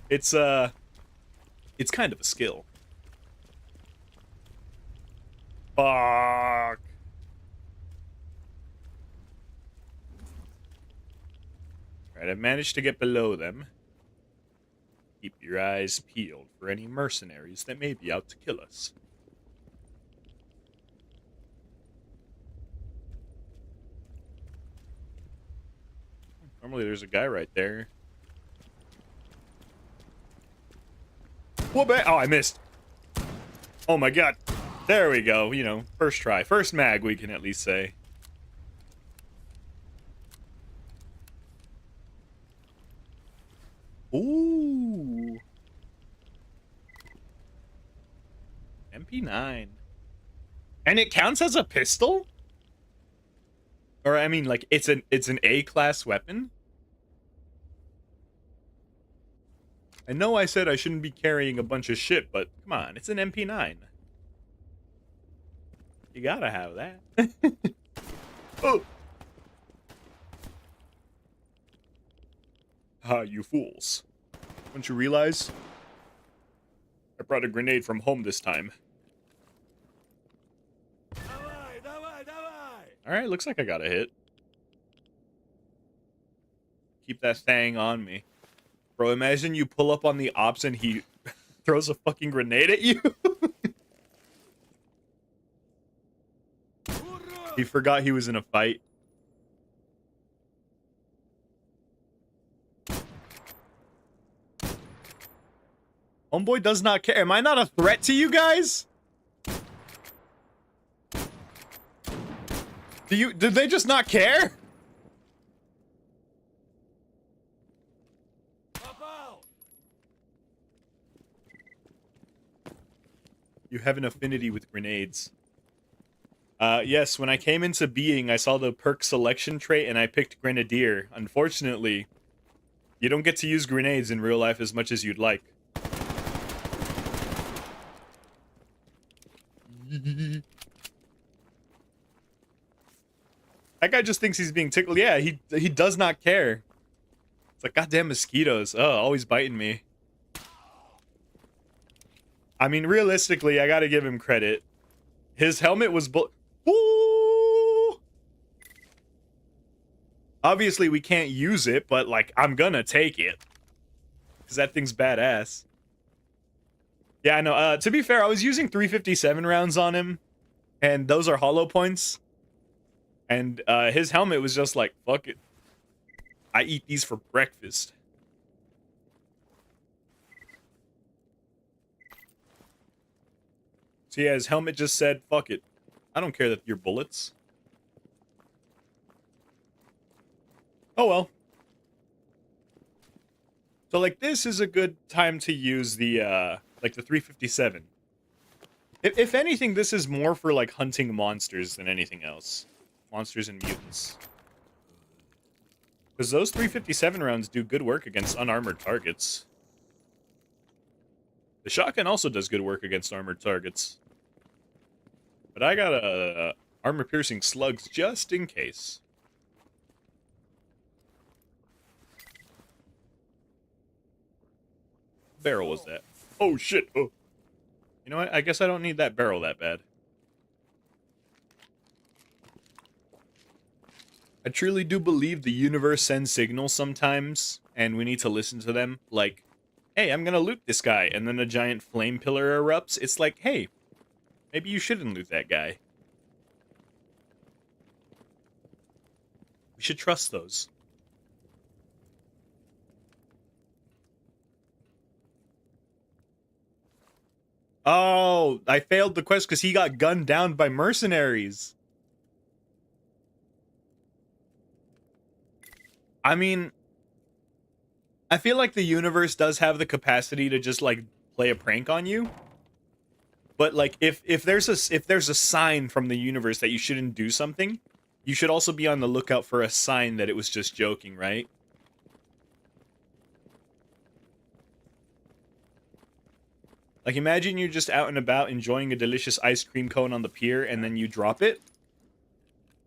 It's it's kind of a skill. Fuck. Alright, I've managed to get below them. Keep your eyes peeled for any mercenaries that may be out to kill us. Normally there's a guy right there. Whoop! Oh, I missed. Oh my god. There we go. You know, first try. First mag, we can at least say. Ooh. MP9. And it counts as a pistol? Or I mean like it's an A-class weapon? I know I said I shouldn't be carrying a bunch of shit, but come on, it's an MP9. You gotta have that. Oh! Ah, you fools. Don't you realize? I brought a grenade from home this time. Alright, looks like I got a hit. Keep that thing on me. Bro, imagine you pull up on the ops and he throws a fucking grenade at you. He forgot he was in a fight. Homeboy does not care. Am I not a threat to you guys? Did they just not care? You have an affinity with grenades. Yes, when I came into being, I saw the perk selection trait and I picked Grenadier. Unfortunately, you don't get to use grenades in real life as much as you'd like. That guy just thinks he's being tickled. Yeah, he does not care. It's like, goddamn mosquitoes. Oh, always biting me. I mean, realistically, I gotta give him credit. His helmet was Ooh! Obviously, we can't use it, but, like, I'm gonna take it. Because that thing's badass. Yeah, I know. To be fair, I was using 357 rounds on him. And those are hollow points. And his helmet was just like, fuck it. I eat these for breakfast. So yeah, his helmet just said, fuck it. I don't care that you're bullets. Oh well. So like this is a good time to use the like the 357. If anything, this is more for like hunting monsters than anything else. Monsters and mutants. Because those 357 rounds do good work against unarmored targets. The shotgun also does good work against armored targets. But I got armor-piercing slugs just in case. What barrel was that? Oh, shit. Oh. You know what? I guess I don't need that barrel that bad. I truly do believe the universe sends signals sometimes, and we need to listen to them. Like, hey, I'm gonna loot this guy, and then a giant flame pillar erupts. It's like, hey, maybe you shouldn't loot that guy. We should trust those. Oh, I failed the quest because he got gunned down by mercenaries. I mean, I feel like the universe does have the capacity to just like play a prank on you. But like if there's a sign from the universe that you shouldn't do something, you should also be on the lookout for a sign that it was just joking, right? Like imagine you're just out and about enjoying a delicious ice cream cone on the pier and then you drop it.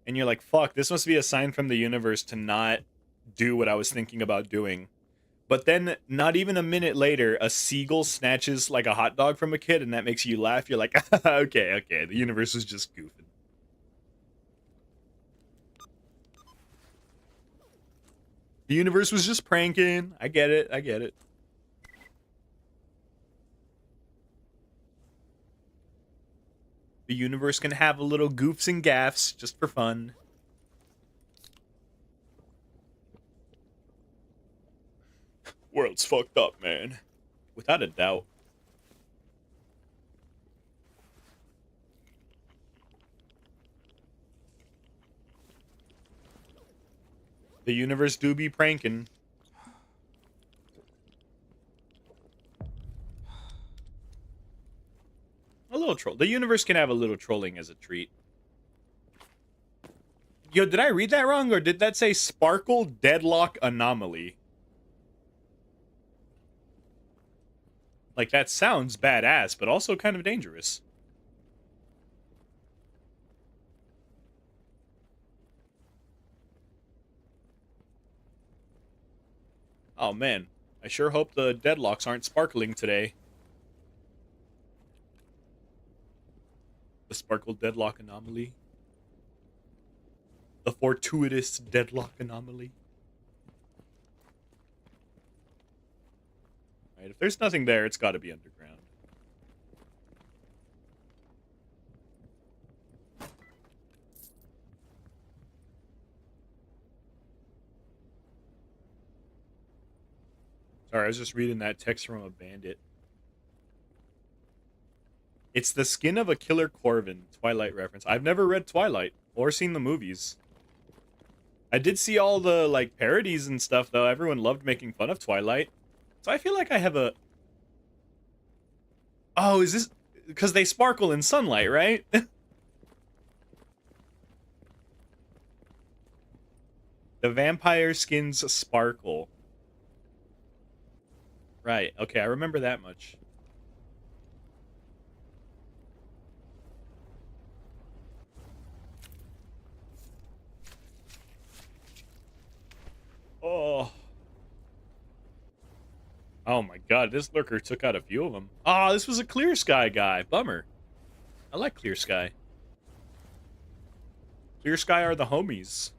And you're like, fuck, this must be a sign from the universe to not do what I was thinking about doing. But then, not even a minute later, a seagull snatches like a hot dog from a kid, and that makes you laugh. You're like, okay, okay, the universe was just goofing. The universe was just pranking. I get it. I get it. The universe can have a little goofs and gaffs just for fun. World's fucked up, man. Without a doubt. The universe do be pranking. A little troll. The universe can have a little trolling as a treat. Yo, did I read that wrong, or did that say Sparkle Deadlock Anomaly? Like, that sounds badass, but also kind of dangerous. Oh, man. I sure hope the deadlocks aren't sparkling today. The Sparkle Deadlock Anomaly. The fortuitous deadlock anomaly. Alright, if there's nothing there, it's gotta be underground. Sorry, I was just reading that text from a bandit. It's the skin of a killer Corvin, Twilight reference. I've never read Twilight or seen the movies. I did see all the like parodies and stuff though. Everyone loved making fun of Twilight. So I feel like I have a... Oh, is this because they sparkle in sunlight, right? The vampire skins sparkle. Right. Okay, I remember that much. Oh. Oh my god, this lurker took out a few of them. Ah, oh, this was a Clear Sky guy. Bummer. I like Clear Sky. Clear Sky are the homies.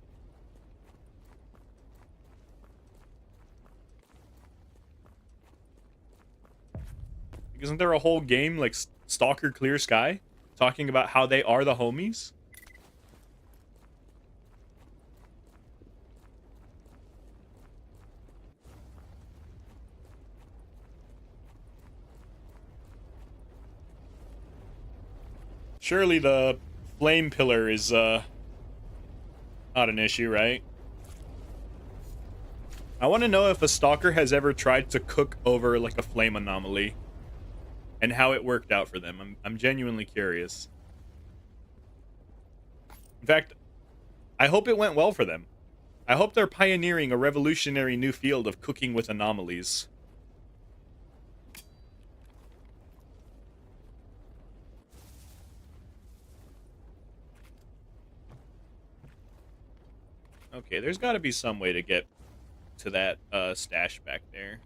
Isn't there a whole game like Stalker Clear Sky talking about how they are the homies? Surely the flame pillar is not an issue, right? I want to know if a stalker has ever tried to cook over like a flame anomaly and how it worked out for them. I'm genuinely curious. In fact, I hope it went well for them. I hope they're pioneering a revolutionary new field of cooking with anomalies. Okay, there's got to be some way to get to that stash back there.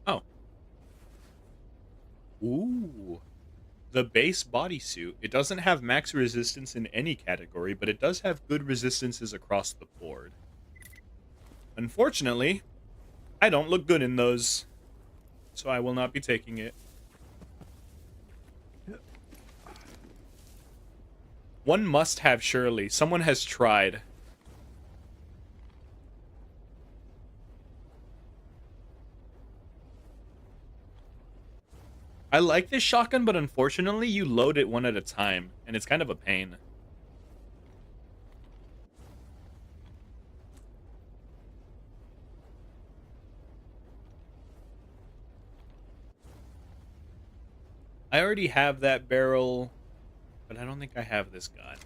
Oh. Ooh. The base bodysuit. It doesn't have max resistance in any category, but it does have good resistances across the board. Unfortunately, I don't look good in those, so I will not be taking it. One must have, surely. Someone has tried. I like this shotgun, but unfortunately, you load it one at a time, and it's kind of a pain. I already have that barrel, but I don't think I have this gun.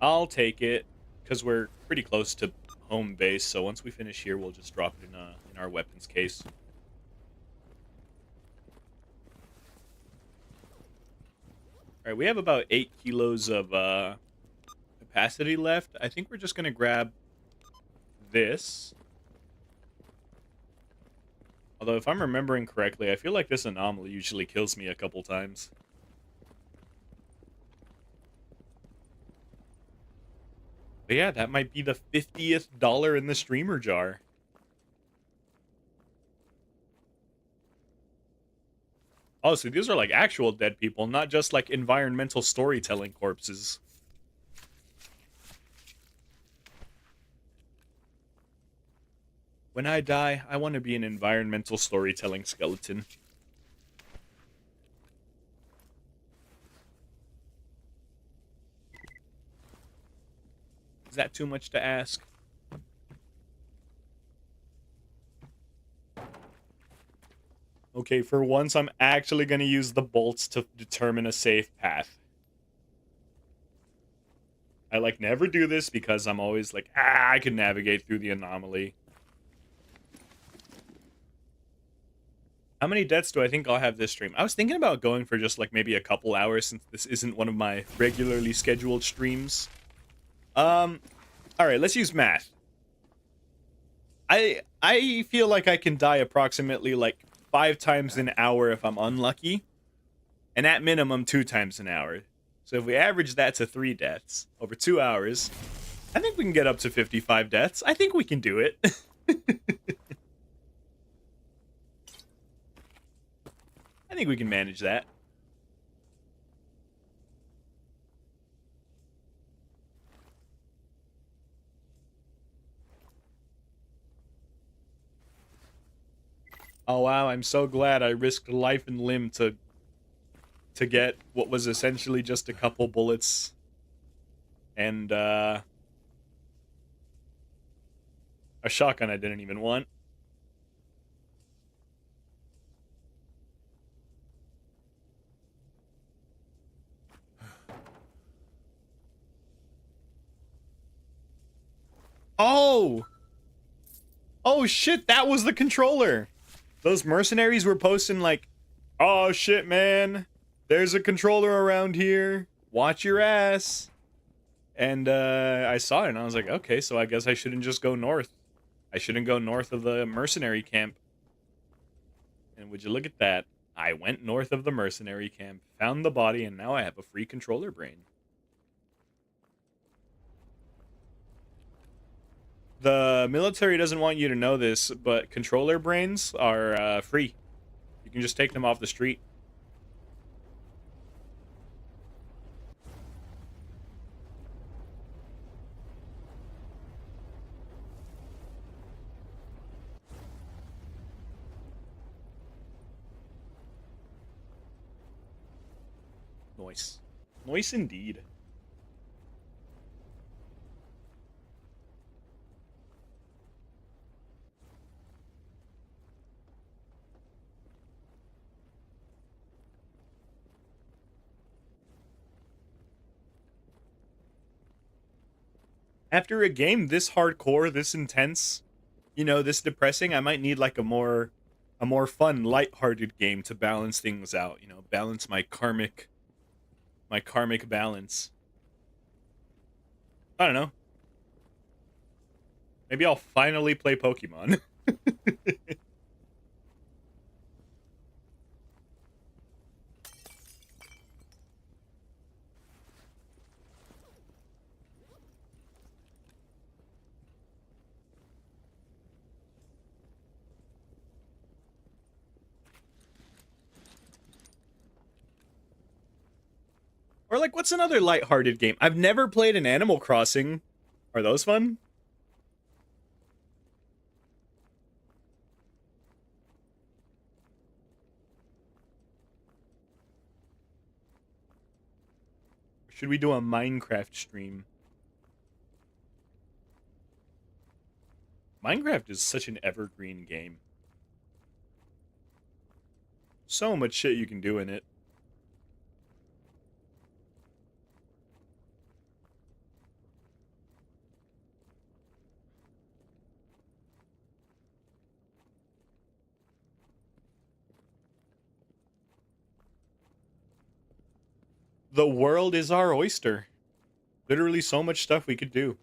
I'll take it, because we're pretty close to home base, so once we finish here, we'll just drop it in our weapons case. Alright, we have about 8 kilos of capacity left. I think we're just gonna grab this. Although, if I'm remembering correctly, I feel like this anomaly usually kills me a couple times. But yeah, that might be the 50th dollar in the streamer jar. Oh, so these are like actual dead people, not just like environmental storytelling corpses. When I die, I want to be an environmental storytelling skeleton. Is that too much to ask? Okay, for once, I'm actually going to use the bolts to determine a safe path. I, like, never do this because I'm always like, I can navigate through the anomaly. How many deaths do I think I'll have this stream? I was thinking about going for just, like, maybe a couple hours since this isn't one of my regularly scheduled streams. Alright, let's use math. I feel like I can die approximately, like, 5 times an hour if I'm unlucky. And at minimum, 2 times an hour. So if we average that to 3 deaths over 2 hours, I think we can get up to 55 deaths. I think we can do it. I think we can manage that. Oh wow, I'm so glad I risked life and limb to get what was essentially just a couple bullets and a shotgun I didn't even want. Oh! Oh shit, that was the controller! Those mercenaries were posting like, oh shit, man, there's a controller around here. Watch your ass. And I saw it and I was like, okay, so I guess I shouldn't just go north. I shouldn't go north of the mercenary camp. And would you look at that? I went north of the mercenary camp, found the body, and now I have a free controller brain. The military doesn't want you to know this, but controller brains are free. You can just take them off the street. Nice. Nice indeed. After a game this hardcore, this intense, you know, this depressing, I might need like a more fun, lighthearted game to balance things out, you know, balance my karmic balance. I don't know. Maybe I'll finally play Pokemon. Or like, what's another lighthearted game? I've never played an Animal Crossing. Are those fun? Should we do a Minecraft stream? Minecraft is such an evergreen game. So much shit you can do in it. The world is our oyster. Literally so much stuff we could do.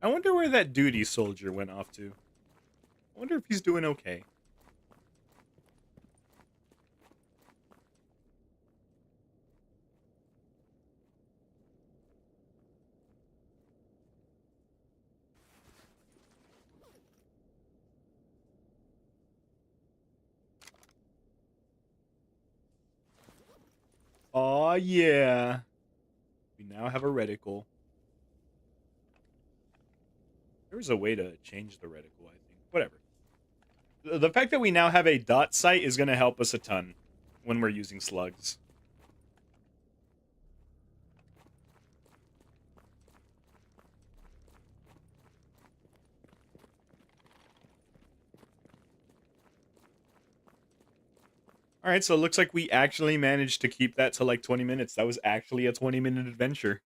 I wonder where that duty soldier went off to. I wonder if he's doing okay. Aw, yeah. We now have a reticle. There's a way to change the reticle, I think. Whatever. The fact that we now have a dot sight is going to help us a ton when we're using slugs. All right, so it looks like we actually managed to keep that to like 20 minutes. That was actually a 20-minute adventure.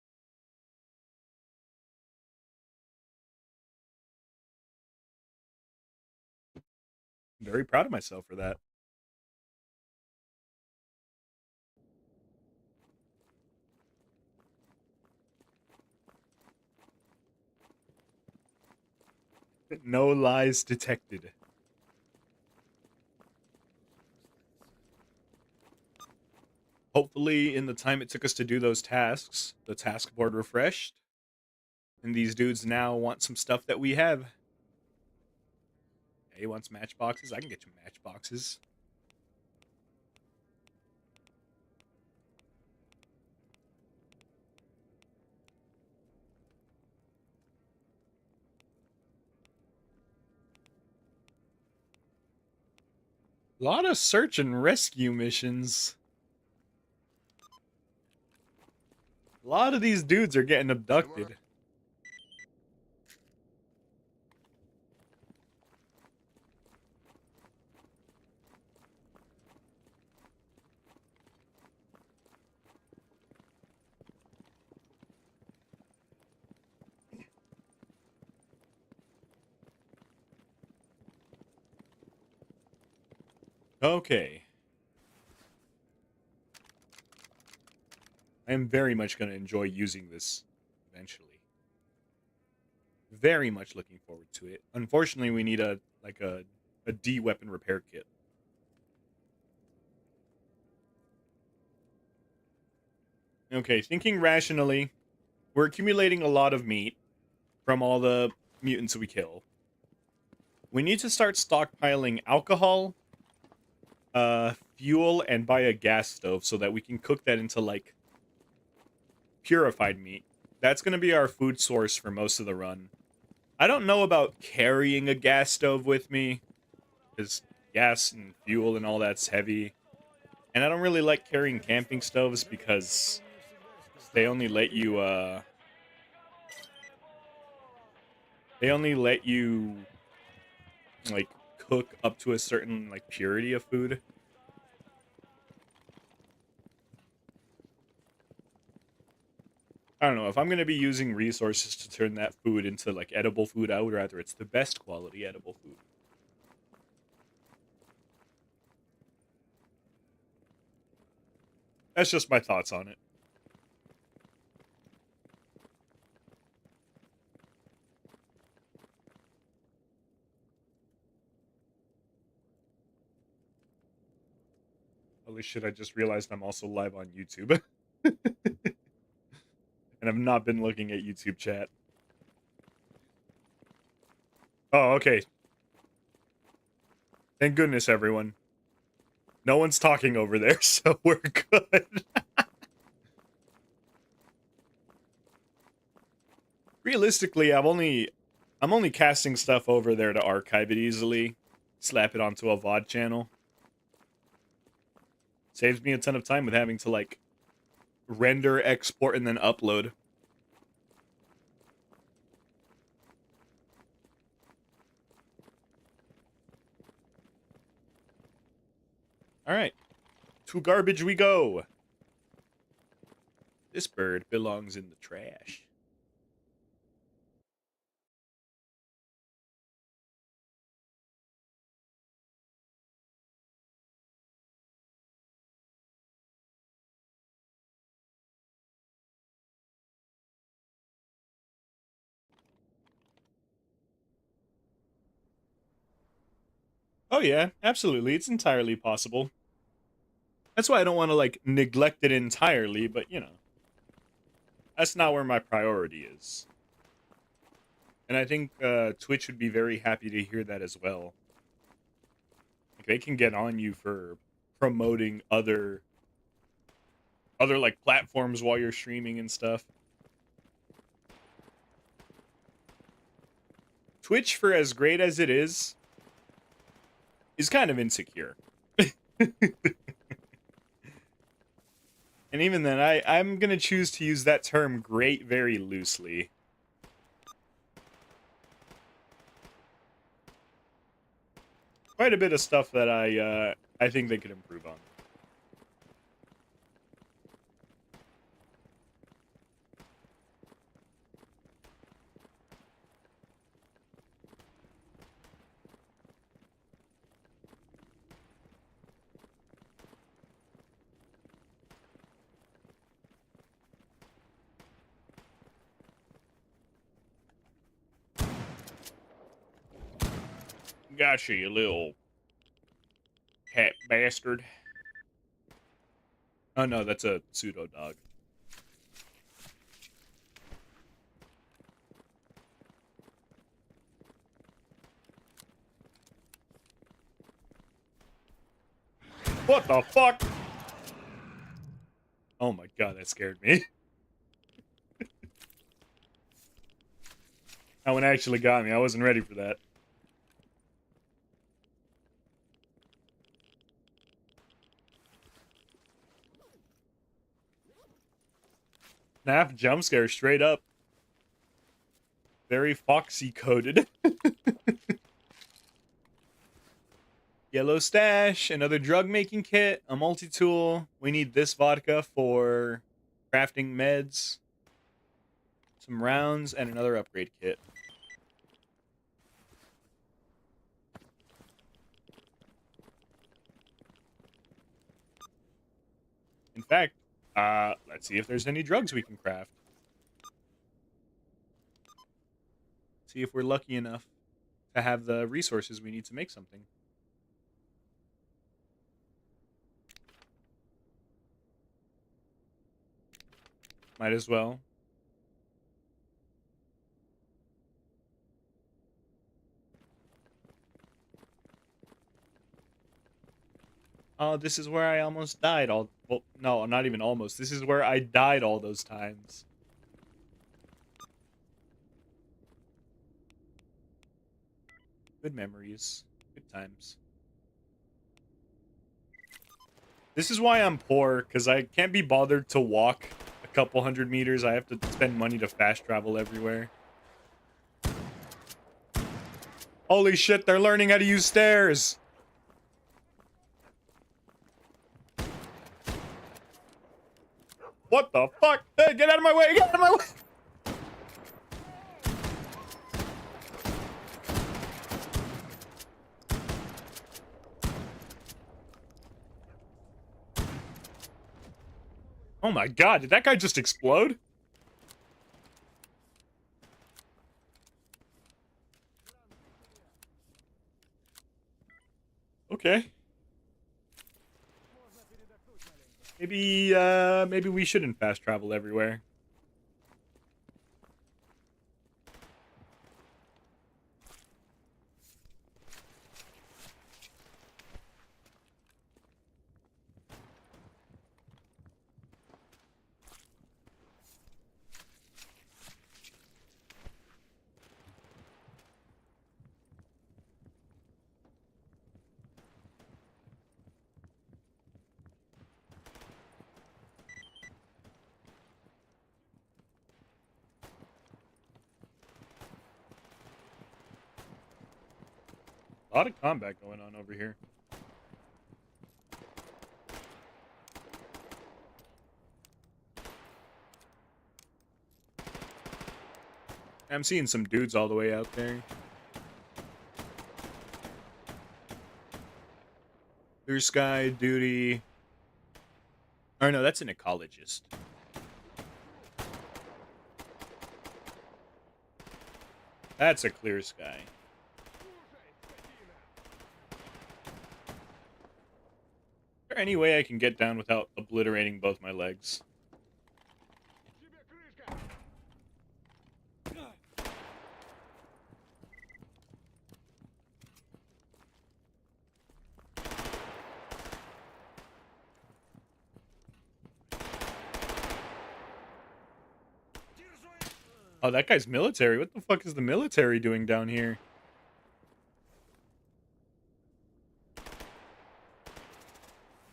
I'm very proud of myself for that. No lies detected. Hopefully, in the time it took us to do those tasks, the task board refreshed, and these dudes now want some stuff that we have. Hey, he wants matchboxes. I can get you matchboxes. A lot of search and rescue missions. A lot of these dudes are getting abducted. Okay. I am very much going to enjoy using this eventually. Very much looking forward to it. Unfortunately, we need a D weapon repair kit. Okay, thinking rationally, we're accumulating a lot of meat from all the mutants we kill. We need to start stockpiling alcohol, fuel, and buy a gas stove so that we can cook that into like purified meat. That's going to be our food source for most of the run. I don't know about carrying a gas stove with me, because gas and fuel and all that's heavy. And I don't really like carrying camping stoves because they only let you, they only let you, like, cook up to a certain, like, purity of food. I don't know, if I'm going to be using resources to turn that food into, like, edible food, I would rather it's the best quality edible food. That's just my thoughts on it. Holy shit, I just realized I'm also live on YouTube. And I've not been looking at YouTube chat. Oh, okay. Thank goodness, everyone. No one's talking over there, so we're good. Realistically, I'm only casting stuff over there to archive it easily, slap it onto a VOD channel. Saves me a ton of time with having to like render, export, and then upload. All right, to garbage we go. This bird belongs in the trash. Oh yeah, absolutely. It's entirely possible. That's why I don't want to like neglect it entirely, but you know, that's not where my priority is. And I think Twitch would be very happy to hear that as well. Like they can get on you for promoting other like platforms while you're streaming and stuff. Twitch, for as great as it is kind of insecure. And even then, I'm gonna choose to use that term "great" very loosely. Quite a bit of stuff that I think they could improve on. Gotcha, you little cat bastard. Oh no, that's a pseudo dog. What the fuck? Oh my god, that scared me. That one actually got me. I wasn't ready for that. Snap jump scare straight up. Very foxy coded. Yellow stash, another drug making kit, a multi-tool. We need this vodka for crafting meds, some rounds, and another upgrade kit. In fact, let's see if there's any drugs we can craft. See if we're lucky enough to have the resources we need to make something. Might as well. Oh, this is where I almost died all... Well, no, not even almost. This is where I died all those times. Good memories. Good times. This is why I'm poor, because I can't be bothered to walk a couple 100 meters. I have to spend money to fast travel everywhere. Holy shit, they're learning how to use stairs! What the fuck? Hey, get out of my way! Get out of my way! Oh my god, did that guy just explode? Okay. Maybe we shouldn't fast travel everywhere. A lot of combat going on over here. I'm seeing some dudes all the way out there. Blue sky, duty. Or no, that's an ecologist. That's a clear sky. there any way I can get down without obliterating both my legs? Oh, that guy's military. What the fuck is the military doing down here?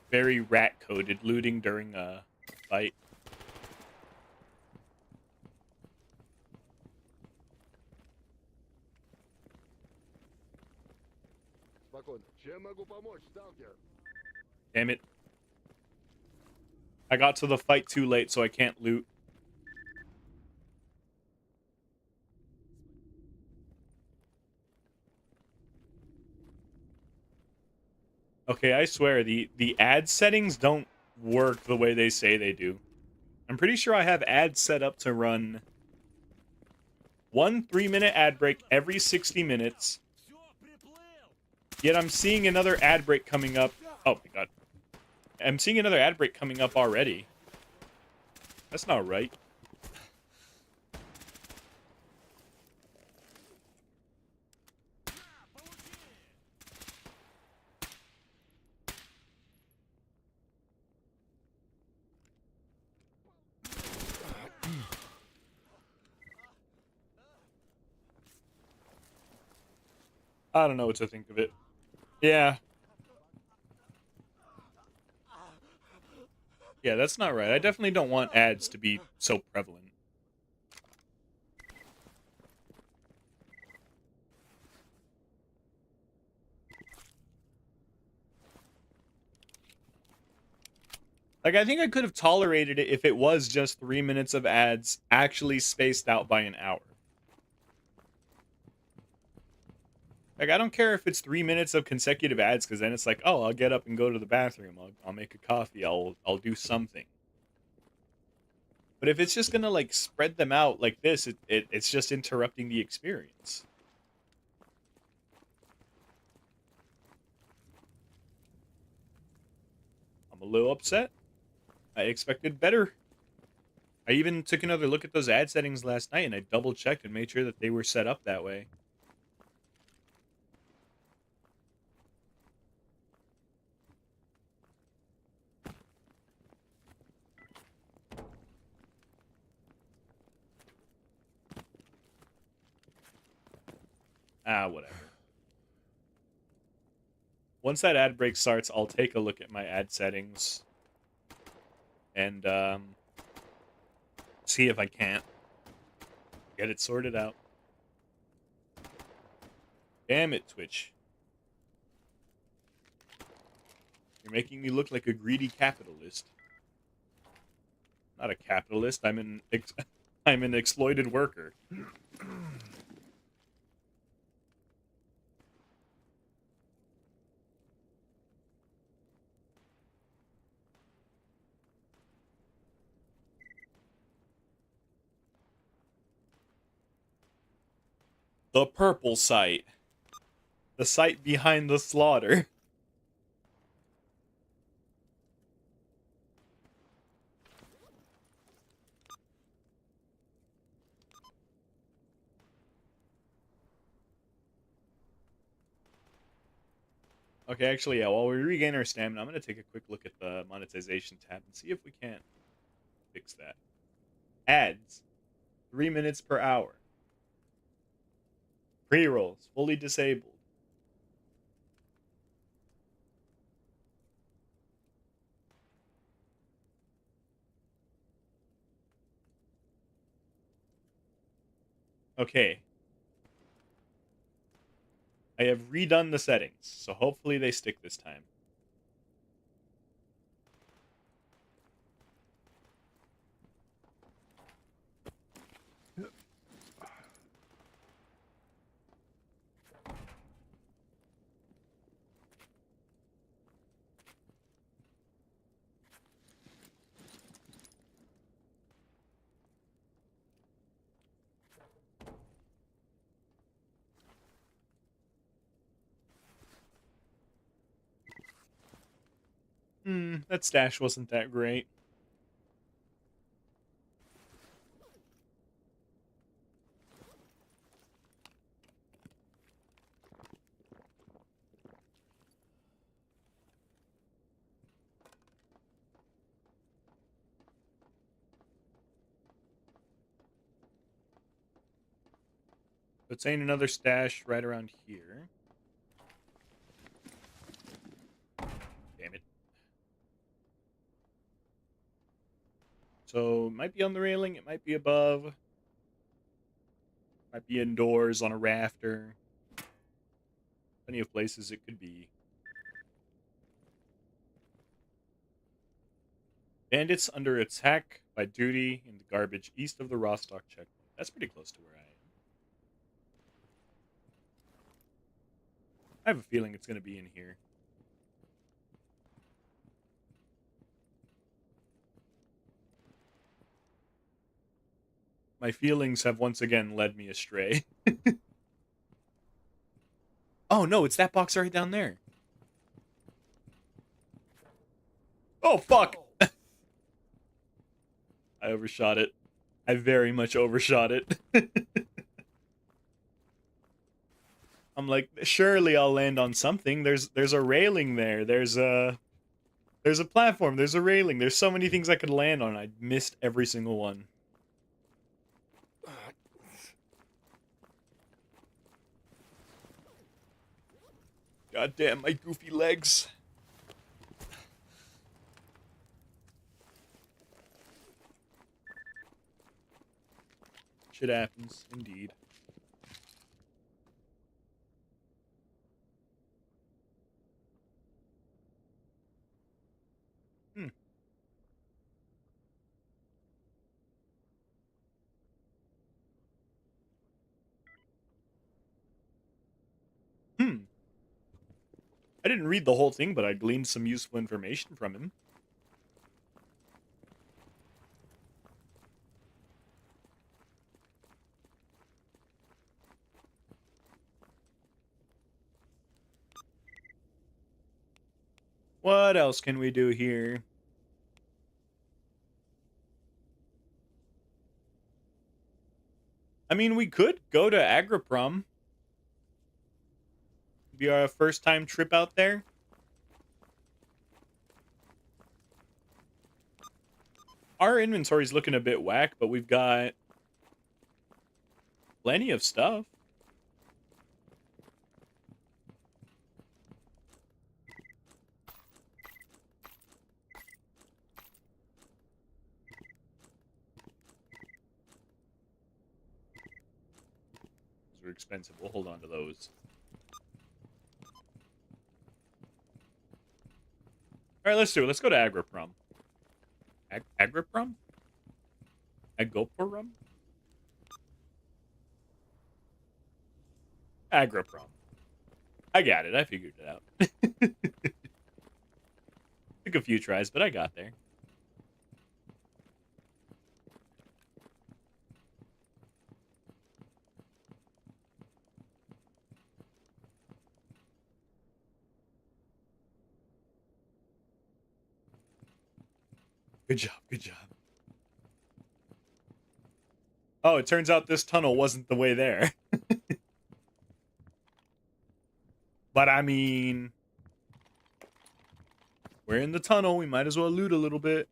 Very rat-coded, looting during a fight. Damn it. I got to the fight too late, so I can't loot. Okay, I swear, the ad settings don't work the way they say they do. I'm pretty sure I have ads set up to run 1 3-minute ad break every 60 minutes. Yet I'm seeing another ad break coming up. Oh my god. I'm seeing another ad break coming up already. That's not right. I don't know what to think of it. Yeah. Yeah, that's not right. I definitely don't want ads to be so prevalent. Like, I think I could have tolerated it if it was just 3 minutes of ads actually spaced out by an hour. Like, I don't care if it's 3 minutes of consecutive ads, because then it's like, oh, I'll get up and go to the bathroom. I'll make a coffee. I'll do something. But if it's just gonna like spread them out like this, it's just interrupting the experience. I'm a little upset. I expected better. I even took another look at those ad settings last night and I double checked and made sure that they were set up that way. Ah, whatever. Once that ad break starts, I'll take a look at my ad settings and see if I can't get it sorted out. Damn it, Twitch. You're making me look like a greedy capitalist. Not a capitalist. I'm an exploited worker. The purple site. The site behind the slaughter. Okay, actually, yeah, while we regain our stamina, I'm going to take a quick look at the monetization tab and see if we can't fix that. Ads. 3 minutes per hour. Pre-rolls. Fully disabled. Okay. I have redone the settings, so hopefully they stick this time. That stash wasn't that great. Let's ain't another stash right around here. Damn it. So, it might be on the railing, it might be above. Might be indoors on a rafter. Plenty of places it could be. Bandits under attack by duty in the garbage east of the Rostock checkpoint. That's pretty close to where I am. I have a feeling it's going to be in here. My feelings have once again led me astray. Oh no, it's that box right down there. Oh fuck! I overshot it. I very much overshot it. I'm like, surely I'll land on something. There's a railing there. There's a platform. There's a railing. There's so many things I could land on. I missed every single one. God damn my goofy legs. Shit happens, indeed. Hmm. Hmm. I didn't read the whole thing, but I gleaned some useful information from him. What else can we do here? I mean, we could go to Agriprom. Be our first time trip out there. Our inventory's looking a bit whack, but we've got plenty of stuff. Those are expensive. We'll hold on to those. All right, let's do it. Let's go to Agriprom. Agriprom? Agoporum? Agriprom. I got it. I figured it out. Took a few tries, but I got there. Good job. Good job. Oh, it turns out this tunnel wasn't the way there. But I mean, we're in the tunnel. We might as well loot a little bit.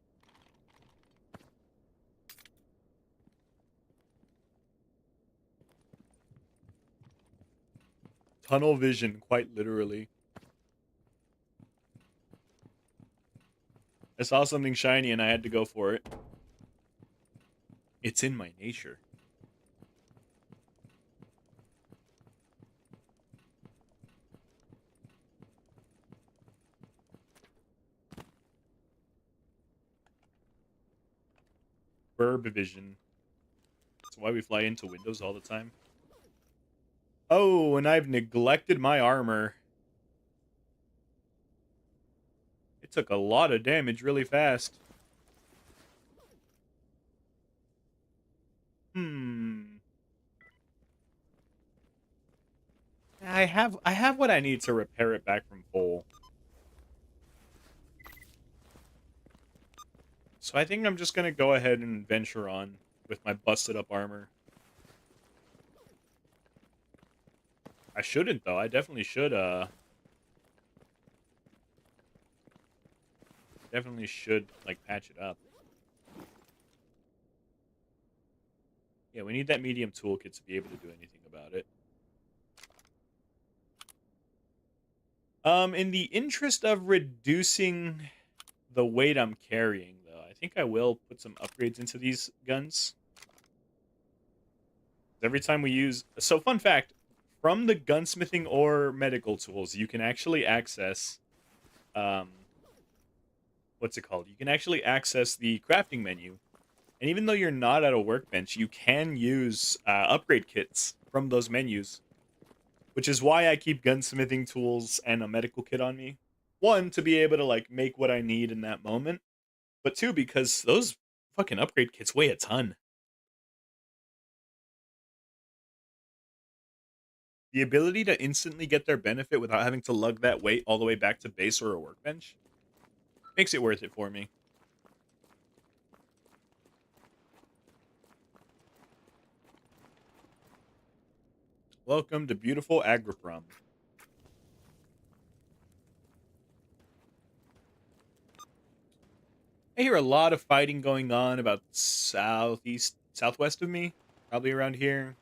Tunnel vision, quite literally. I saw something shiny and I had to go for it. It's in my nature. Verb vision. That's why we fly into windows all the time. Oh, and I've neglected my armor. It took a lot of damage really fast. I have what I need to repair it back from full. So I think I'm just gonna go ahead and venture on with my busted up armor. I shouldn't though. I definitely should like patch it up. Yeah, we need that medium toolkit to be able to do anything about it. In the interest of reducing the weight I'm carrying, though, I think I will put some upgrades into these guns. Every time we use... So, fun fact, from the gunsmithing or medical tools, you can actually access... what's it called? You can actually access the crafting menu. And even though you're not at a workbench, you can use upgrade kits from those menus. Which is why I keep gunsmithing tools and a medical kit on me. One, to be able to, like, make what I need in that moment. But two, because those fucking upgrade kits weigh a ton. The ability to instantly get their benefit without having to lug that weight all the way back to base or a workbench makes it worth it for me. Welcome to beautiful Agriprom. I hear a lot of fighting going on about southwest of me, probably around here.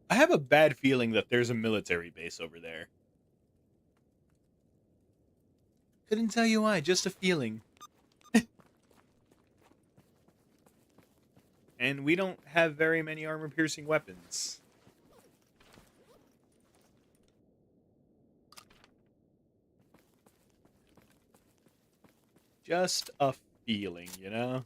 I have a bad feeling that there's a military base over there. Couldn't tell you why, just a feeling. And we don't have very many armor-piercing weapons. Just a feeling, you know?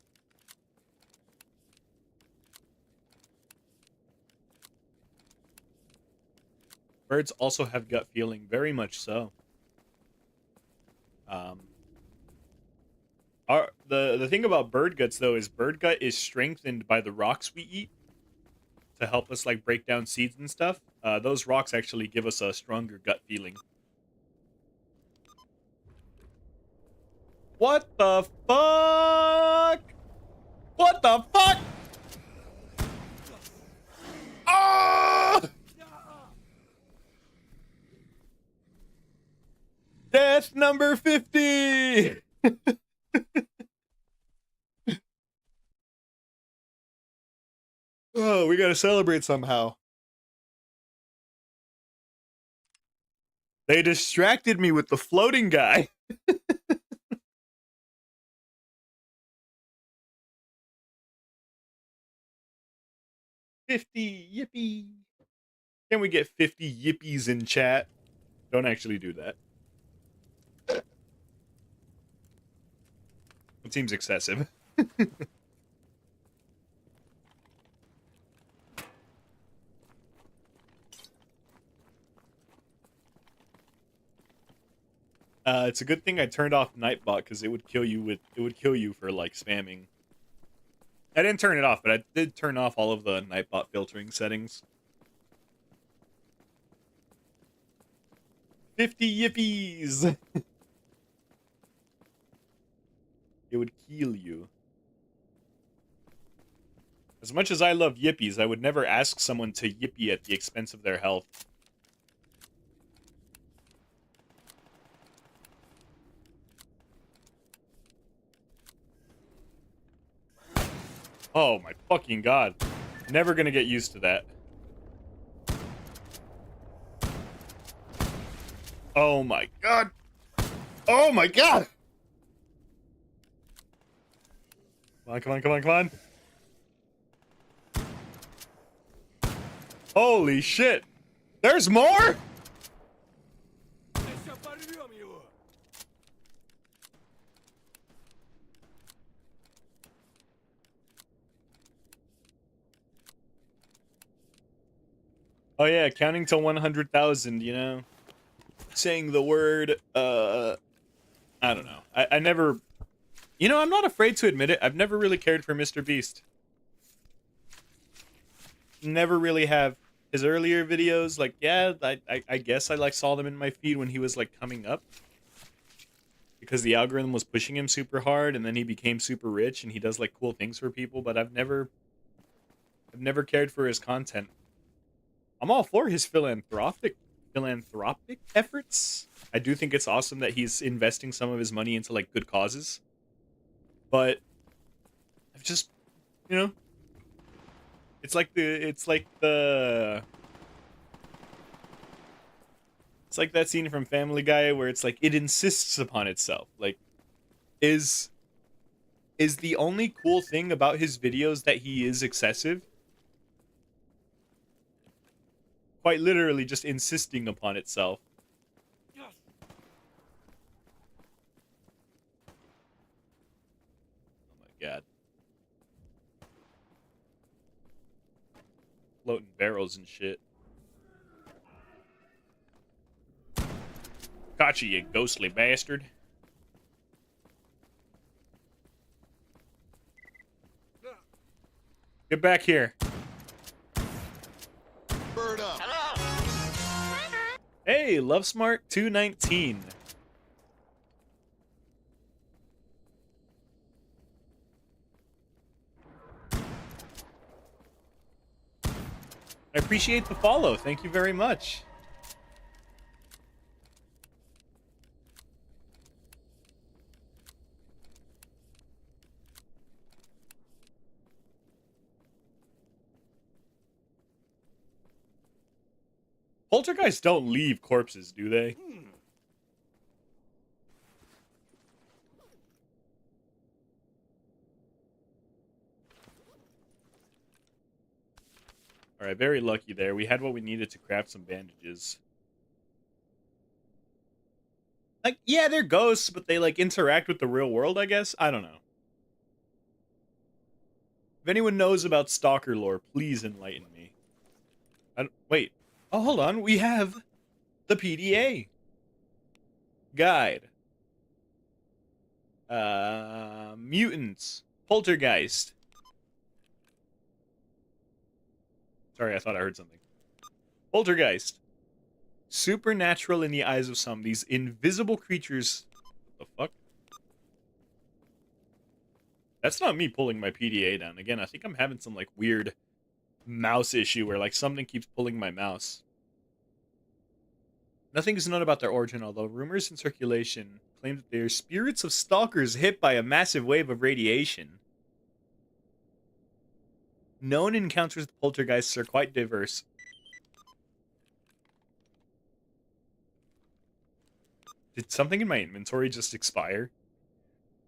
Birds also have gut feeling, very much so. The thing about bird guts, though, is bird gut is strengthened by the rocks we eat to help us, like, break down seeds and stuff. Those rocks actually give us a stronger gut feeling. What the fuck? What the fuck? Oh! Death number 50! Oh, we gotta celebrate somehow. They distracted me with the floating guy. 50, yippee. Can we get 50 yippies in chat? Don't actually do that. It seems excessive. It's a good thing I turned off Nightbot because it would kill you for like spamming. I didn't turn it off, but I did turn off all of the Nightbot filtering settings. 50 yippies! It would kill you. As much as I love yippies, I would never ask someone to yippee at the expense of their health. Oh my fucking god. Never gonna get used to that. Oh my god. Oh my god! Come on, come on, come on, come on. Holy shit! There's more?! Oh yeah, counting to 100,000, you know? Saying the word, I don't know. I never... You know, I'm not afraid to admit it. I've never really cared for Mr. Beast. never really have his earlier videos. Like, yeah, I guess I like saw them in my feed when he was like coming up because the algorithm was pushing him super hard, and then he became super rich and he does like cool things for people. But I've never cared for his content. I'm all for his philanthropic efforts. I do think it's awesome that he's investing some of his money into like good causes. But I've just, you know, it's like that scene from Family Guy where it's like it insists upon itself. Like, is is the only cool thing about his videos that he is excessive? Quite literally just insisting upon itself. Oh my god. Floating barrels and shit. Caught you, you ghostly bastard. Get back here. Bird up. Hey, LoveSmart 219. I appreciate the follow. Thank you very much. Poltergeists don't leave corpses, do they? Alright, very lucky there. We had what we needed to craft some bandages. Like, yeah, they're ghosts, but they, like, interact with the real world, I guess? I don't know. If anyone knows about Stalker lore, please enlighten me. Wait. Oh, hold on. We have the PDA guide. Mutants. Poltergeist. Sorry, I thought I heard something. Poltergeist. Supernatural in the eyes of some. These invisible creatures. What the fuck? That's not me pulling my PDA down. Again, I think I'm having some like weird mouse issue where like something keeps pulling my mouse. Nothing is known about their origin, although rumors in circulation claim that they are spirits of stalkers hit by a massive wave of radiation. Known encounters with poltergeists are quite diverse. Did something in my inventory just expire?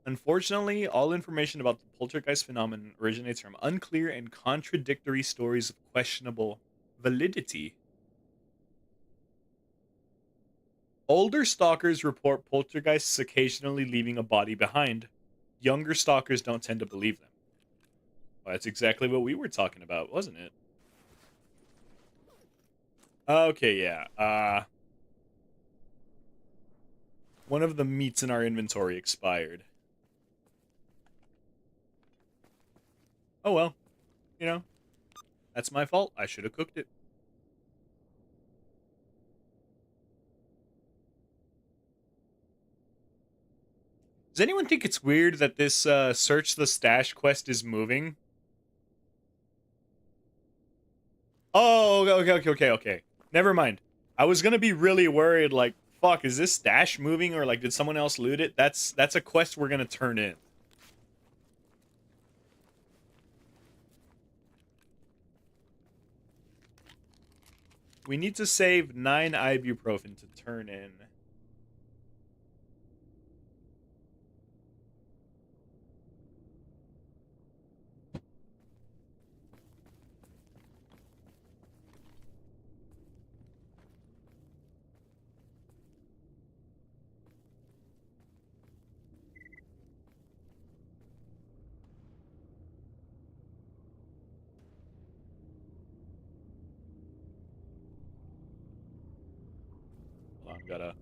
Unfortunately, all information about the poltergeist phenomenon originates from unclear and contradictory stories of questionable validity. Older stalkers report poltergeists occasionally leaving a body behind. Younger stalkers don't tend to believe them. Well, that's exactly what we were talking about, wasn't it? Okay, yeah. One of the meats in our inventory expired. Oh well. You know, that's my fault. I should have cooked it. Does anyone think it's weird that this search the stash quest is moving? Oh, okay. Never mind. I was gonna be really worried, like, fuck, is this stash moving or like did someone else loot it? That's a quest we're gonna turn in. We need to save 9 ibuprofen to turn in. Hold on, gotta.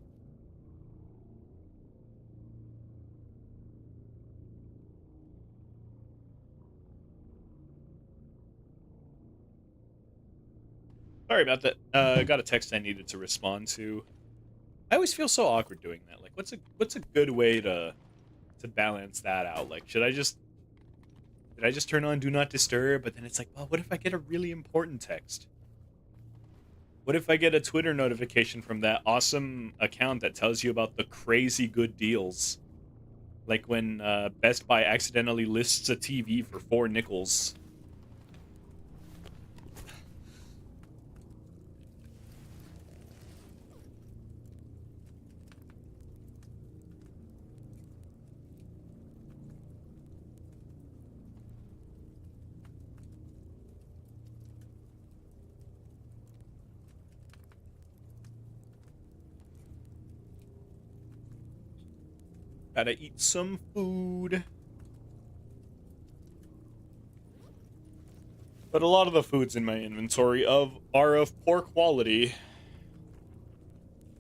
Sorry about that. I got a text I needed to respond to. I always feel so awkward doing that. Like, what's a good way to balance that out? Like, did I just turn on Do Not Disturb? But then it's like, well, what if I get a really important text? What if I get a Twitter notification from that awesome account that tells you about the crazy good deals? Like when Best Buy accidentally lists a TV for 4 nickels. Gotta eat some food. But a lot of the foods in my inventory are of poor quality.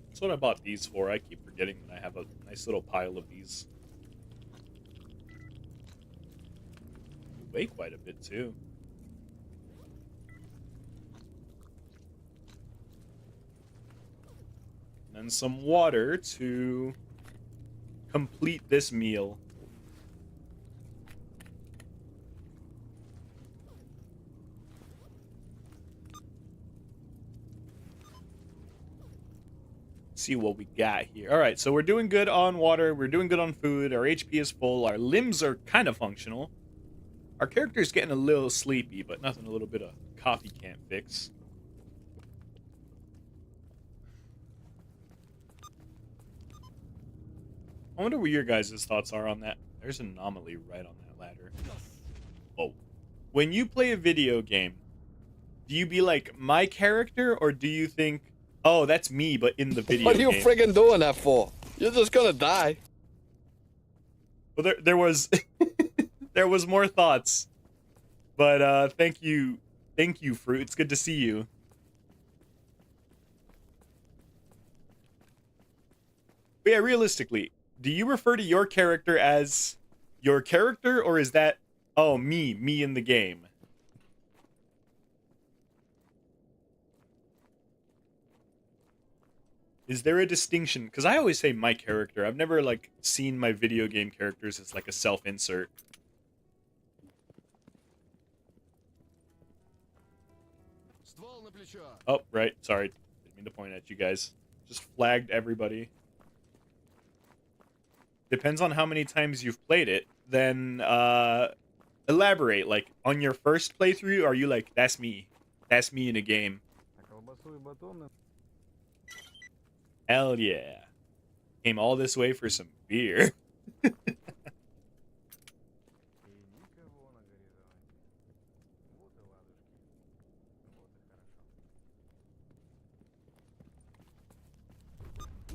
That's what I bought these for. I keep forgetting that I have a nice little pile of these. They weigh quite a bit, too. And then some water to complete this meal. See what we got here. All right, so we're doing good on water. We're doing good on food. Our HP is full. Our limbs are kind of functional. Our character's getting a little sleepy, but nothing a little bit of coffee can't fix. I wonder what your guys' thoughts are on that. There's an anomaly right on that ladder. Oh. When you play a video game, do you be like, my character, or do you think, oh, that's me, but in the video What are you game? friggin' doing that for? You're just gonna die. Well, there was there was more thoughts, but thank you, Fruit. It's good to see you. But yeah, realistically, do you refer to your character as your character, or is that, oh, me in the game? Is there a distinction? Because I always say my character. I've never, like, seen my video game characters as, like, a self-insert. Oh, right. Sorry. Didn't mean to point at you guys. Just flagged everybody. Depends on how many times you've played it. Then, elaborate. Like, on your first playthrough, are you like, that's me. That's me in a game. Hell yeah. Came all this way for some beer.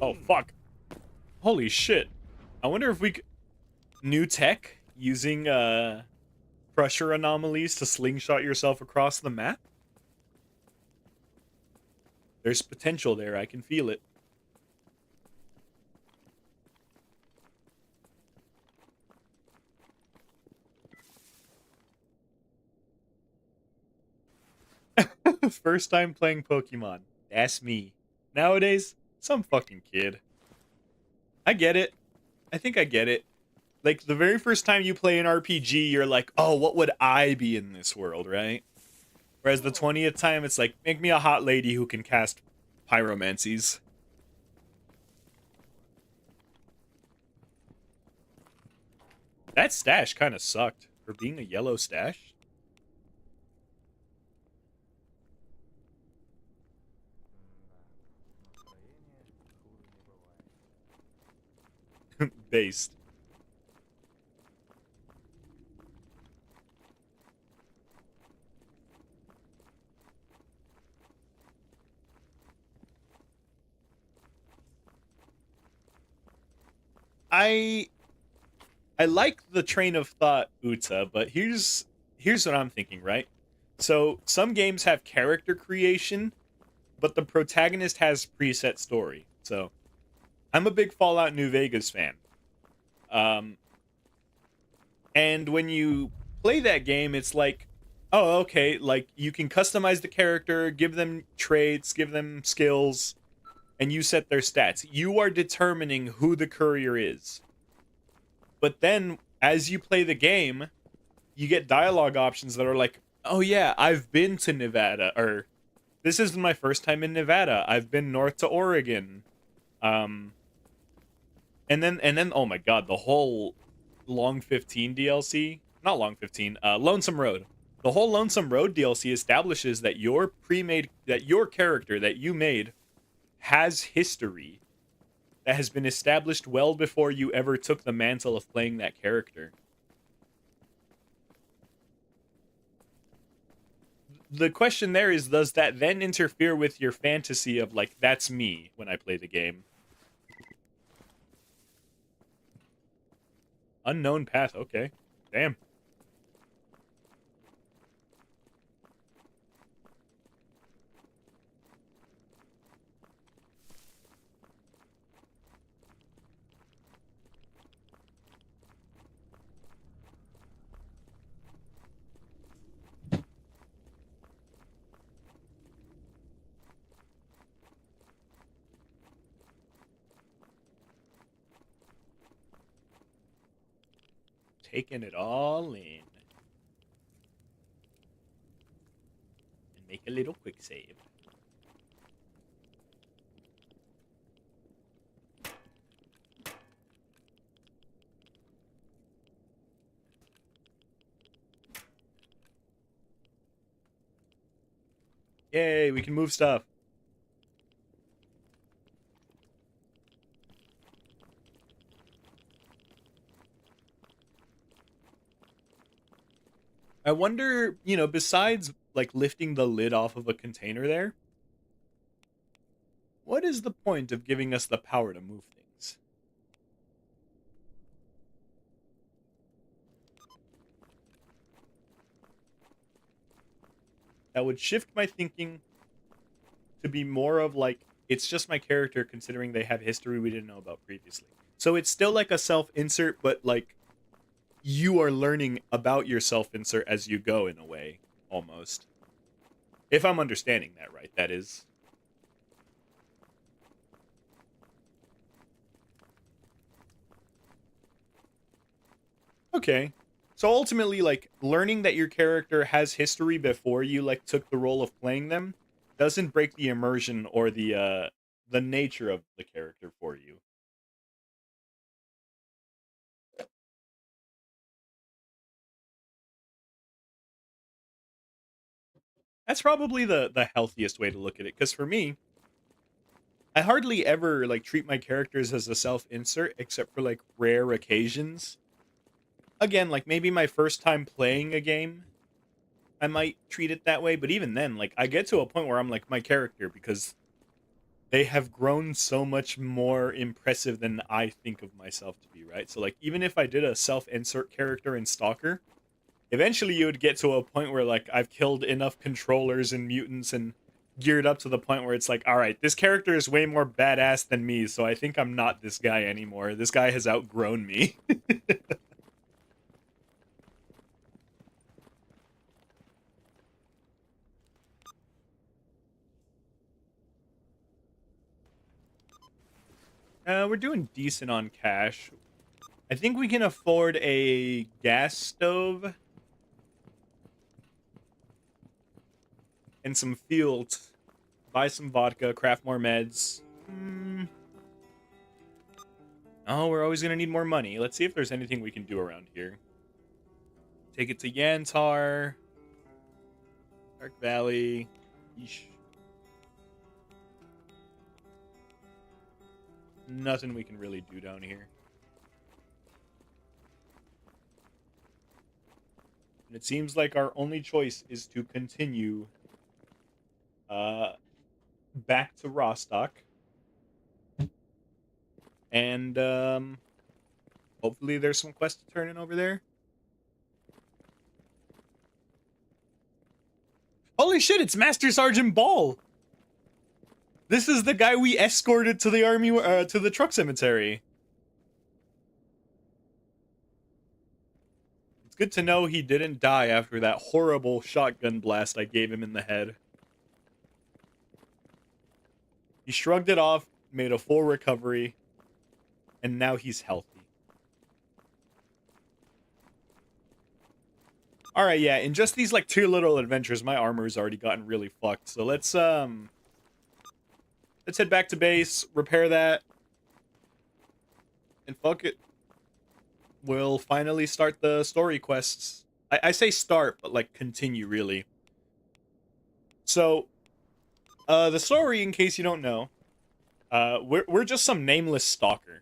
Oh, fuck. Holy shit. I wonder if we could... New tech? Using, pressure anomalies to slingshot yourself across the map? There's potential there. I can feel it. First time playing Pokemon. That's me. Nowadays, some fucking kid. I get it. I think I get it. Like, the very first time you play an RPG, you're like, oh, what would I be in this world, right? Whereas the 20th time, it's like, make me a hot lady who can cast pyromancies. That stash kind of sucked for being a yellow stash. Based. I like the train of thought, Uta, but here's what I'm thinking, right? So some games have character creation, but the protagonist has preset story. So I'm a big Fallout New Vegas fan. Um, and when you play that game, it's like Oh, okay. Like you can customize the character, give them traits, give them skills, and you set their stats. You are determining who the courier is. But then as you play the game, you get dialogue options that are like, "Oh yeah, I've been to Nevada," or "This isn't my first time in Nevada. I've been north to Oregon." Um and then oh my god, the whole Long 15 DLC, not Long 15, Lonesome Road. The whole Lonesome Road DLC establishes that your character that you made has history that has been established well before you ever took the mantle of playing that character. The question there is, does that then interfere with your fantasy of like, that's me when I play the game? Unknown path, okay. Damn. Taking it all in. And make a little quick save. Yay, we can move stuff. I wonder, besides like lifting the lid off of a container there, what is the point of giving us the power to move things? That would shift my thinking to be more of like, it's just my character considering they have history we didn't know about previously. So it's still like a self-insert, but like you are learning about your self-insert as you go in a way, almost. If I'm understanding that right, that is. Okay. So ultimately, like, learning that your character has history before you, like, took the role of playing them doesn't break the immersion or the nature of the character for you. That's probably the healthiest way to look at it, because for me, I hardly ever, like, treat my characters as a self-insert except for, like, rare occasions. Again, like, maybe my first time playing a game, I might treat it that way, but even then, like, I get to a point where I'm like my character because they have grown so much more impressive than I think of myself to be, right? So like even if I did a self-insert character in Stalker, eventually you would get to a point where like I've killed enough controllers and mutants and geared up to the point where it's like, all right, this character is way more badass than me, so I think I'm not this guy anymore. This guy has outgrown me. We're doing decent on cash. I think we can afford a gas stove and some fuel. Buy some vodka, craft more meds. Oh, we're always gonna need more money. Let's see if there's anything we can do around here. Take it to Yantar, Dark Valley. Yeesh. Nothing we can really do down here. And it seems like our only choice is to continue uh, back to Rostock. And hopefully there's some quests to turn in over there. Holy shit, it's Master Sergeant Ball! This is the guy we escorted to the army, to the truck cemetery. good to know he didn't die after that horrible shotgun blast I gave him in the head. He shrugged it off, made a full recovery, and now he's healthy. Alright, yeah, in just these, like, 2 little adventures, my armor's already gotten really fucked. So let's head back to base, repair that, and fuck it. We'll finally start the story quests. I say start, but, like, continue, really. So, the story, in case you don't know, we're just some nameless stalker,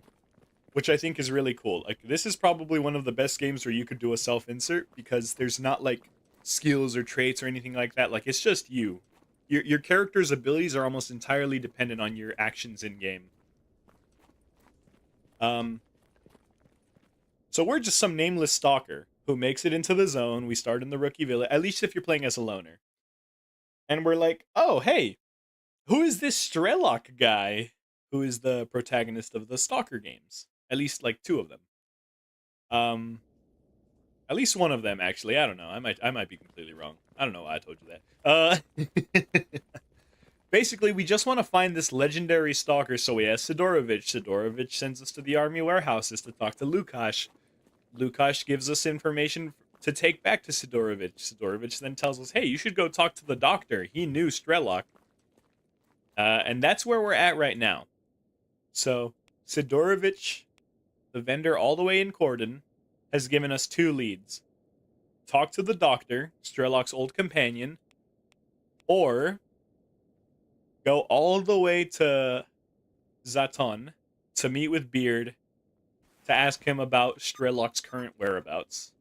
which I think is really cool. Like, this is probably one of the best games where you could do a self-insert, because there's not, like, skills or traits or anything like that. Like, it's just you. Your character's abilities are almost entirely dependent on your actions in-game. So we're just some nameless stalker who makes it into the zone. We start in the rookie village, at least if you're playing as a loner. And we're like, oh, hey, who is this Strelok guy who is the protagonist of the Stalker games? At least, like, 2 of them. At least one of them, actually. I don't know. I might be completely wrong. I don't know why I told you that. Basically, we just want to find this legendary stalker, so we ask Sidorovich. Sidorovich sends us to the army warehouses to talk to Lukash. Lukash gives us information to take back to Sidorovich. Sidorovich then tells us, hey, you should go talk to the doctor. He knew Strelok. And that's where we're at right now. So, Sidorovich, the vendor all the way in Cordon, has given us 2 leads. Talk to the doctor, Strelok's old companion, or go all the way to Zaton to meet with Beard to ask him about Strelok's current whereabouts.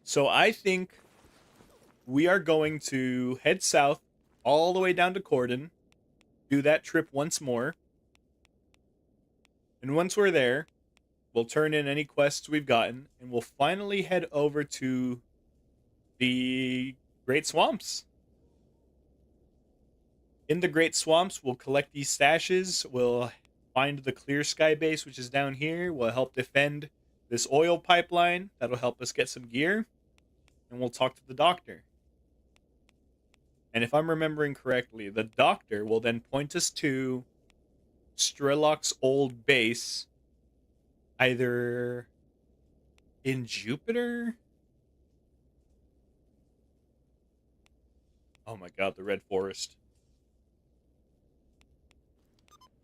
So I think we are going to head south all the way down to Cordon, do that trip once more, and once we're there, we'll turn in any quests we've gotten, and we'll finally head over to the Great Swamps. In the Great Swamps, we'll collect these stashes, we'll find the Clear Sky base, which is down here, we'll help defend this oil pipeline, that'll help us get some gear, and we'll talk to the doctor. And if I'm remembering correctly, the doctor will then point us to Strelok's old base, either in Jupiter? Oh my god, the Red Forest.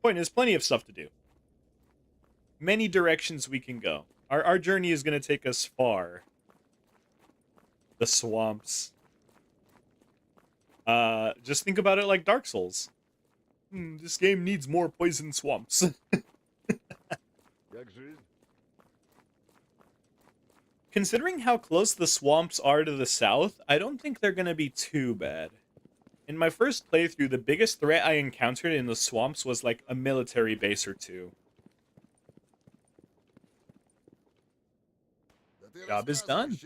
Point is, plenty of stuff to do. Many directions we can go. Our journey is going to take us far. The swamps. Just think about it like Dark Souls. This game needs more poison swamps. Considering how close the swamps are to the south, I don't think they're going to be too bad. In my first playthrough, the biggest threat I encountered in the swamps was like a military base or 2. Job is done.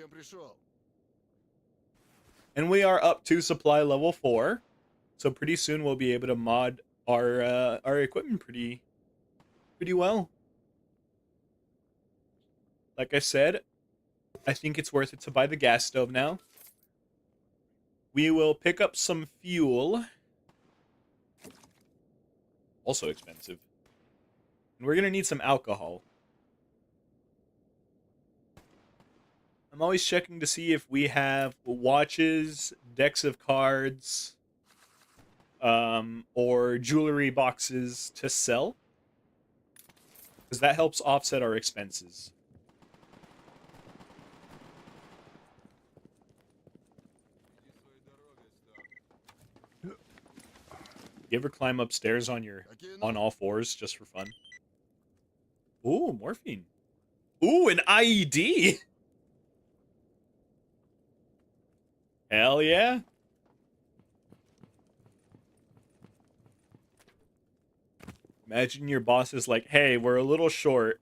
And we are up to supply level 4. So pretty soon we'll be able to mod our equipment pretty well. Like I said, I think it's worth it to buy the gas stove now. We will pick up some fuel. Also expensive. And we're going to need some alcohol. I'm always checking to see if we have watches, decks of cards, or jewelry boxes to sell. Because that helps offset our expenses. You ever climb upstairs on all 4s just for fun? Ooh, morphine. Ooh, an IED! Hell yeah. Imagine your boss is like, hey, we're a little short.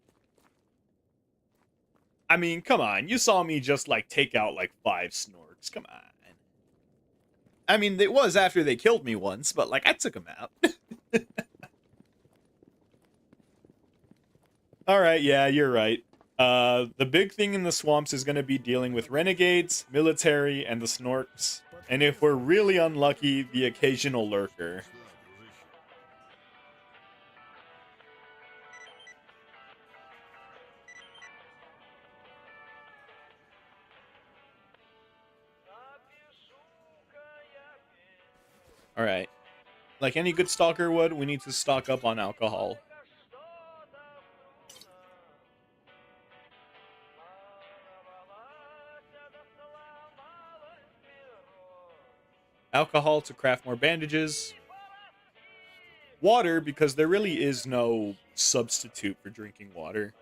I mean, come on. You saw me just, like, take out, like, 5 snorks. Come on. I mean, it was after they killed me once, but, like, I took them out. Alright, yeah, you're right. The big thing in the swamps is going to be dealing with renegades, military, and the snorks. And if we're really unlucky, the occasional lurker. Alright. Like any good stalker would, we need to stock up on alcohol. Alcohol to craft more bandages. Water, because there really is no substitute for drinking water.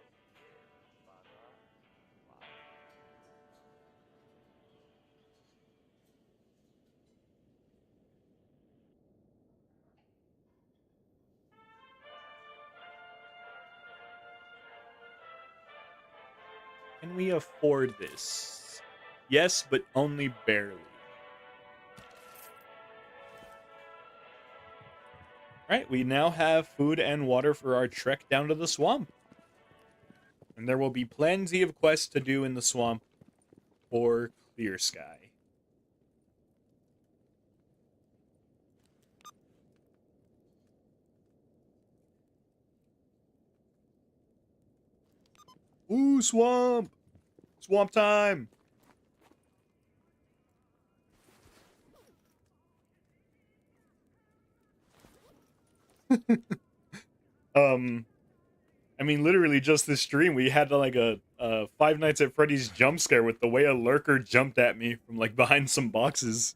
Can we afford this? Yes, but only barely. Alright, we now have food and water for our trek down to the swamp. And there will be plenty of quests to do in the swamp for Clear Sky. Ooh, swamp! Swamp time! I mean, literally just this stream, we had like a Five Nights at Freddy's jump scare with the way a lurker jumped at me from like behind some boxes.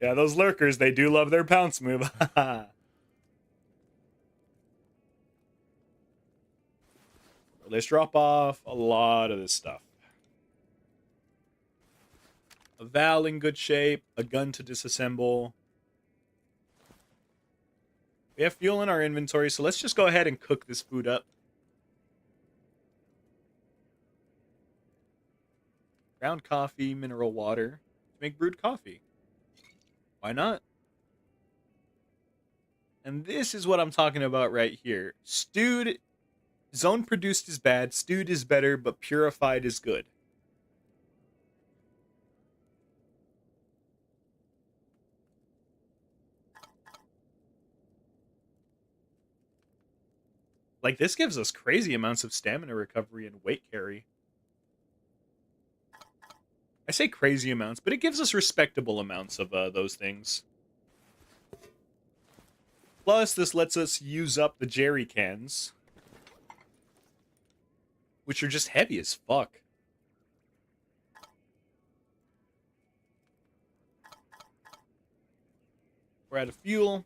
Yeah, those lurkers, they do love their pounce move. Let's drop off a lot of this stuff. A Val in good shape, a gun to disassemble. We have fuel in our inventory, so let's just go ahead and cook this food up. Ground coffee, mineral water. Make brewed coffee. Why not? And this is what I'm talking about right here. Stewed, zone produced is bad, stewed is better, but purified is good. Like, this gives us crazy amounts of stamina recovery and weight carry. I say crazy amounts, but it gives us respectable amounts of those things. Plus, this lets us use up the jerry cans, which are just heavy as fuck. We're out of fuel.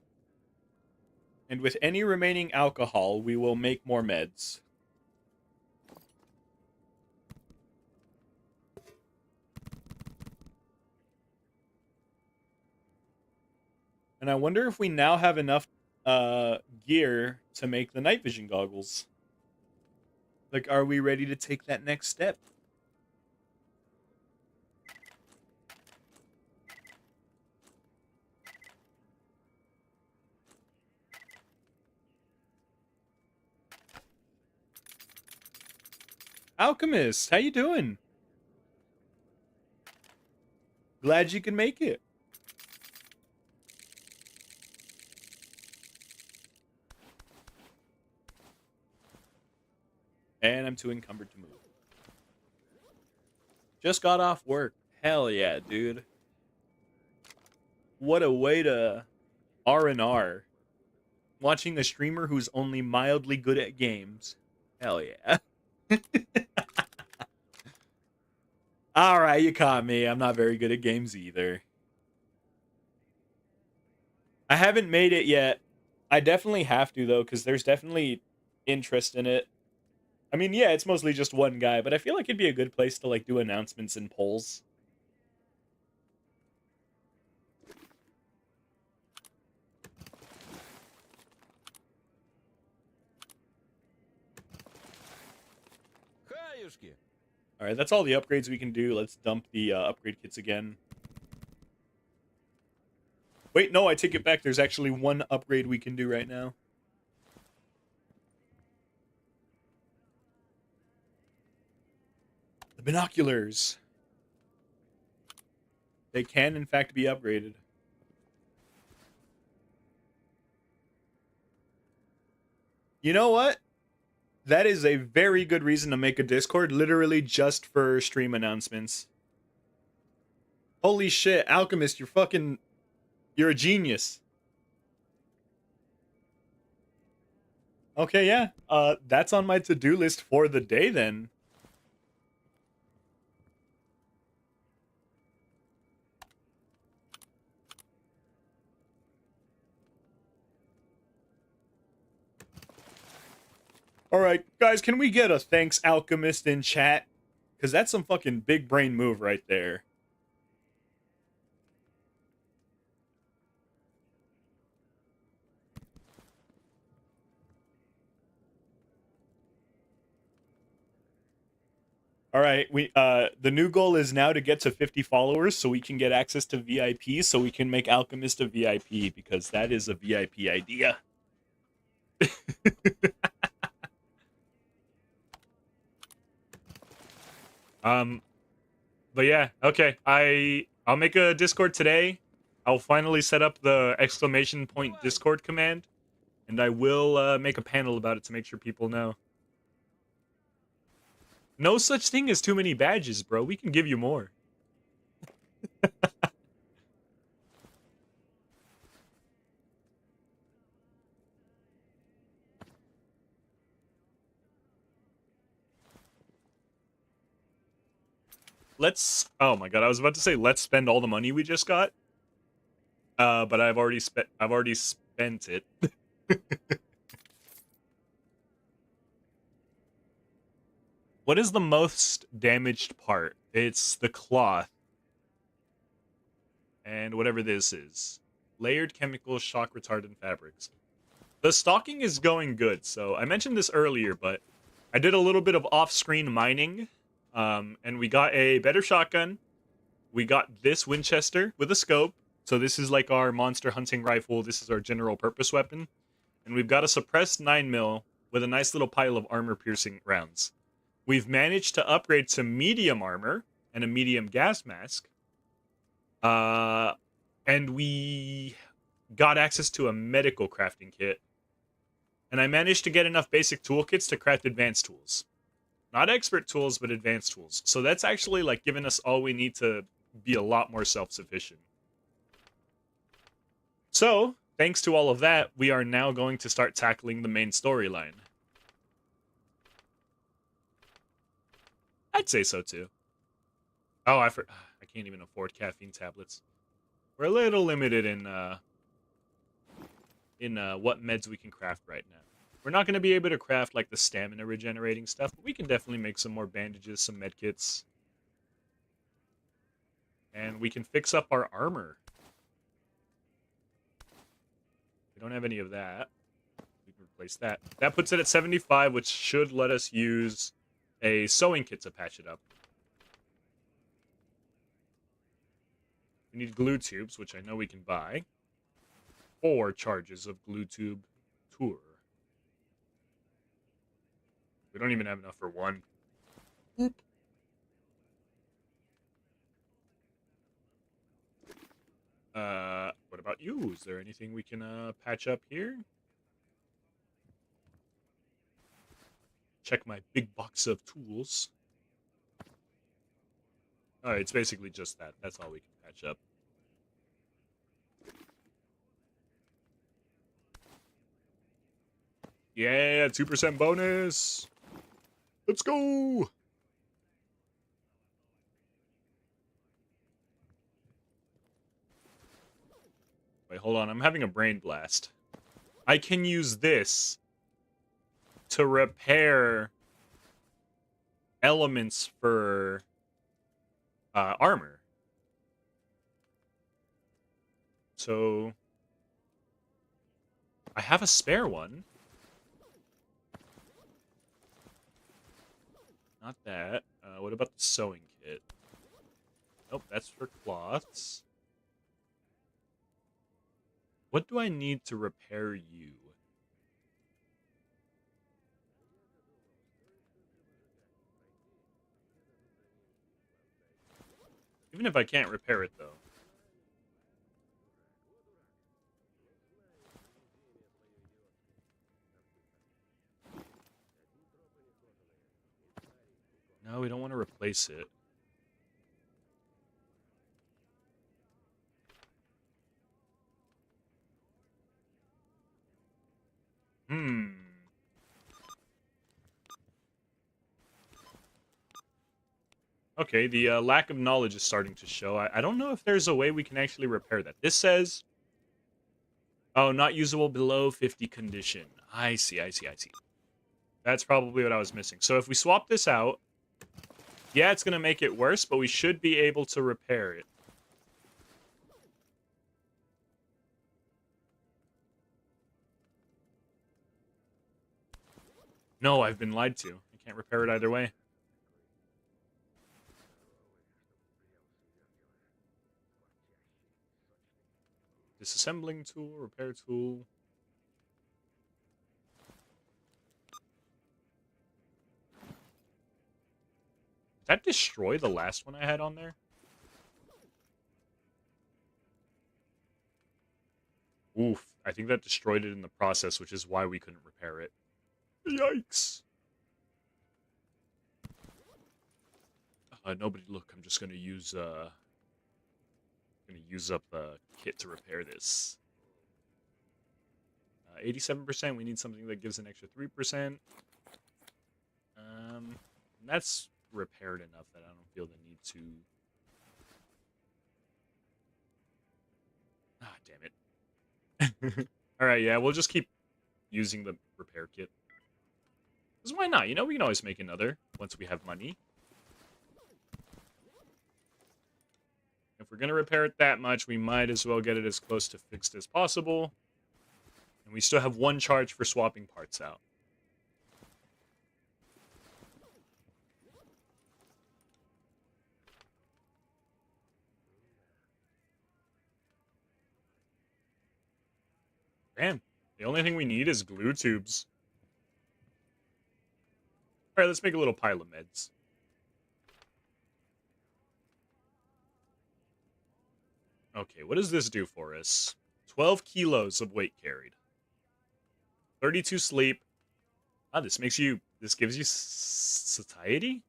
And with any remaining alcohol, we will make more meds. And I wonder if we now have enough gear to make the night vision goggles. Like, are we ready to take that next step? Alchemist, how you doing? Glad you can make it. And I'm too encumbered to move. Just got off work. Hell yeah, dude. What a way to R&R. Watching a streamer who's only mildly good at games. Hell yeah. Alright, you caught me. I'm not very good at games either. I haven't made it yet. I definitely have to, though, because there's definitely interest in it. I mean, yeah, it's mostly just one guy, but I feel like it'd be a good place to, like, do announcements and polls. Alright, that's all the upgrades we can do. Let's dump the upgrade kits again. Wait, no, I take it back. There's actually one upgrade we can do right now. The binoculars. They can, in fact, be upgraded. You know what? That is a very good reason to make a Discord, literally just for stream announcements. Holy shit, Alchemist, you're a genius. Okay, yeah. That's on my to-do list for the day then. All right, guys, can we get a thanks Alchemist in chat? Because that's some fucking big brain move right there. All right, the new goal is now to get to 50 followers so we can get access to VIP so we can make Alchemist a VIP because that is a VIP idea. But yeah, okay. I'll make a Discord today. I'll finally set up the exclamation point Discord command, and I will make a panel about it to make sure people know. No such thing as too many badges, bro. We can give you more. Oh my god, I was about to say let's spend all the money we just got. But I've already spent it. What is the most damaged part? It's the cloth. And whatever this is. Layered chemical shock retardant fabrics. The stocking is going good. So I mentioned this earlier, but I did a little bit of off-screen mining. And we got a better shotgun. We got this Winchester with a scope. So this is like our monster hunting rifle. This is our general purpose weapon. And we've got a suppressed 9mm with a nice little pile of armor-piercing rounds. We've managed to upgrade to medium armor and a medium gas mask. And we got access to a medical crafting kit. And I managed to get enough basic toolkits to craft advanced tools. Not expert tools, but advanced tools. So that's actually like giving us all we need to be a lot more self-sufficient. So, thanks to all of that, we are now going to start tackling the main storyline. I'd say so too. Oh, I can't even afford caffeine tablets. We're a little limited in what meds we can craft right now. We're not going to be able to craft like the stamina regenerating stuff, but we can definitely make some more bandages, some medkits. And we can fix up our armor. We don't have any of that. We can replace that. That puts it at 75, which should let us use a sewing kit to patch it up. We need glue tubes, which I know we can buy. 4 charges of glue tube tour. We don't even have enough for 1. Oop. What about you? Is there anything we can patch up here? Check my big box of tools. Oh, it's basically just that. That's all we can patch up. Yeah, 2% bonus. Let's go. Wait, hold on. I'm having a brain blast. I can use this to repair elements for armor. So I have a spare one. Not that. What about the sewing kit? Nope, that's for cloths. What do I need to repair you? Even if I can't repair it, though. No, we don't want to replace it. Hmm. Okay, the lack of knowledge is starting to show. I don't know if there's a way we can actually repair that. This says, oh, not usable below 50 condition. I see. That's probably what I was missing. So if we swap this out, yeah, it's going to make it worse, but we should be able to repair it. No, I've been lied to. I can't repair it either way. Disassembling tool, repair tool. Did that destroy the last one I had on there? Oof. I think that destroyed it in the process, which is why we couldn't repair it. Yikes. Nobody look. I'm just gonna use up the kit to repair this. 87%. We need something that gives an extra 3%. That's repaired enough that I don't feel the need to. Ah, damn it. All right, yeah, we'll just keep using the repair kit. Because why not? You know, we can always make another once we have money. If we're going to repair it that much, we might as well get it as close to fixed as possible. And we still have one charge for swapping parts out. Man, the only thing we need is glue tubes. All right, let's make a little pile of meds. Okay, what does this do for us? 12 kilos of weight carried. 32 sleep. Ah, this gives you satiety?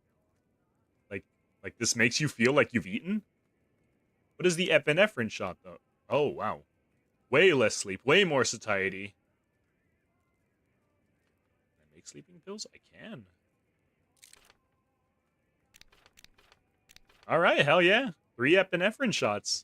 Like this makes you feel like you've eaten? What is the epinephrine shot, though? Oh, wow. Way less sleep, way more satiety. Can I make sleeping pills? I can. Alright, hell yeah. 3 epinephrine shots.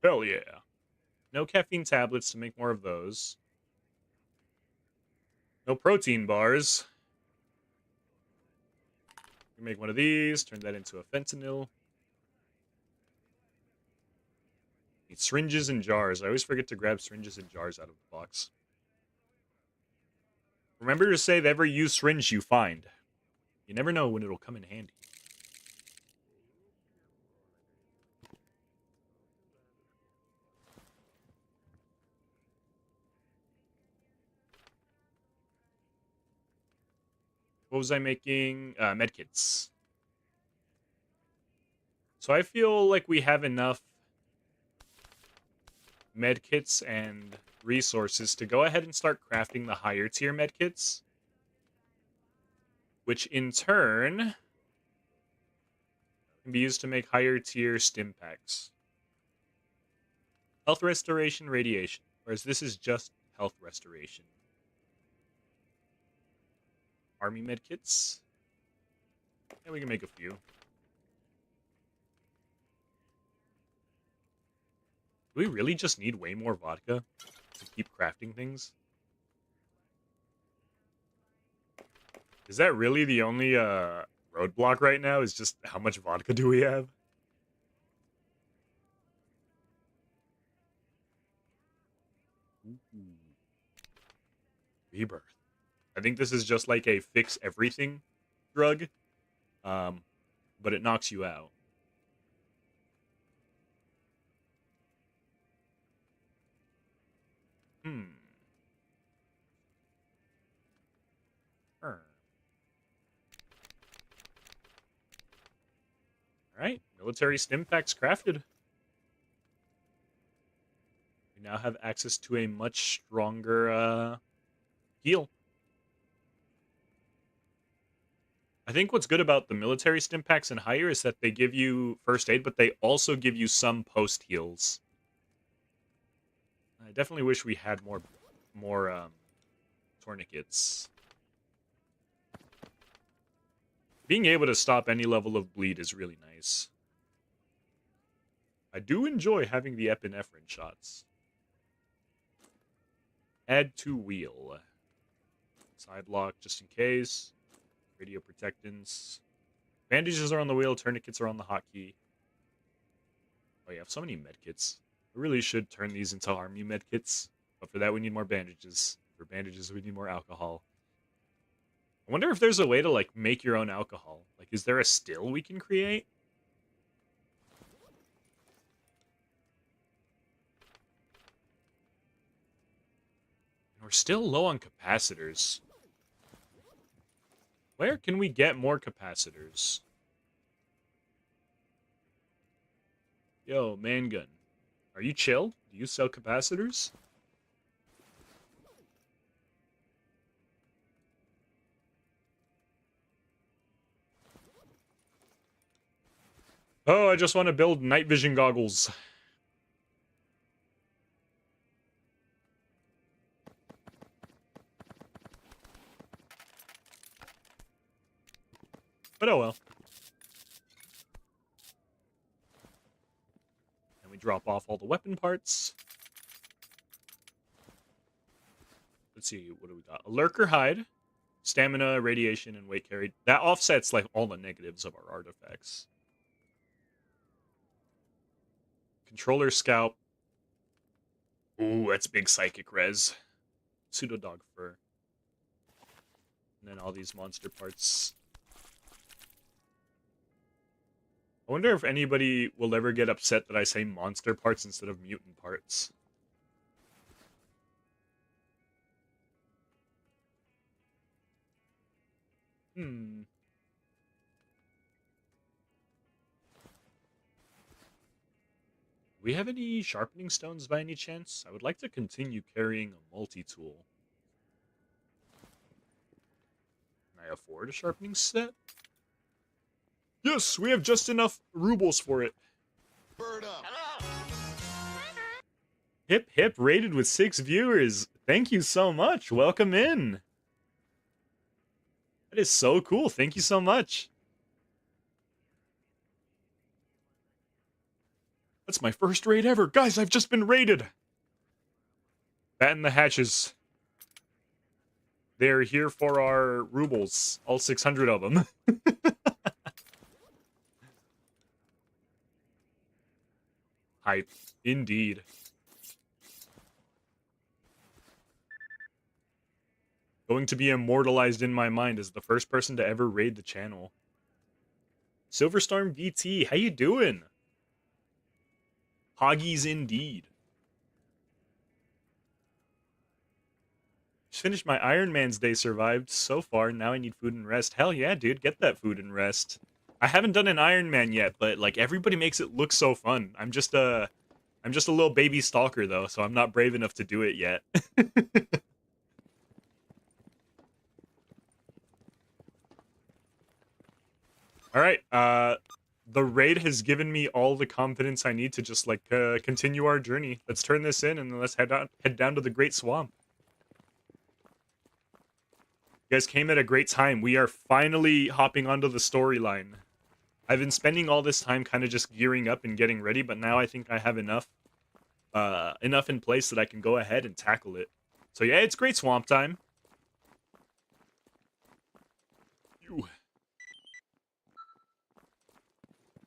Hell yeah. No caffeine tablets to make more of those. No protein bars. We make one of these, turn that into a fentanyl. Need syringes and jars. I always forget to grab syringes and jars out of the box. Remember to save every used syringe you find. You never know when it'll come in handy. What was I making? Medkits. So I feel like we have enough medkits and resources to go ahead and start crafting the higher tier medkits. Which in turn can be used to make higher tier stim packs. Health restoration, radiation. Whereas this is just health restoration. Army medkits. Yeah, we can make a few. Do we really just need way more vodka to keep crafting things? Is that really the only roadblock right now? Is just how much vodka do we have? Ooh. Rebirth. I think this is just like a fix everything drug, but it knocks you out. Hmm. Alright, military stim packs crafted. We now have access to a much stronger heal. I think what's good about the military stim packs and higher is that they give you first aid, but they also give you some post heals. I definitely wish we had more tourniquets. Being able to stop any level of bleed is really nice. I do enjoy having the epinephrine shots. Add to wheel. Side lock just in case. Radio protectants. Bandages are on the wheel, tourniquets are on the hotkey. Oh, you have so many medkits. I really should turn these into army medkits, but for that we need more bandages. For bandages we need more alcohol. I wonder if there's a way to, like, make your own alcohol. Like, is there a still we can create? We're still low on capacitors. Where can we get more capacitors? Yo, Mangun. Are you chill? Do you sell capacitors? Oh, I just want to build night vision goggles. But oh well. And we drop off all the weapon parts. Let's see, what do we got? A lurker hide, stamina, radiation, and weight carried. That offsets like all the negatives of our artifacts. Controller scalp. Ooh, that's big psychic res. Pseudo dog fur. And then all these monster parts. I wonder if anybody will ever get upset that I say monster parts instead of mutant parts. Hmm. Do we have any sharpening stones by any chance? I would like to continue carrying a multi-tool. Can I afford a sharpening set? Yes, we have just enough rubles for it. Bird up. Hip hip rated with 6 viewers. Thank you so much. Welcome in. That is so cool. Thank you so much. That's my first raid ever. Guys, I've just been raided. Batten the hatches. They're here for our rubles. All 600 of them. Hype. Indeed. Going to be immortalized in my mind as the first person to ever raid the channel. Silverstorm VT, how you doing? Hoggies indeed. Just finished my Iron Man's day, survived so far. Now I need food and rest. Hell yeah, dude, get that food and rest. I haven't done an Iron Man yet, but like everybody makes it look so fun. I'm just a little baby stalker though, so I'm not brave enough to do it yet. All right, the raid has given me all the confidence I need to just like continue our journey. Let's turn this in and let's head down to the Great Swamp. You guys came at a great time. We are finally hopping onto the storyline. I've been spending all this time kind of just gearing up and getting ready, but now I think I have enough in place that I can go ahead and tackle it. So yeah, it's Great Swamp time.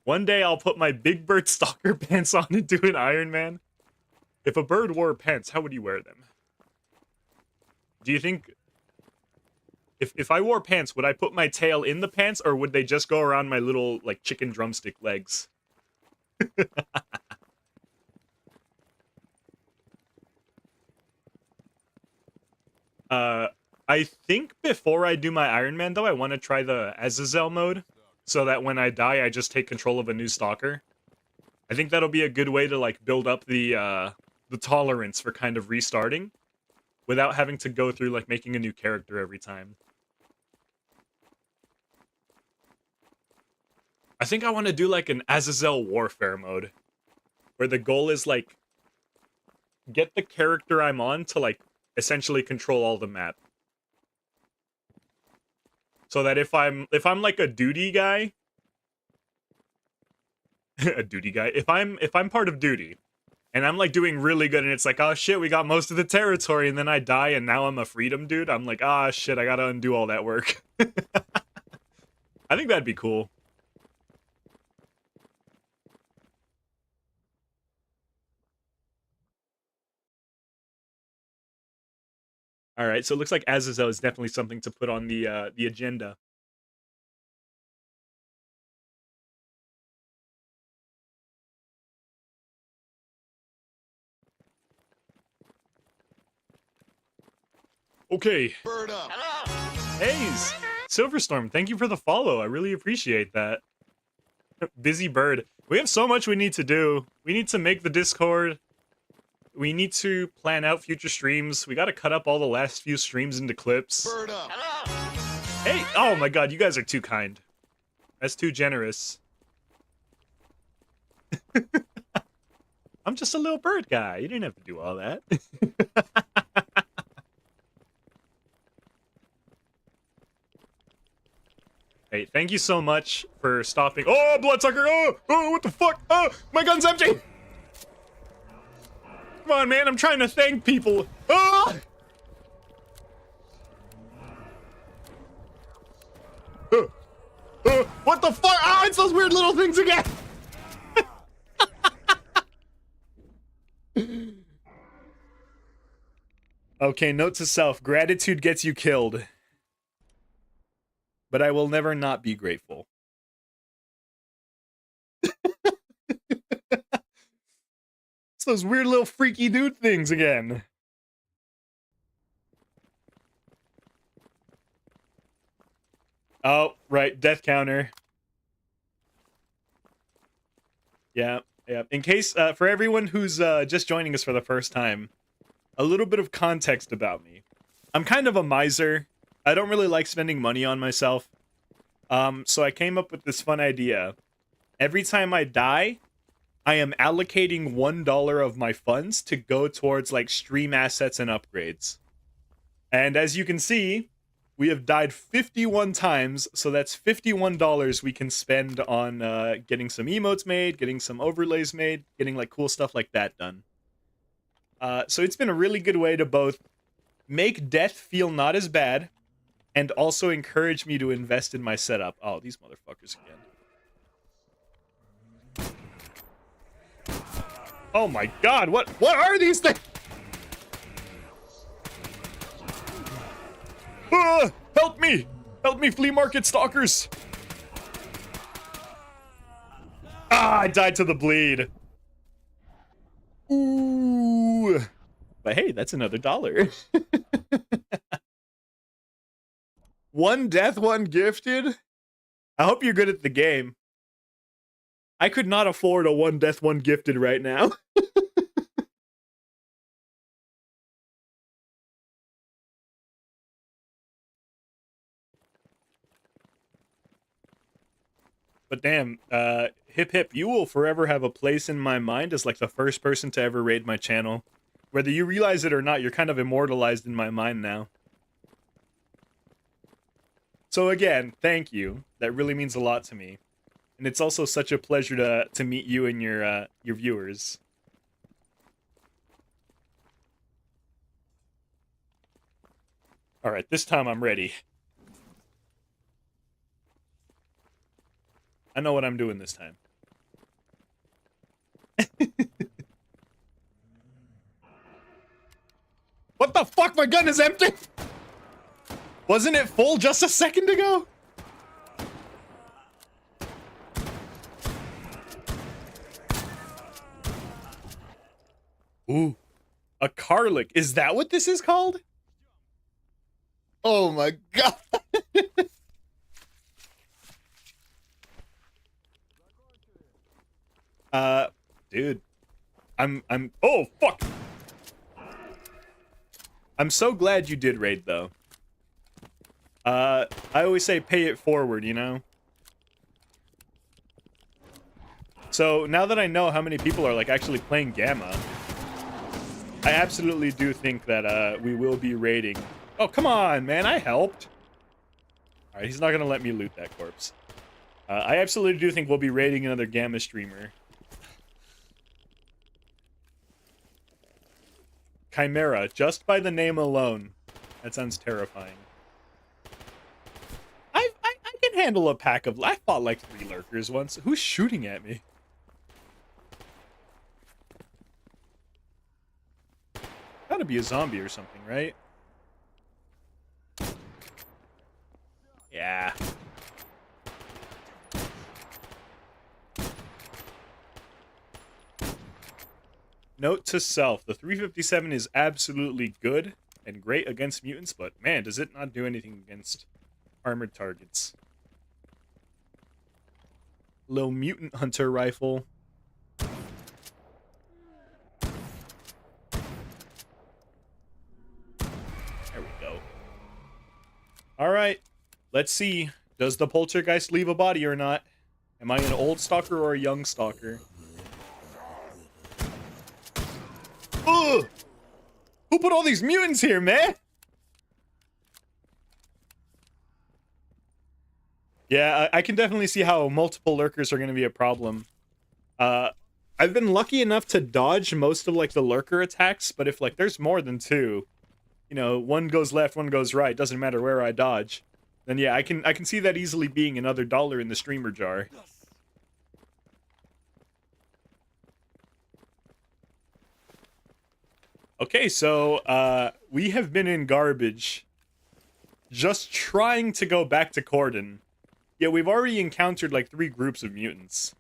One day I'll put my Big Bird Stalker pants on and do an Iron Man. If a bird wore pants, how would you wear them? Do you think if I wore pants, would I put my tail in the pants, or would they just go around my little, like, chicken drumstick legs? I think before I do my Iron Man, though, I want to try the Azazel mode, so that when I die, I just take control of a new Stalker. I think that'll be a good way to, like, build up the tolerance for kind of restarting, without having to go through, like, making a new character every time. I think I want to do, like, an Azazel Warfare mode, where the goal is, like, get the character I'm on to, like, essentially control all the map. So that if I'm like a duty guy, a duty guy, if I'm part of duty, and I'm like doing really good, and it's like, oh shit, we got most of the territory, and then I die, and now I'm a freedom dude, I'm like, ah shit, I gotta undo all that work. I think that'd be cool. All right, so it looks like Azazel is definitely something to put on the agenda. Okay. Bird up. Haze! Silverstorm, thank you for the follow. I really appreciate that. Busy bird. We have so much we need to do. We need to make the Discord. We need to plan out future streams. We gotta cut up all the last few streams into clips. Bird up. Hey! Oh my god, you guys are too kind. That's too generous. I'm just a little bird guy. You didn't have to do all that. Hey, thank you so much for stopping. Oh, bloodsucker! Oh, what the fuck? Oh, my gun's empty! Come on, man, I'm trying to thank people. Oh! What the fuck? Ah, it's those weird little things again! Okay, note to self, gratitude gets you killed. But I will never not be grateful. It's those weird little freaky dude things again. Oh, right, death counter. Yeah. In case, for everyone who's just joining us for the first time, a little bit of context about me. I'm kind of a miser. I don't really like spending money on myself. So I came up with this fun idea. Every time I die, I am allocating $1 of my funds to go towards, like, stream assets and upgrades. And as you can see, we have died 51 times, so that's $51 we can spend on getting some emotes made, getting some overlays made, getting, like, cool stuff like that done. So it's been a really good way to both make death feel not as bad, and also encourage me to invest in my setup. Oh, these motherfuckers again. Oh my god, what are these things? Help me! Help me, flea market stalkers! Ah, I died to the bleed. Ooh. But hey, that's another dollar. One death, one gifted? I hope you're good at the game. I could not afford a one death, one gifted right now. But damn, Hip Hip, you will forever have a place in my mind as like the first person to ever raid my channel. Whether you realize it or not, you're kind of immortalized in my mind now. So again, thank you. That really means a lot to me. And it's also such a pleasure to meet you and your viewers. All right, this time I'm ready. I know what I'm doing this time. What the fuck? My gun is empty! Wasn't it full just a second ago? Ooh, a Karlik. Is that what this is called? Oh my god. Dude. Oh, fuck. I'm so glad you did raid, though. I always say pay it forward, you know? So, now that I know how many people are, like, actually playing Gamma, I absolutely do think that, we will be raiding. Oh, come on, man, I helped. Alright, he's not gonna let me loot that corpse. I absolutely do think we'll be raiding another Gamma streamer. Chimera, just by the name alone. That sounds terrifying. I can handle a pack of... I fought like 3 lurkers once. Who's shooting at me? Gotta be a zombie or something, right? Yeah. Note to self, the 357 is absolutely good and great against mutants, but man, does it not do anything against armored targets. Little mutant hunter rifle. There we go. Alright, let's see. Does the poltergeist leave a body or not? Am I an old stalker or a young stalker? Ugh! Who put all these mutants here, man? Yeah, I can definitely see how multiple lurkers are going to be a problem. I've been lucky enough to dodge most of, like, the lurker attacks, but if, like, there's more than 2, you know, one goes left, one goes right, doesn't matter where I dodge, then yeah, I can see that easily being another dollar in the streamer jar. Okay, so, we have been in garbage, just trying to go back to Corden. Yeah, we've already encountered, like, 3 groups of mutants.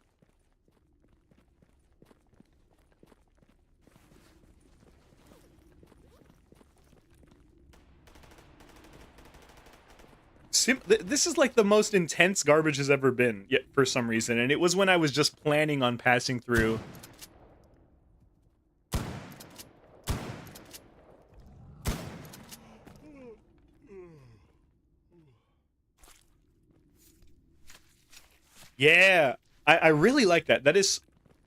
This is, like, the most intense garbage has ever been, yet for some reason, and it was when I was just planning on passing through. Yeah, I really like that. That is,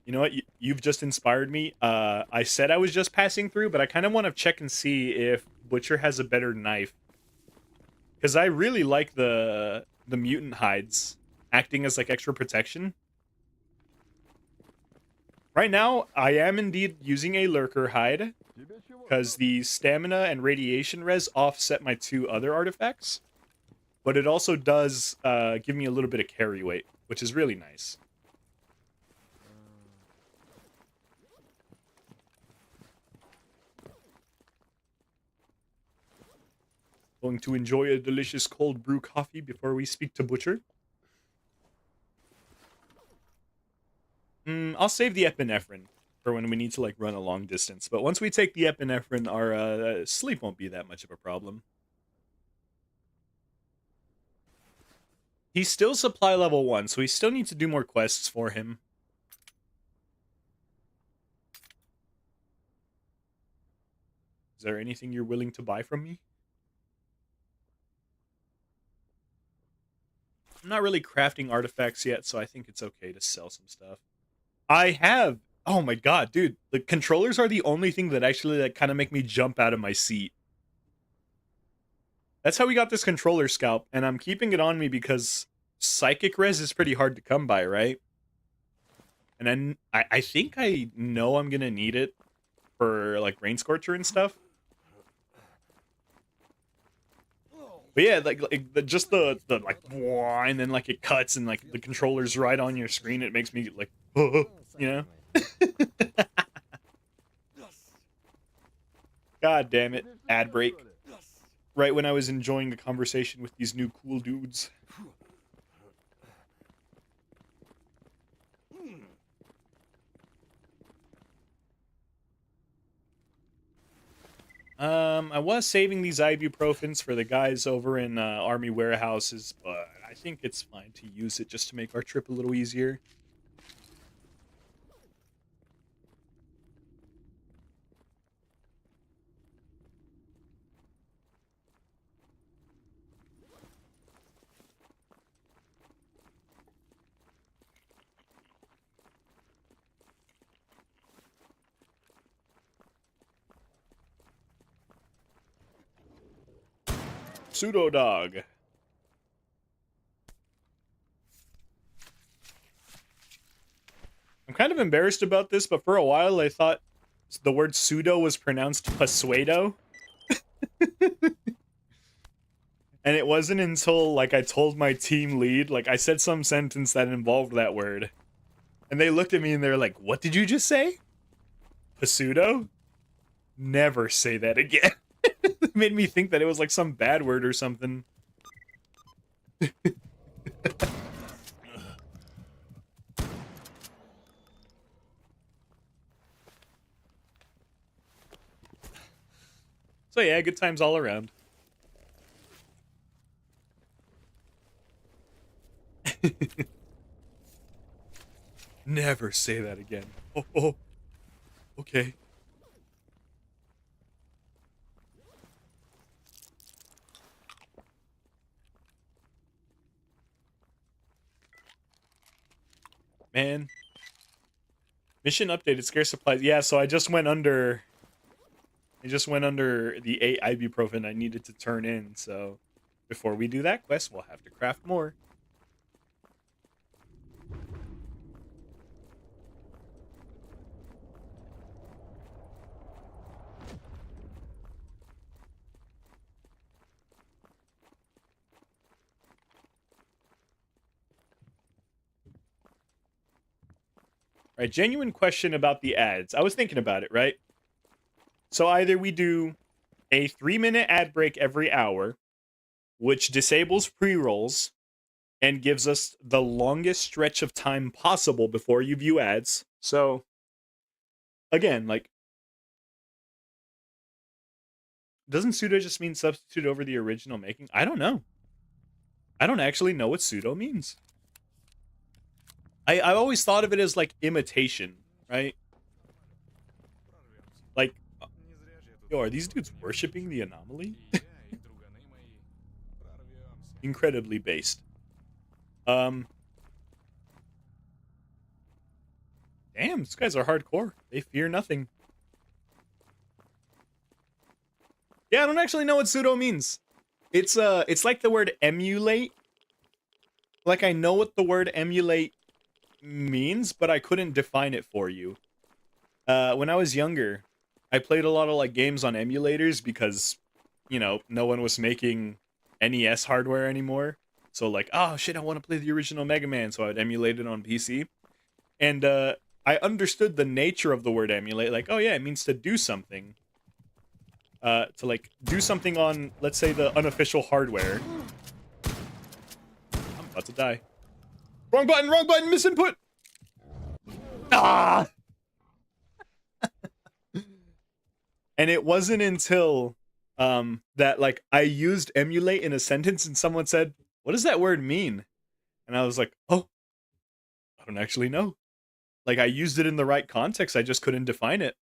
you know what, you've just inspired me. I said I was just passing through, but I kind of want to check and see if Butcher has a better knife. Because I really like the mutant hides acting as, like, extra protection. Right now, I am indeed using a lurker hide, because the stamina and radiation res offset my 2 other artifacts. But it also does give me a little bit of carry weight, which is really nice. Going to enjoy a delicious cold brew coffee before we speak to Butcher. I'll save the epinephrine for when we need to, like, run a long distance. But once we take the epinephrine, our sleep won't be that much of a problem. He's still supply level 1, so we still need to do more quests for him. Is there anything you're willing to buy from me? I'm not really crafting artifacts yet, so I think it's okay to sell some stuff. I have... Oh my god, dude. The controllers are the only thing that actually, like, kind of make me jump out of my seat. That's how we got this controller scalp, and I'm keeping it on me because psychic res is pretty hard to come by, right? And then I think I know I'm gonna need it for, like, Rain Scorcher and stuff. But yeah, just the like, and then, like, it cuts and, like, the controller's right on your screen. It makes me, like, you know? God damn it. Ad break. right when I was enjoying the conversation with these new cool dudes. I was saving these ibuprofens for the guys over in army warehouses, but I think it's fine to use it just to make our trip a little easier. Pseudo dog. I'm kind of embarrassed about this, but for a while I thought the word pseudo was pronounced pasuedo. And it wasn't until, like, I told my team lead, like, I said some sentence that involved that word. And they looked at me and they're like, what did you just say? Pseudo? Never say that again. It made me think that it was, like, some bad word or something. So yeah, good times all around. Never say that again. Oh, okay. Man. Mission updated, scarce supplies. Yeah, so I just went under the 8 ibuprofen I needed to turn in, so before we do that quest, we'll have to craft more. Right, genuine question about the ads. I was thinking about it, right? So either we do a 3-minute ad break every hour, which disables pre-rolls and gives us the longest stretch of time possible before you view ads. So again, like, doesn't pseudo just mean substitute over the original making? I don't know. I don't actually know what pseudo means. I always thought of it as like imitation, right? Like, yo, are these dudes worshiping the anomaly? Incredibly based. Damn, these guys are hardcore. They fear nothing. Yeah, I don't actually know what pseudo means. It's like the word emulate. Like, I know what the word emulate means, but I couldn't define it for you. When I was younger, I played a lot of like games on emulators because, you know, no one was making NES hardware anymore. So like, oh shit, I want to play the original Mega Man, so I would emulate it on PC. And I understood the nature of the word emulate. Like, oh yeah, it means to do something. To like do something on, let's say, the unofficial hardware. I'm about to die. Wrong button, misinput. Ah! And it wasn't until that like I used emulate in a sentence and someone said, "What does that word mean?" And I was like, "Oh, I don't actually know." Like, I used it in the right context, I just couldn't define it.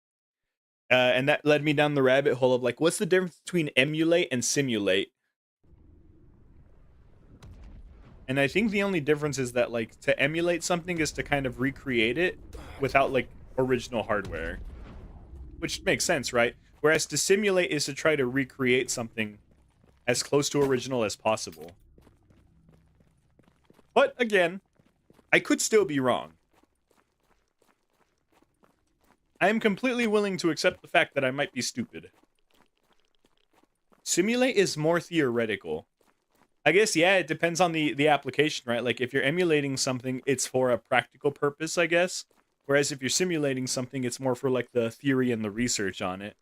And that led me down the rabbit hole of like, what's the difference between emulate and simulate? And I think the only difference is that, like, to emulate something is to kind of recreate it without like original hardware, which makes sense, right? Whereas to simulate is to try to recreate something as close to original as possible. But again, I could still be wrong. I am completely willing to accept the fact that I might be stupid. Simulate is more theoretical. I guess, yeah, it depends on the application, right? Like, if you're emulating something, it's for a practical purpose, I guess. Whereas if you're simulating something, it's more for, like, the theory and the research on it.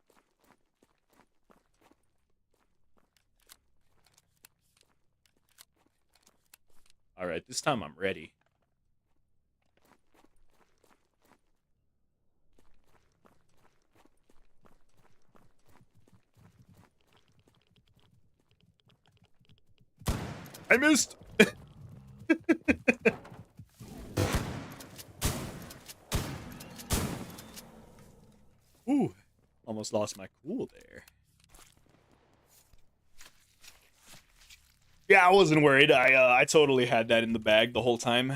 Alright, this time I'm ready. I missed! Ooh, almost lost my cool there. Yeah, I wasn't worried. I totally had that in the bag the whole time.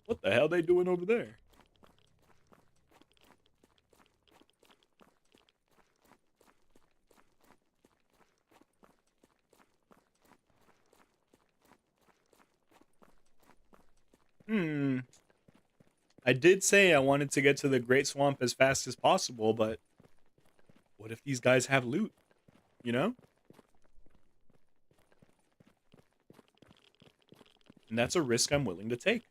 What the hell are they doing over there? I did say I wanted to get to the Great Swamp as fast as possible, but what if these guys have loot? You know? And that's a risk I'm willing to take.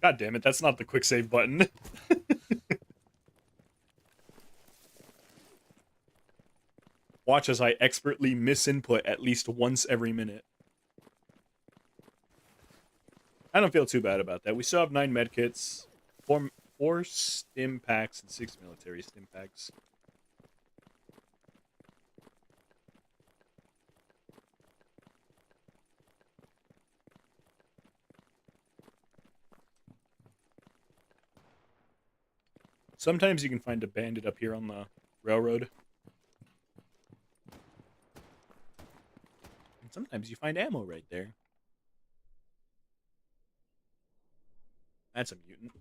God damn it, that's not the quick save button. Watch as I expertly misinput at least once every minute. I don't feel too bad about that. We still have 9 medkits, 4 stim packs, and 6 military stim packs. Sometimes you can find a bandit up here on the railroad. And sometimes you find ammo right there. That's a mutant.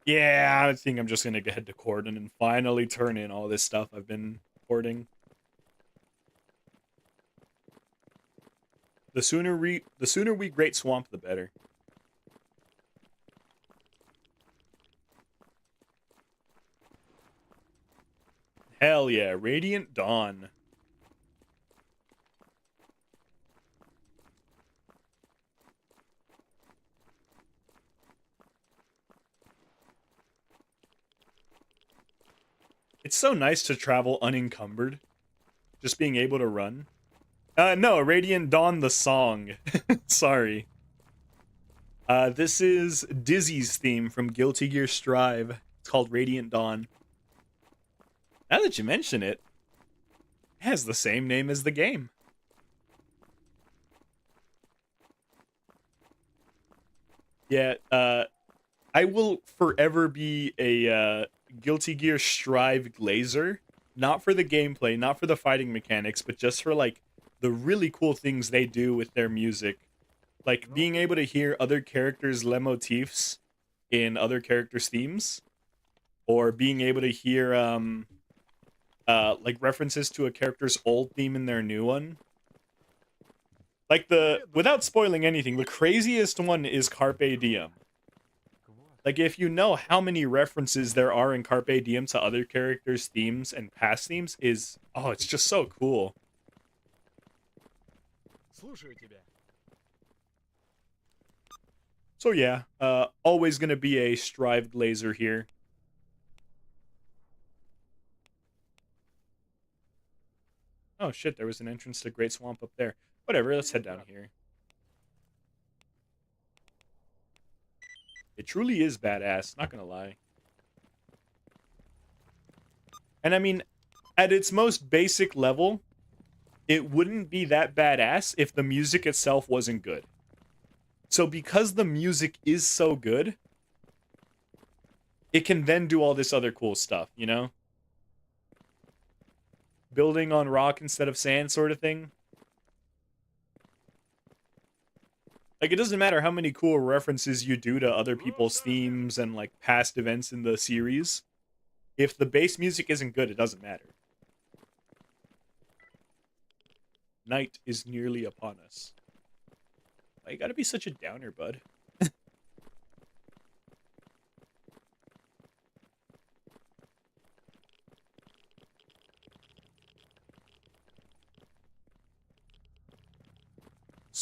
Yeah, I think I'm just gonna head to Cordon and finally turn in all this stuff I've been hoarding. The sooner we Great Swamp, the better. Hell yeah, Radiant Dawn. It's so nice to travel unencumbered. Just being able to run. No, Radiant Dawn the song. Sorry. This is Dizzy's theme from Guilty Gear Strive. It's called Radiant Dawn. Now that you mention it, it has the same name as the game. Yeah, I will forever be a Guilty Gear Strive glazer. Not for the gameplay, not for the fighting mechanics, but just for, like, the really cool things they do with their music. Like, being able to hear other characters' leitmotifs in other characters' themes. Or being able to hear, like, references to a character's old theme in their new one. Like, without spoiling anything, the craziest one is Carpe Diem. Like, if you know how many references there are in Carpe Diem to other characters' themes and past themes, oh, it's just so cool. So yeah, always gonna be a Strive glazer here. Oh shit, there was an entrance to Great Swamp up there. Whatever, let's head down here. It truly is badass, not gonna lie. And I mean, at its most basic level, it wouldn't be that badass if the music itself wasn't good. So because the music is so good, it can then do all this other cool stuff, you know? Building on rock instead of sand sort of thing. Like, it doesn't matter how many cool references you do to other people's themes and, like, past events in the series. If the bass music isn't good, it doesn't matter. Night is nearly upon us. Why you gotta be such a downer, bud?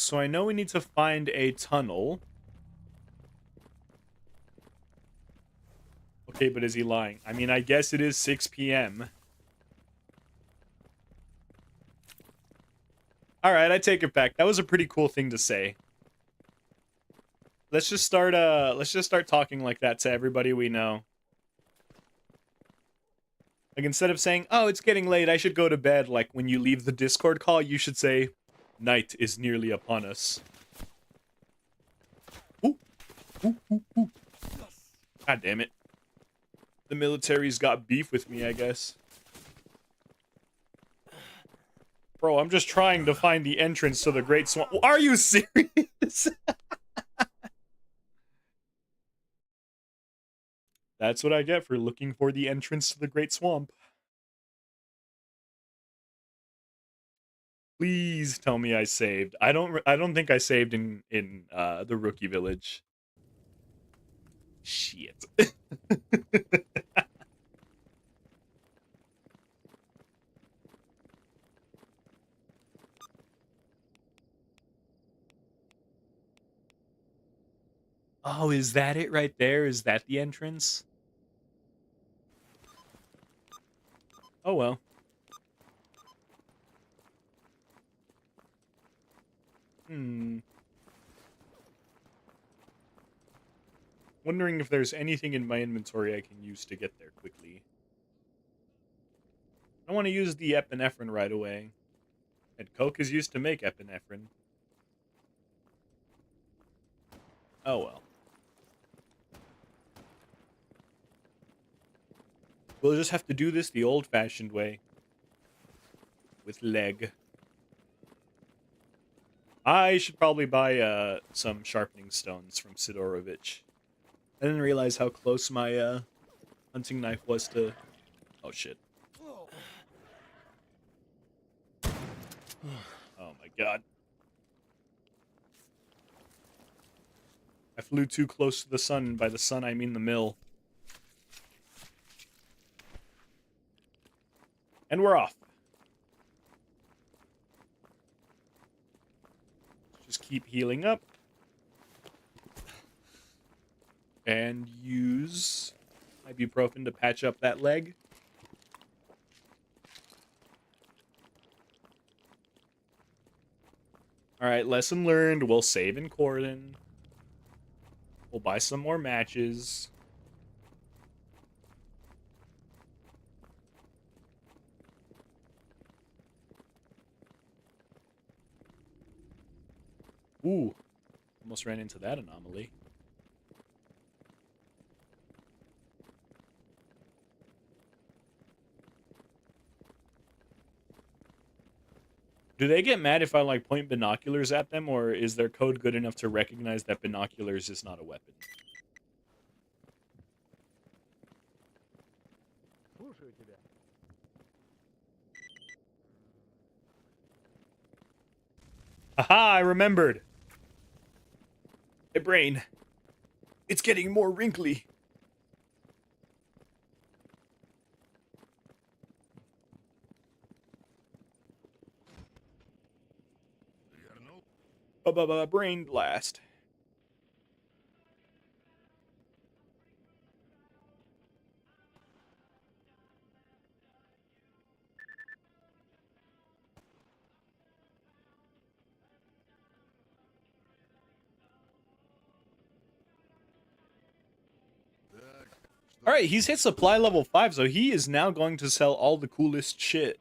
So I know we need to find a tunnel. Okay, but is he lying? I mean, I guess it is 6 p.m. Alright, I take it back. That was a pretty cool thing to say. Let's just start talking like that to everybody we know. Like, instead of saying, oh, it's getting late, I should go to bed, like, when you leave the Discord call, you should say, night is nearly upon us. Ooh. Ooh, ooh, ooh. God damn it. The military's got beef with me, I guess. Bro, I'm just trying to find the entrance to the Great Swamp. Are you serious? That's what I get for looking for the entrance to the Great Swamp. Please tell me I saved. I don't think I saved in the Rookie Village. Shit. Oh, is that it right there? Is that the entrance? Oh well. Wondering if there's anything in my inventory I can use to get there quickly. I want to use the epinephrine right away. And Coke is used to make epinephrine. Oh well. We'll just have to do this the old-fashioned way. With leg. I should probably buy some sharpening stones from Sidorovich. I didn't realize how close my hunting knife was to... Oh shit. Oh my god. I flew too close to the sun, and by the sun I mean the mill. And we're off. Just keep healing up. And use ibuprofen to patch up that leg. Alright, lesson learned. We'll save in Corden. We'll buy some more matches. Ooh. Almost ran into that anomaly. Do they get mad if I, like, point binoculars at them, or is their code good enough to recognize that binoculars is not a weapon? Aha, I remembered! My brain. It's getting more wrinkly. Brain blast. Alright, he's hit supply level 5, so he is now going to sell all the coolest shit.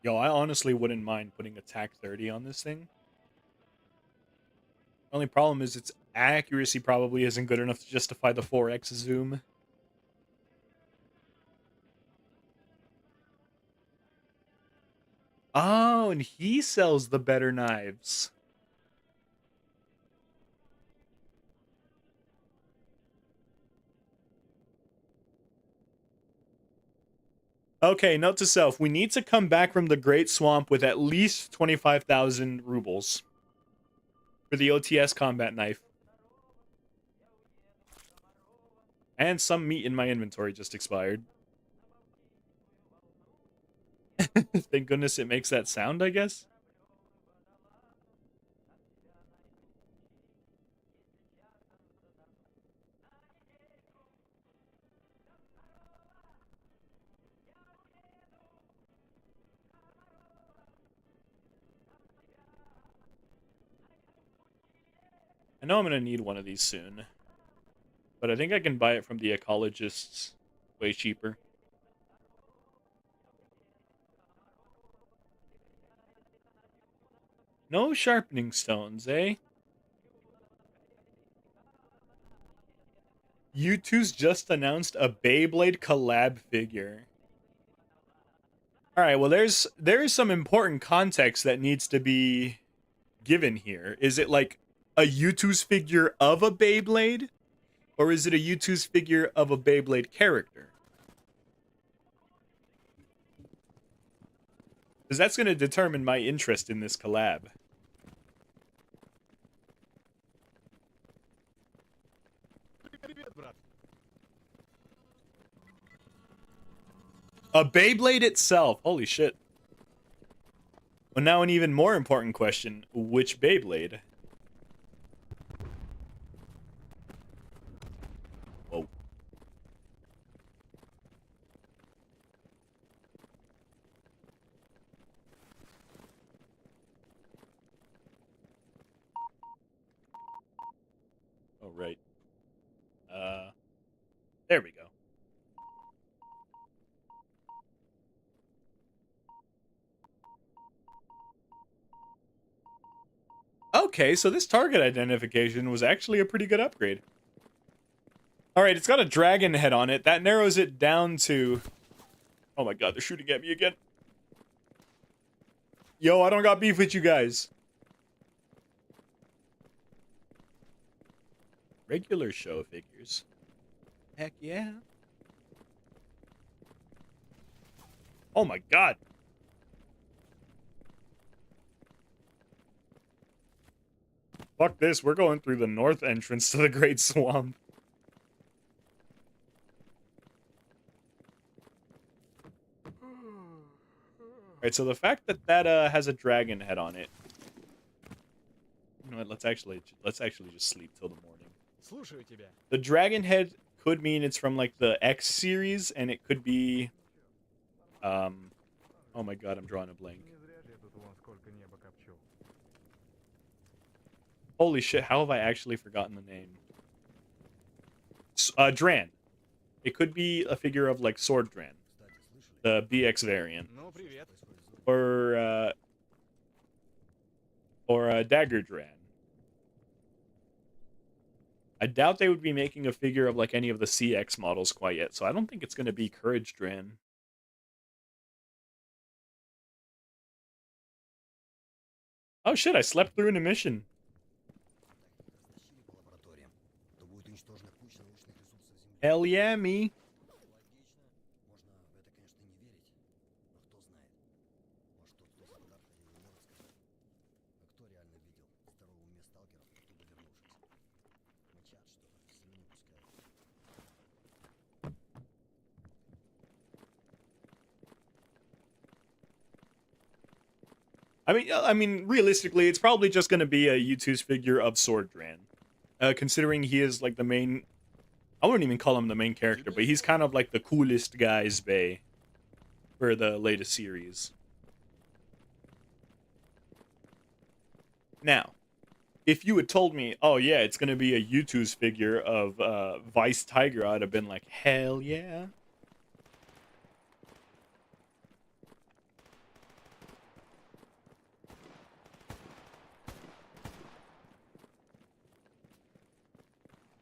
Yo, I honestly wouldn't mind putting attack 30 on this thing. Only problem is its accuracy probably isn't good enough to justify the 4x zoom. Oh, and he sells the better knives. Okay, note to self. We need to come back from the Great Swamp with at least 25,000 rubles for the OTS combat knife. And some meat in my inventory just expired. Thank goodness it makes that sound, I guess. I know I'm going to need one of these soon. But I think I can buy it from the ecologists way cheaper. No sharpening stones, eh? U2's just announced a Beyblade collab figure. All right, well there's some important context that needs to be given here. Is it like a U2's figure of a Beyblade, or is it a U2's figure of a Beyblade character? Because that's going to determine my interest in this collab. A Beyblade itself. Holy shit. Well, now an even more important question. Which Beyblade? Whoa. Oh, right. There we go. Okay, so this target identification was actually a pretty good upgrade. Alright, it's got a dragon head on it. That narrows it down to... Oh my god, they're shooting at me again. Yo, I don't got beef with you guys. Regular show figures. Heck yeah. Oh my god. Fuck this, we're going through the north entrance to the Great Swamp. Alright, so the fact that that has a dragon head on it. You know what, let's actually just sleep till the morning. The dragon head could mean it's from like the X series, and it could be oh my god, I'm drawing a blank. Holy shit, how have I actually forgotten the name? Dran. It could be a figure of like Sword Dran, the BX variant. Or Dagger Dran. I doubt they would be making a figure of like any of the CX models quite yet, so I don't think it's going to be Courage Dran. Oh shit, I slept through an emission. Hell yeah, me. I mean, realistically, it's probably just going to be a U2's figure of Sword Dran. Considering he is like the main... I wouldn't even call him the main character, but he's kind of like the coolest guy's Bay for the latest series. Now, if you had told me, oh yeah, it's going to be a U2's figure of Vice Tiger, I'd have been like, hell yeah.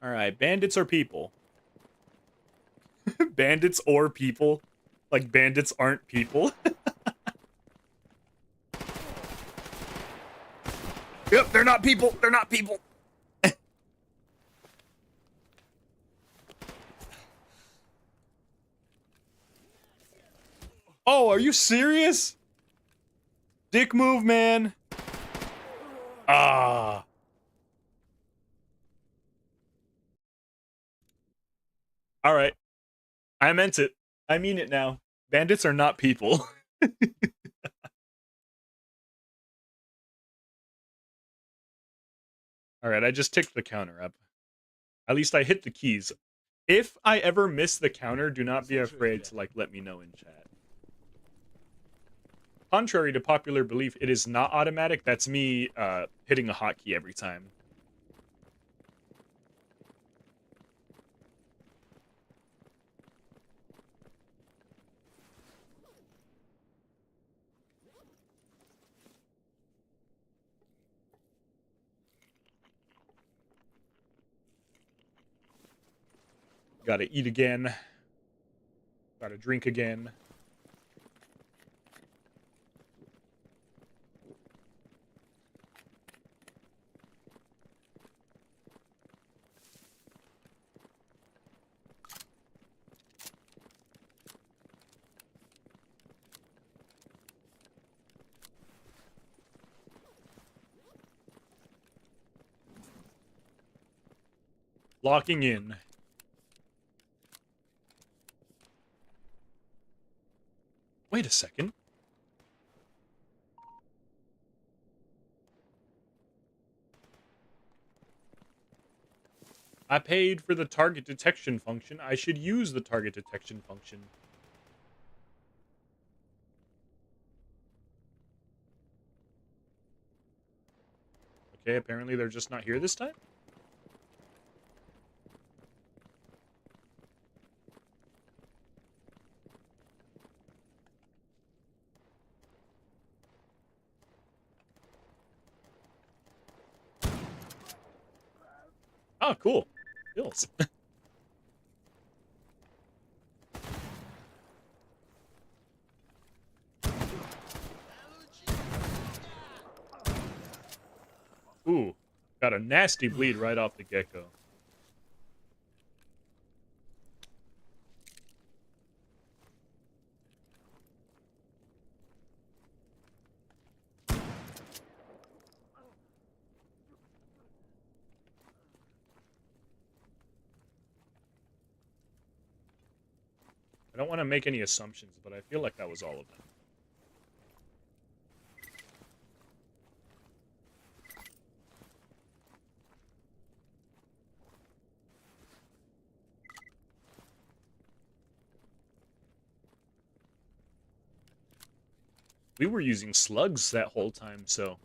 Alright, bandits or people? Bandits or people? Like, bandits aren't people? Yep, they're not people! They're not people! Oh, are you serious? Dick move, man. Ah. Alright. I meant it. I mean it now. Bandits are not people. All right, I just ticked the counter up. At least I hit the keys. If I ever miss the counter, do not be afraid to like let me know in chat. Contrary to popular belief, it is not automatic. That's me hitting a hotkey every time. Gotta eat again. Gotta drink again. Locking in. Wait a second. I paid for the target detection function. I should use the target detection function. Okay, apparently they're just not here this time. Oh, cool. Bills. Ooh, got a nasty bleed right off the get-go. I don't want to make any assumptions, but I feel like that was all of them. We were using slugs that whole time, so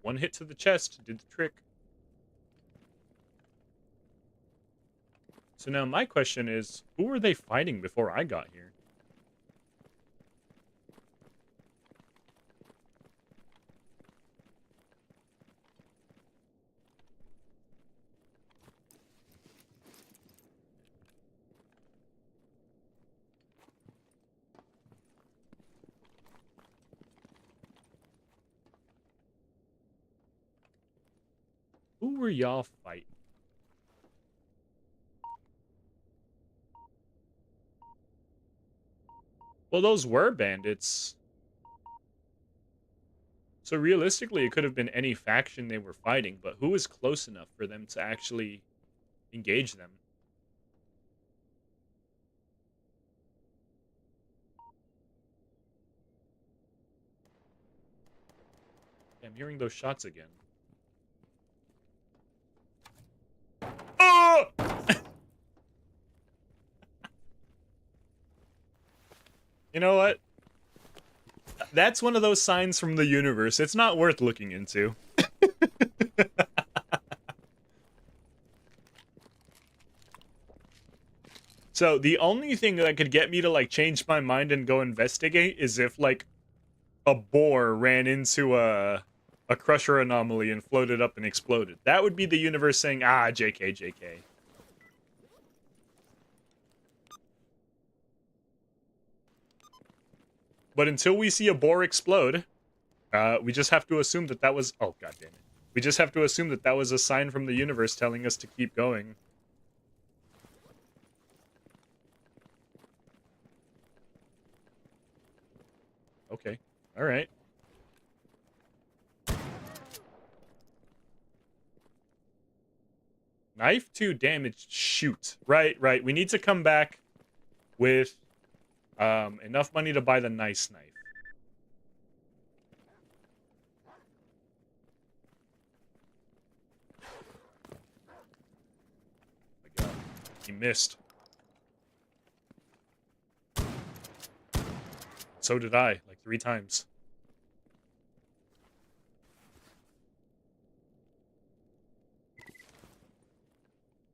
one hit to the chest did the trick. So now my question is, who were they fighting before I got here? Who were y'all fighting? Well, those were bandits. So realistically, it could have been any faction they were fighting, but who was close enough for them to actually engage them? I'm hearing those shots again. Oh! You know what? That's one of those signs from the universe. It's not worth looking into. So the only thing that could get me to like change my mind and go investigate is if like a boar ran into a crusher anomaly and floated up and exploded. That would be the universe saying, ah, JK, JK. But until we see a boar explode, we just have to assume that that was... Oh, god damn it. We just have to assume that that was a sign from the universe telling us to keep going. Okay. Alright. Knife to damaged shoot. Right, right. We need to come back with Enough money to buy the nice knife. Oh my God. He missed. So did I, like 3 times.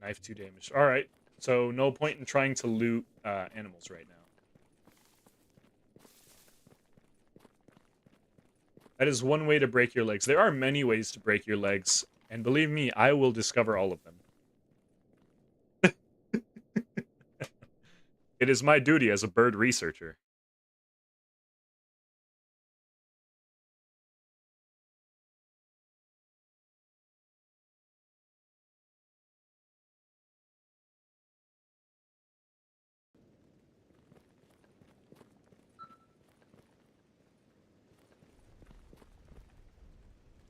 Knife 2 damage. Alright, so no point in trying to loot animals right now. That is one way to break your legs. There are many ways to break your legs, and believe me, I will discover all of them. It is my duty as a bird researcher.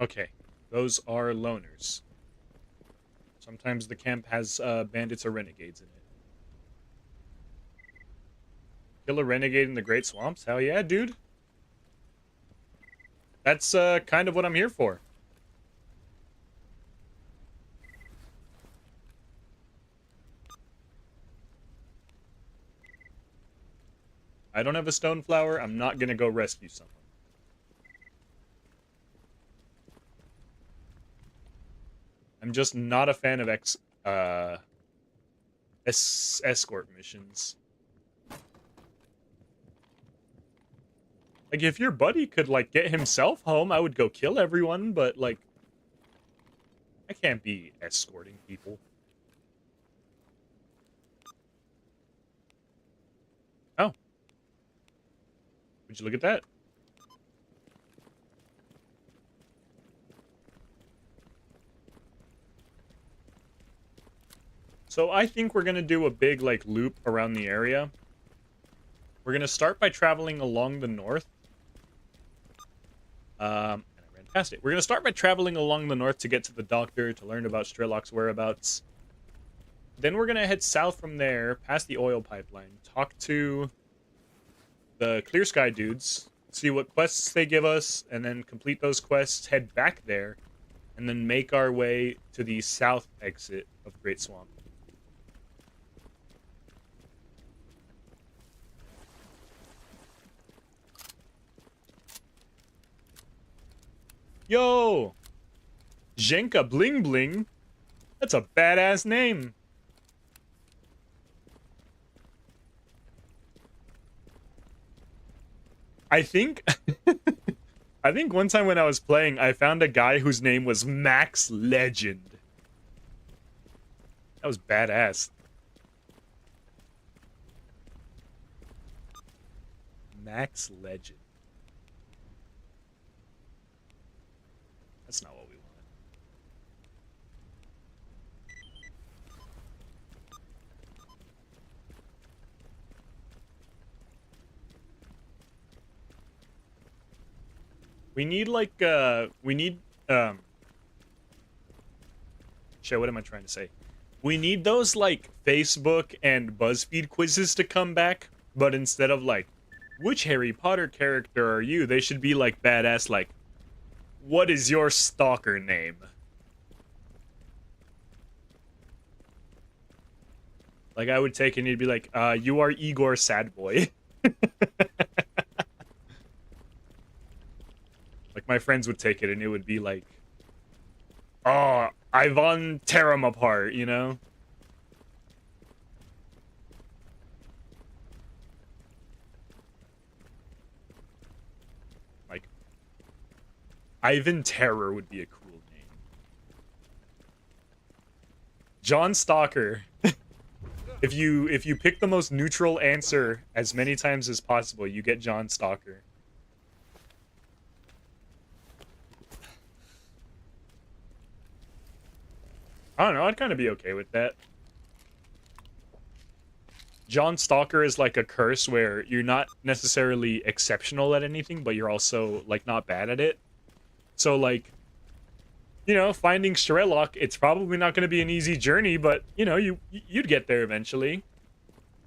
Okay, those are loners. Sometimes the camp has bandits or renegades in it. Kill a renegade in the Great Swamps? Hell yeah, dude. That's kind of what I'm here for. I don't have a stone flower. I'm not gonna go rescue someone. I'm just not a fan of escort missions. Like, if your buddy could, like, get himself home, I would go kill everyone, but, like, I can't be escorting people. Oh. Would you look at that? So I think we're gonna do a big, like, loop around the area. We're gonna start by traveling along the north. And I ran past it. We're gonna start by traveling along the north to get to the doctor, to learn about Strelok's whereabouts. Then we're gonna head south from there, past the oil pipeline, talk to the Clear Sky dudes, see what quests they give us, and then complete those quests, head back there, and then make our way to the south exit of Great Swamp. Yo! Zhenka Bling Bling? That's a badass name. I think... I think one time when I was playing, I found a guy whose name was Max Legend. That was badass. Max Legend. That's not what we want. We need, like, shit, what am I trying to say? We need those, like, Facebook and BuzzFeed quizzes to come back, but instead of, like, which Harry Potter character are you? They should be, like, badass, like, what is your stalker name? Like, I would take it and you'd be like, you are Igor Sadboy. Like, my friends would take it and it would be like, oh, Ivan, tear him apart, you know? Like, Ivan Terror would be a cool name. John Stalker. If you pick the most neutral answer as many times as possible, you get John Stalker. I don't know, I'd kind of be okay with that. John Stalker is like a curse where you're not necessarily exceptional at anything, but you're also, like, not bad at it. So, like, you know, finding Strelok, it's probably not going to be an easy journey, but, you know, you'd get there eventually.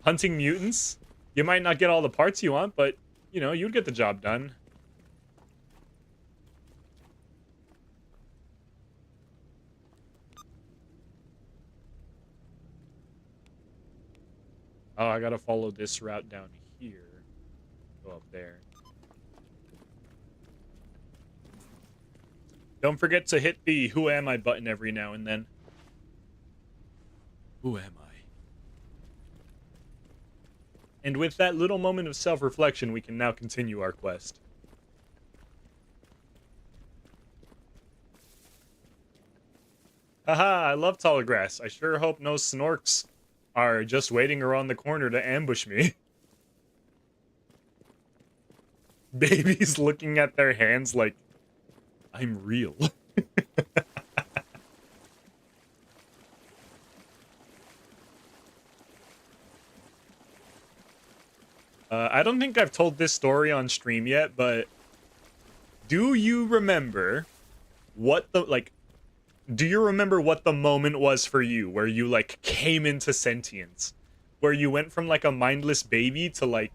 Hunting mutants. You might not get all the parts you want, but, you know, you'd get the job done. Oh, I gotta follow this route down here. Go up there. Don't forget to hit the Who Am I button every now and then. Who am I? And with that little moment of self-reflection, we can now continue our quest. Haha, I love tall grass. I sure hope no snorks are just waiting around the corner to ambush me. Babies looking at their hands like, I'm real. I don't think I've told this story on stream yet, but do you remember what the, like, do you remember what the moment was for you where you, like, came into sentience? Where you went from, like, a mindless baby to, like,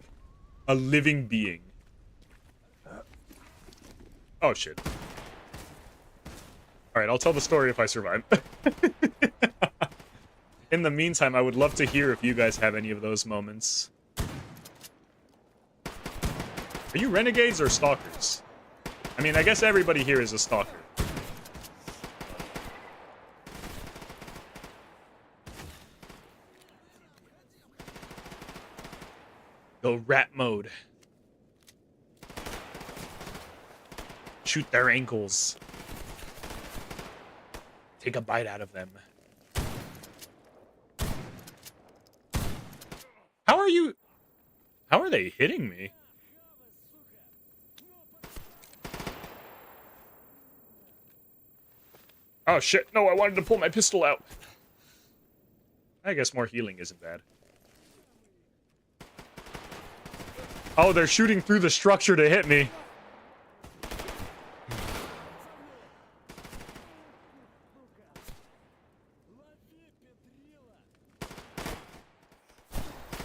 a living being? Oh, shit. Alright, I'll tell the story if I survive. In the meantime, I would love to hear if you guys have any of those moments. Are you renegades or stalkers? I mean, I guess everybody here is a stalker. Go rat mode. Shoot their ankles. Take a bite out of them. How are you... How are they hitting me? Oh shit, no, I wanted to pull my pistol out. I guess more healing isn't bad. Oh, they're shooting through the structure to hit me.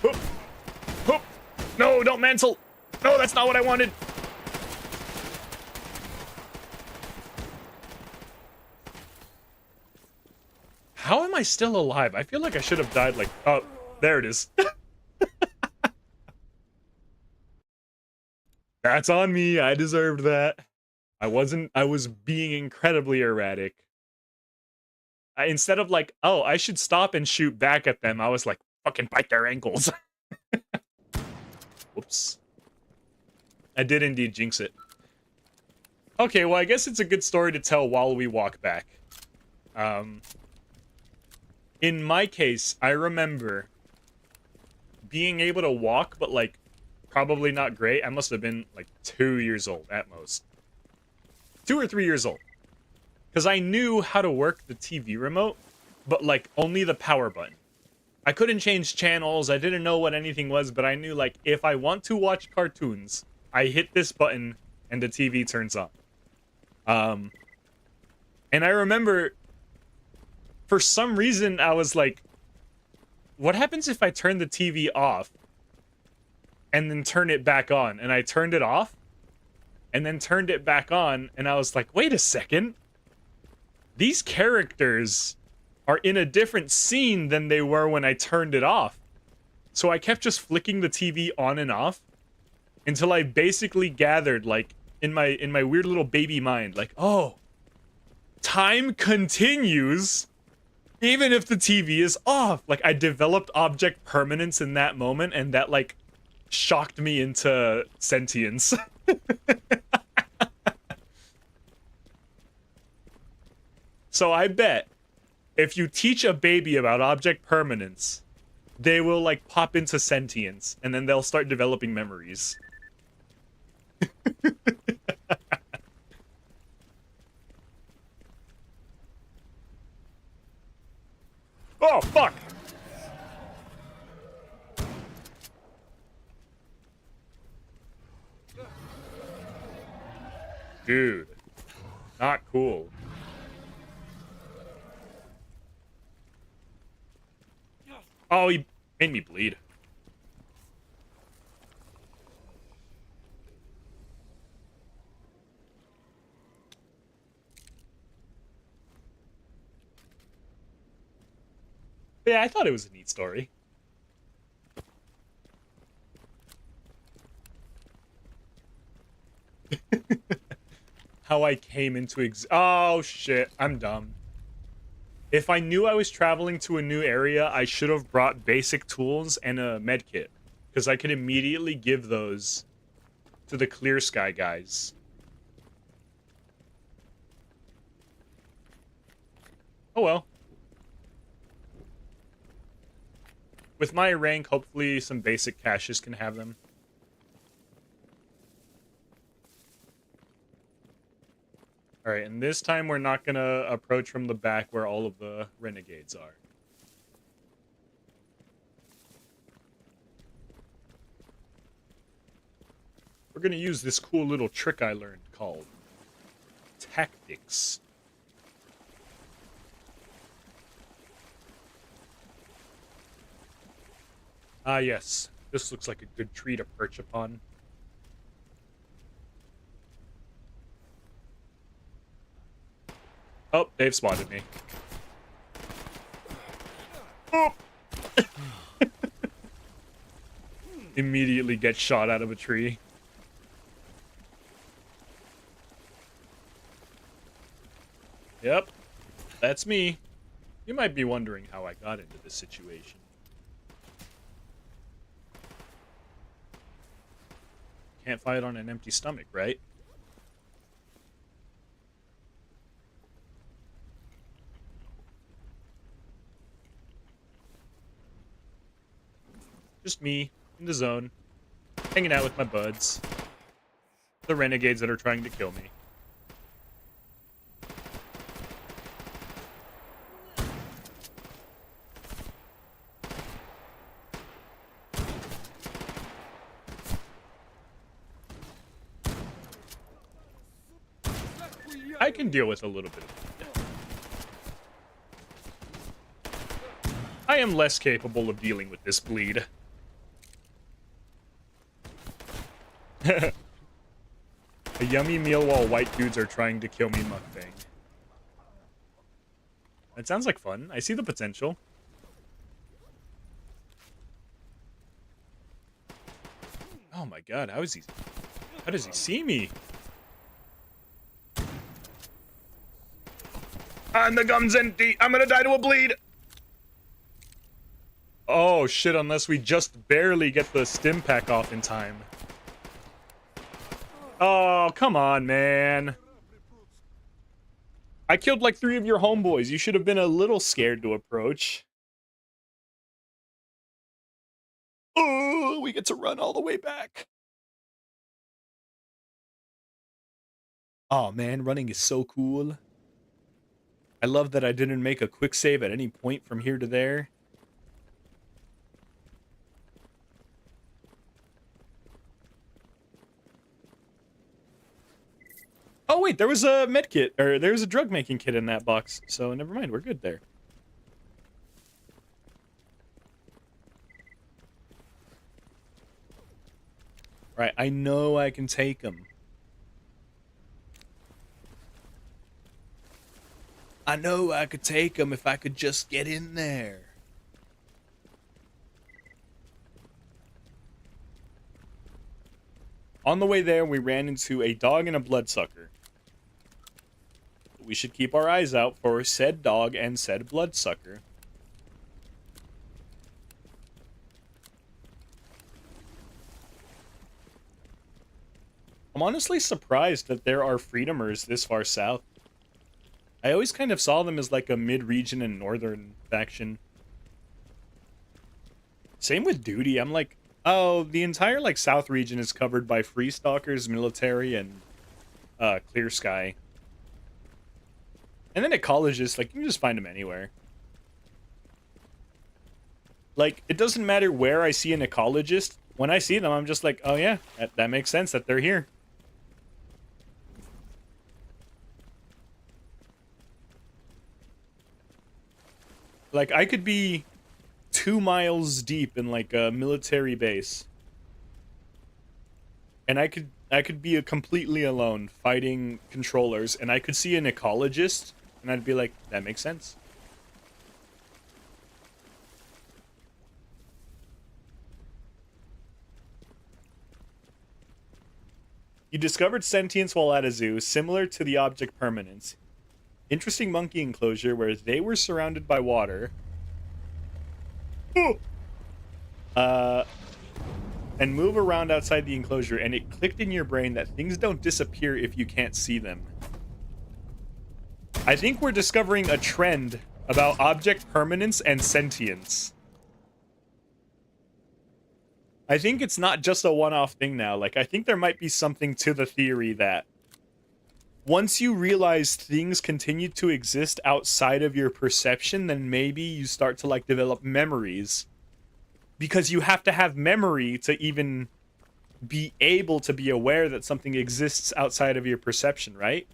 Hoop. Hoop. No, don't mantle. No, that's not what I wanted. How am I still alive? I feel like I should have died like... Oh, there it is. That's on me. I deserved that. I was being incredibly erratic. Instead of like, oh, I should stop and shoot back at them, I was like, fucking bite their ankles. Whoops. I did indeed jinx it. Okay, well, I guess it's a good story to tell while we walk back. In my case, I remember being able to walk, but, like, probably not great. I must have been, like, 2 years old at most. 2 or 3 years old. Because I knew how to work the TV remote, but, like, only the power button. I couldn't change channels, I didn't know what anything was, but I knew, like, if I want to watch cartoons, I hit this button and the TV turns on. And I remember, for some reason, I was like, what happens if I turn the TV off and then turn it back on? And I turned it off and then turned it back on, and I was like, wait a second. These characters are in a different scene than they were when I turned it off. So I kept just flicking the TV on and off until I basically gathered, like, in my weird little baby mind, like, oh, time continues even if the TV is off. Like, I developed object permanence in that moment, and that, like, shocked me into sentience. So I bet if you teach a baby about object permanence, they will, like, pop into sentience, and then they'll start developing memories. Oh, fuck! Dude. Not cool. Oh, he made me bleed. But yeah, I thought it was a neat story. How I came into oh shit, I'm dumb. If I knew I was traveling to a new area, I should have brought basic tools and a med kit, because I could immediately give those to the Clear Sky guys. Oh well. With my rank, hopefully some basic caches can have them. Alright, and this time we're not gonna approach from the back where all of the renegades are. We're gonna use this cool little trick I learned called tactics. Ah, yes. This looks like a good tree to perch upon. Oh, they've spotted me. Oh! Immediately get shot out of a tree. Yep, that's me. You might be wondering how I got into this situation. Can't fight on an empty stomach, right? Just me, in the zone, hanging out with my buds. The renegades that are trying to kill me. I can deal with a little bit of bleed. I am less capable of dealing with this bleed. A yummy meal while white dudes are trying to kill me mukbang. That sounds like fun. I see the potential. Oh my god, how does he see me? And the gun's empty. I'm gonna die to a bleed. Oh shit, unless we just barely get the stim pack off in time. Oh, come on, man. I killed like 3 of your homeboys. You should have been a little scared to approach. Oh, we get to run all the way back. Oh man, running is so cool. I love that I didn't make a quick save at any point from here to there. Oh wait, there was a med kit, or there was a drug making kit in that box, so never mind, we're good there. Right, I know I can take them. I know I could take them if I could just get in there. On the way there, we ran into a dog and a bloodsucker. We should keep our eyes out for said dog and said bloodsucker. I'm honestly surprised that there are freedomers this far south. I always kind of saw them as like a mid-region and northern faction. Same with Duty. I'm like, oh, the entire like south region is covered by free stalkers, military, and Clear Sky. And then at colleges, like, you can just find them anywhere. Like, it doesn't matter where I see an ecologist. When I see them, I'm just like, oh yeah, that makes sense that they're here. Like, I could be 2 miles deep in, like, a military base. And I could be completely alone fighting controllers, and I could see an ecologist, and I'd be like, that makes sense. You discovered sentience while at a zoo, similar to the object permanence. Interesting monkey enclosure where they were surrounded by water. And move around outside the enclosure, and it clicked in your brain that things don't disappear if you can't see them. I think we're discovering a trend about object permanence and sentience. I think it's not just a one-off thing now. Like, I think there might be something to the theory that once you realize things continue to exist outside of your perception, then maybe you start to, like, develop memories. Because you have to have memory to even be able to be aware that something exists outside of your perception, right?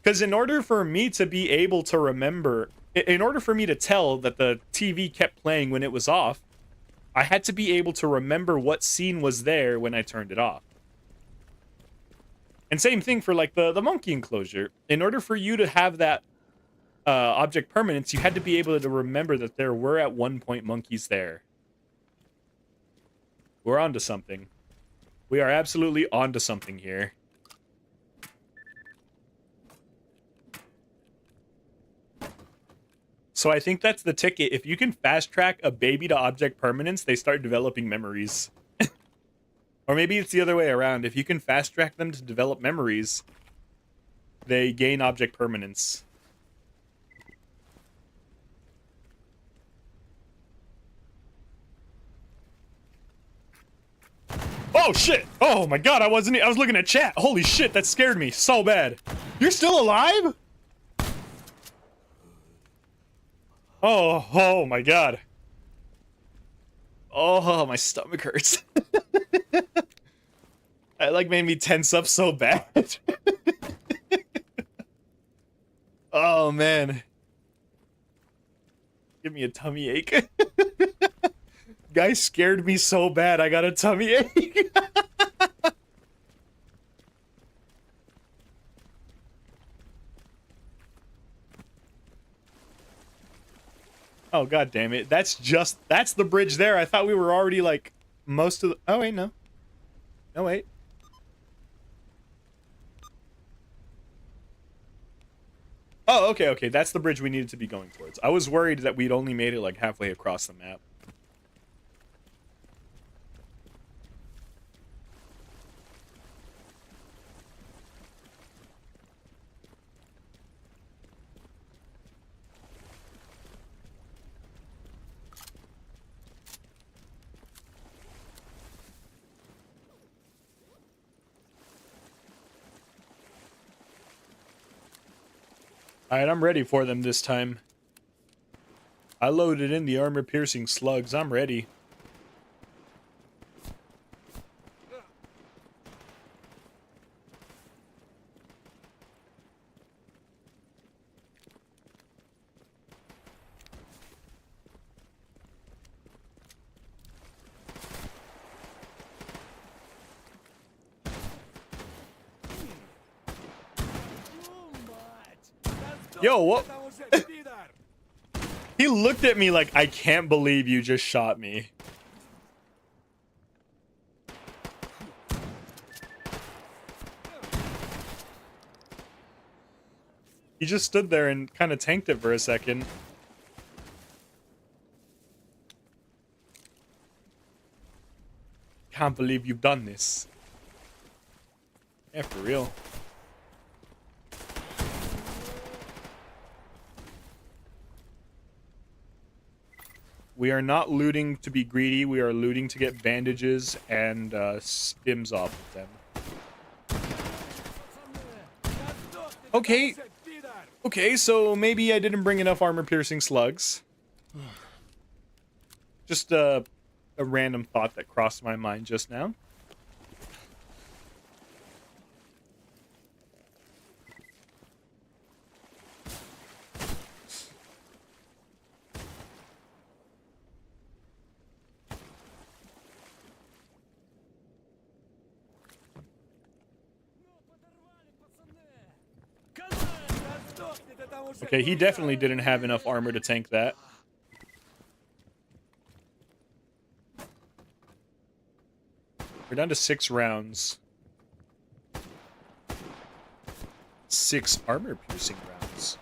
Because in order for me to be able to remember, in order for me to tell that the TV kept playing when it was off, I had to be able to remember what scene was there when I turned it off. And same thing for, like, the monkey enclosure. In order for you to have that object permanence, you had to be able to remember that there were at one point monkeys there. We're onto something. We are absolutely onto something here. So I think that's the ticket. If you can fast track a baby to object permanence, they start developing memories. Or maybe it's the other way around. If you can fast track them to develop memories, they gain object permanence. Oh shit! Oh my god, I was looking at chat. Holy shit, that scared me so bad. You're still alive? Oh my god. Oh, my stomach hurts. That, like, made me tense up so bad. Oh man. Give me a tummy ache. Guy scared me so bad, I got a tummy ache. Oh, god damn it. That's the bridge there. I thought we were already, like, most of the... Oh, wait, no. No, wait. Oh, okay. That's the bridge we needed to be going towards. I was worried that we'd only made it, like, halfway across the map. Alright, I'm ready for them this time. I loaded in the armor-piercing slugs. I'm ready. Yo, what? He looked at me like, I can't believe you just shot me. He just stood there and kind of tanked it for a second. Can't believe you've done this. Yeah, for real. We are not looting to be greedy. We are looting to get bandages and stims off of them. Okay. Okay, so maybe I didn't bring enough armor-piercing slugs. Just a random thought that crossed my mind just now. Okay, he definitely didn't have enough armor to tank that. We're down to 6 rounds. 6 armor-piercing rounds.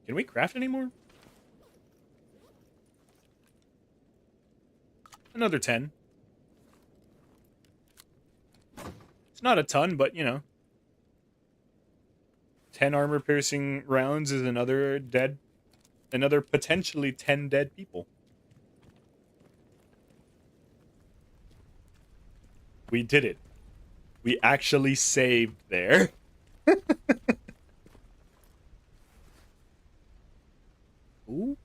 Can we craft anymore? Another 10. It's not a ton, but, you know. 10 armor-piercing rounds is another potentially 10 dead people. We did it. We actually saved there. Ooh.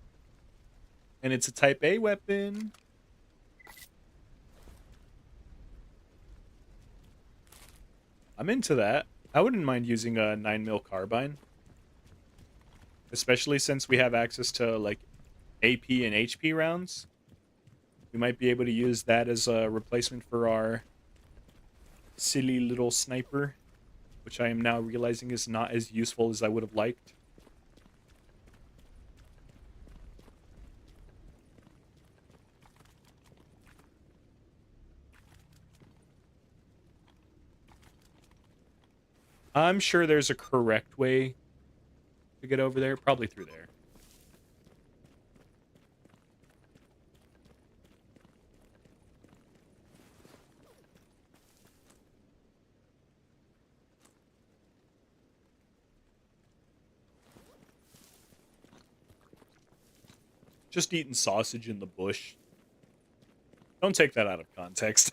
And it's a Type A weapon. I'm into that. I wouldn't mind using a 9mm carbine. Especially since we have access to, like, AP and HP rounds. We might be able to use that as a replacement for our silly little sniper, which I am now realizing is not as useful as I would have liked. I'm sure there's a correct way to get over there. Probably through there. Just eating sausage in the bush. Don't take that out of context.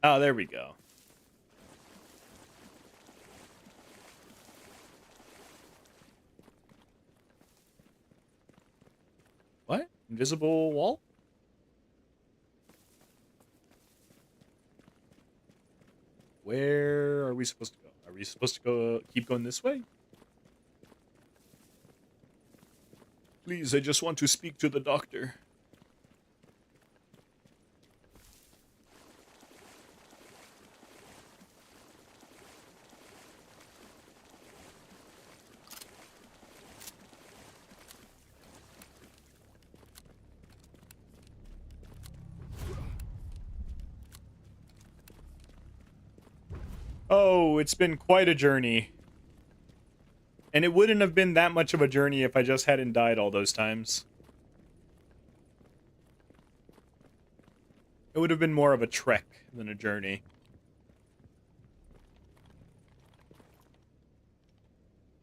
Oh, there we go. What? Invisible wall? Where are we supposed to go? Are we supposed to go keep going this way? Please, I just want to speak to the doctor. Oh, it's been quite a journey. And it wouldn't have been that much of a journey if I just hadn't died all those times. It would have been more of a trek than a journey.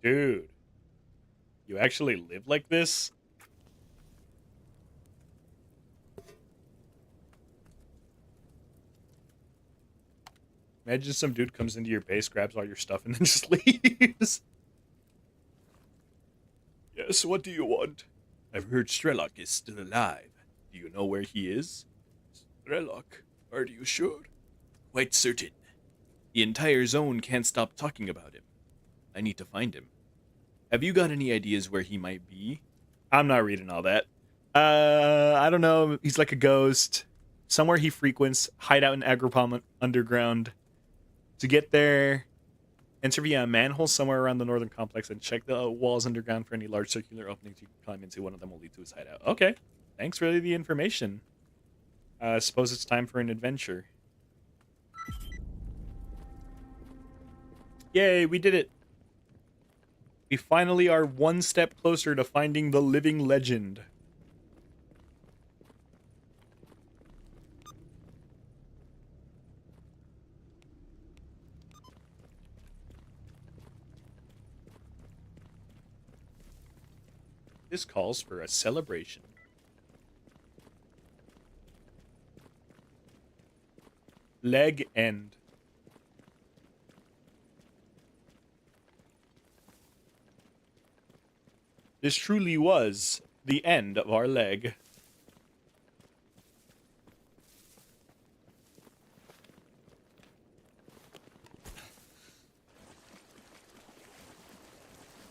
Dude. You actually live like this? Imagine some dude comes into your base, grabs all your stuff, and then just leaves. Yes, what do you want? I've heard Strelok is still alive. Do you know where he is? Strelok? Are you sure? Quite certain. The entire zone can't stop talking about him. I need to find him. Have you got any ideas where he might be? I'm not reading all that. I don't know. He's like a ghost. Somewhere he frequents. Hide out in Agropalm underground. To get there, enter via a manhole somewhere around the northern complex and check the walls underground for any large circular openings you can climb into. One of them will lead to his hideout. Okay. Thanks for the information. Suppose it's time for an adventure. Yay, we did it. We finally are one step closer to finding the living legend. This calls for a celebration. Leg end. This truly was the end of our leg.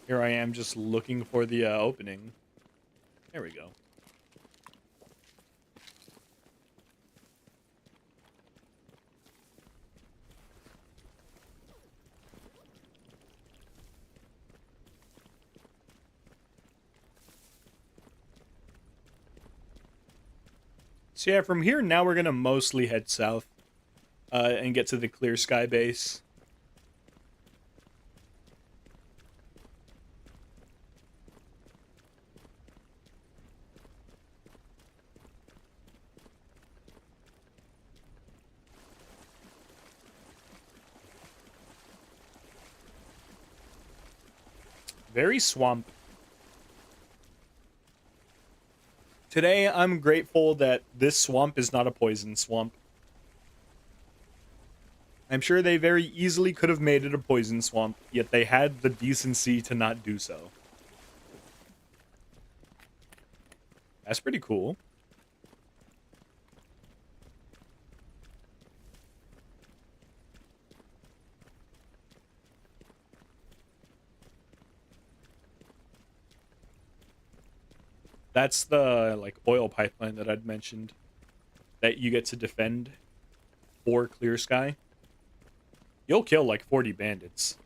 Here I am just looking for the opening. There we go. So yeah, from here now we're gonna mostly head south and get to the Clear Sky base. Very swamp. Today I'm grateful that this swamp is not a poison swamp. I'm sure they very easily could have made it a poison swamp, yet they had the decency to not do so. That's pretty cool. That's the like oil pipeline that I'd mentioned that you get to defend for Clear Sky. You'll kill like 40 bandits.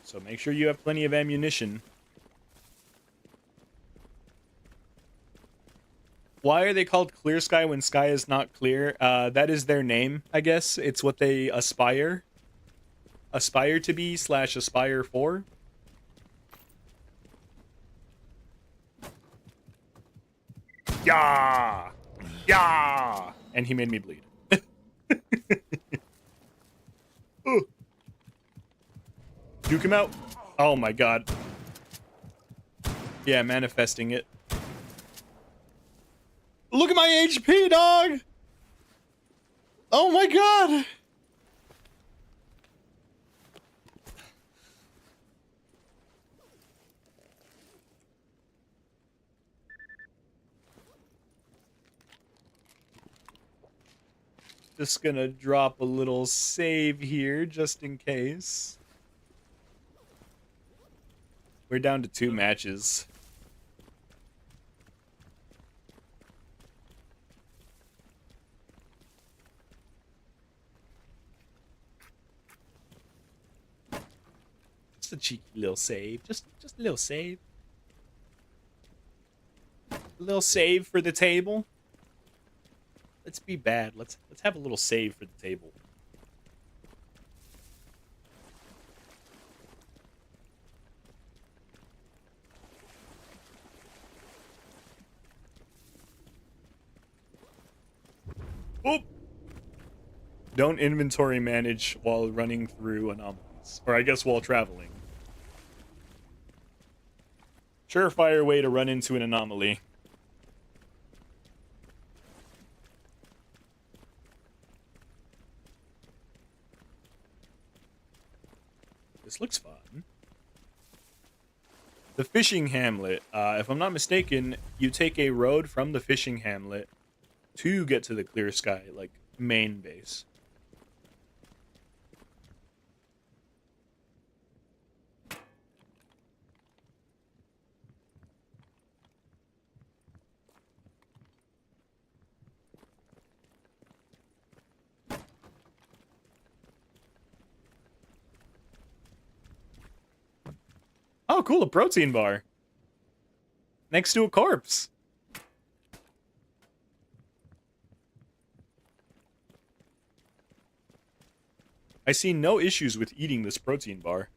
So make sure you have plenty of ammunition. Why are they called Clear Sky when sky is not clear? That is their name, I guess. It's what they aspire to be / aspire for. Yeah! Yeah! And he made me bleed. Ooh. Duke him out. Oh my god. Yeah, manifesting it. Look at my HP, dog! Oh my god! Just gonna drop a little save here, just in case. We're down to 2 matches. Just a cheeky little save. Just a little save. A little save for the table. Let's be bad. Let's have a little save for the table. Oop! Don't inventory manage while running through anomalies. Or I guess while traveling. Surefire way to run into an anomaly. This looks fun. The fishing hamlet. If I'm not mistaken, you take a road from the fishing hamlet to get to the Clear Sky, like, main base. Oh, cool, a protein bar. Next to a corpse. I see no issues with eating this protein bar.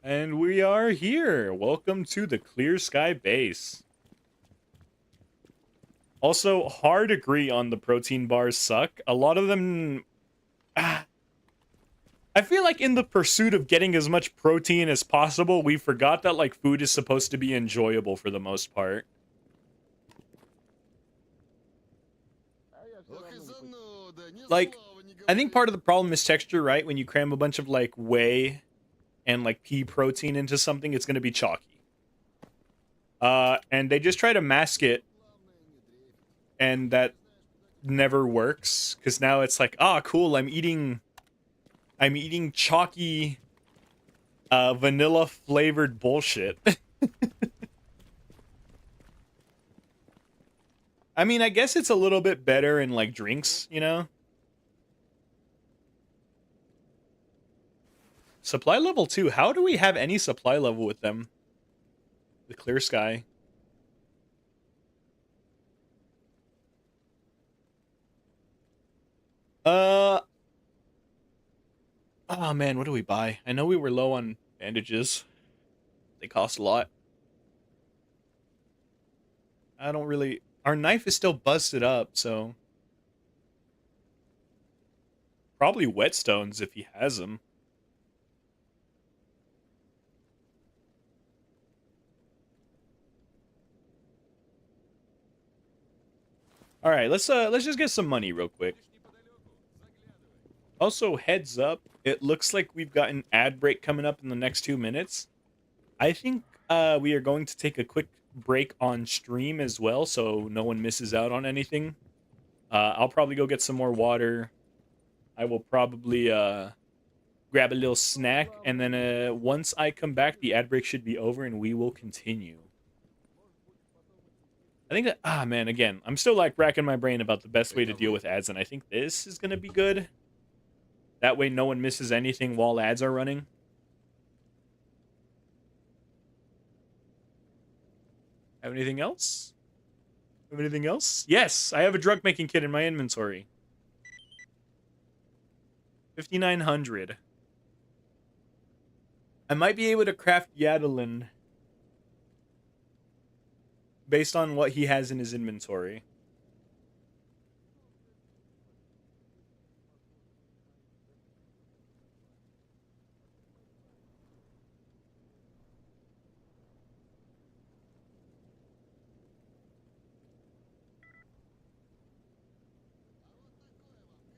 And we are here. Welcome to the Clear Sky base. Also, hard agree on the protein bars suck. A lot of them... I feel like in the pursuit of getting as much protein as possible, we forgot that, like, food is supposed to be enjoyable for the most part. Like, I think part of the problem is texture, right? When you cram a bunch of like whey and like pea protein into something, it's going to be chalky. And they just try to mask it, and that never works because now it's like, ah, cool, I'm eating chalky, vanilla flavored bullshit. I mean, I guess it's a little bit better in like drinks, you know? Supply level 2. How do we have any supply level with them? The clear sky. Uh oh man, what do we buy? I know we were low on bandages. They cost a lot. I don't really. Our knife is still busted up, so probably whetstones if he has them. All right, let's just get some money real quick. Also, heads up, it looks like we've got an ad break coming up in the next 2 minutes. I think we are going to take a quick break on stream as well, so no one misses out on anything. I'll probably go get some more water. I will probably grab a little snack, and then once I come back, the ad break should be over, and we will continue. I think that, man, again, I'm still like racking my brain about the best way to deal with ads, and I think this is gonna be good. That way, no one misses anything while ads are running. Have anything else? Have anything else? Yes, I have a drug making kit in my inventory. 5,900. I might be able to craft Yadalin based on what he has in his inventory.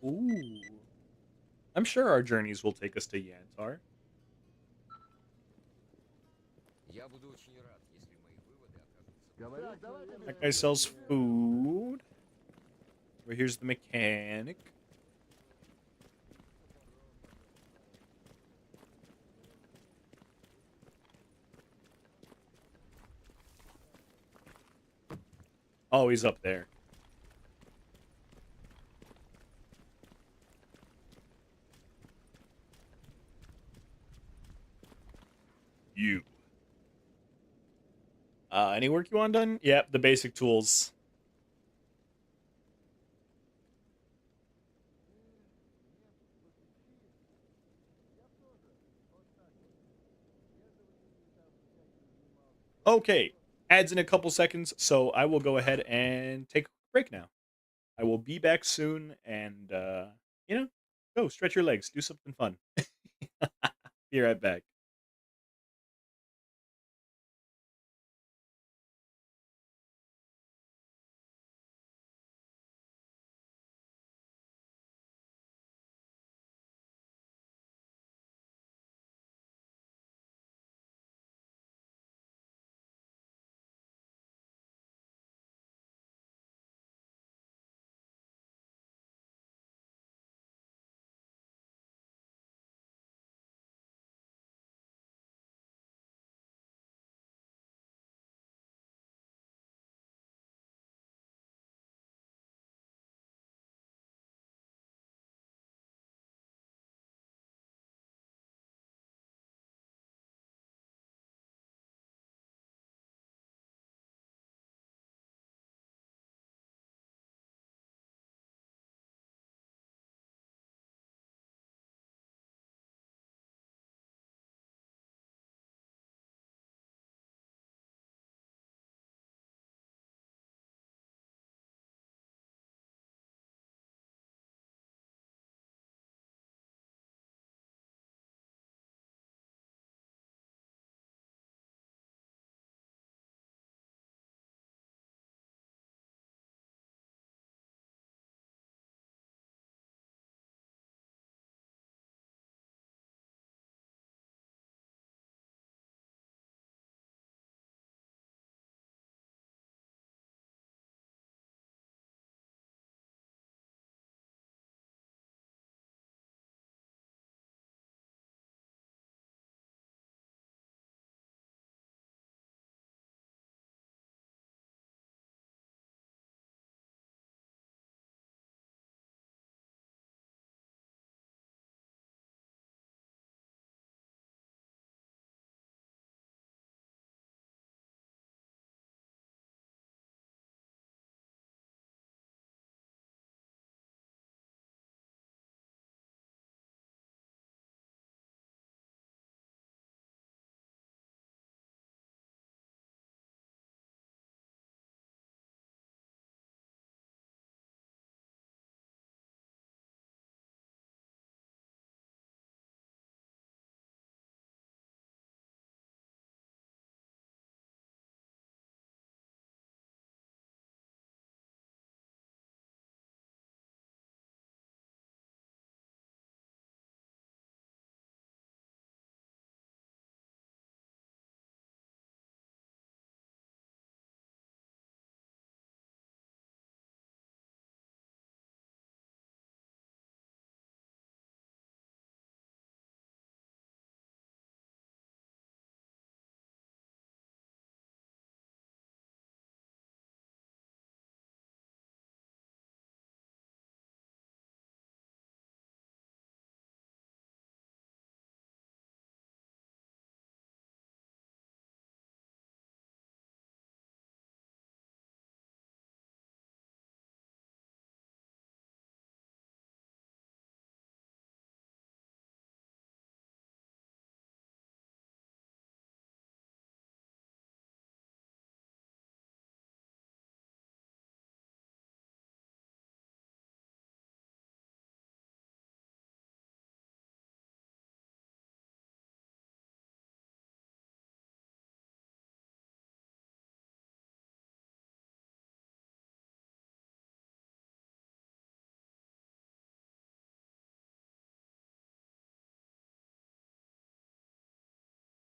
Ooh. I'm sure our journeys will take us to Yantar. That guy sells food. Well, here's the mechanic. Oh, he's up there. You. Any work you want done? Yep, the basic tools. Okay, ads in a couple seconds, so I will go ahead and take a break now. I will be back soon, and you know, go stretch your legs, do something fun. Be right back.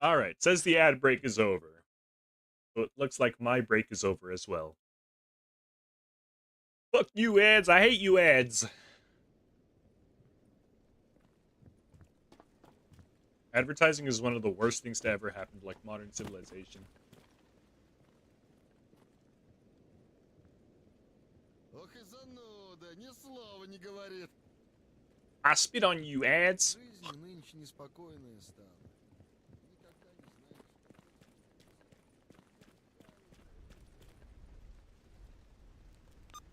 All right, says the ad break is over. So it looks like my break is over as well. Fuck you ads, I hate you ads. Advertising is one of the worst things to ever happen to like modern civilization. I spit on you ads.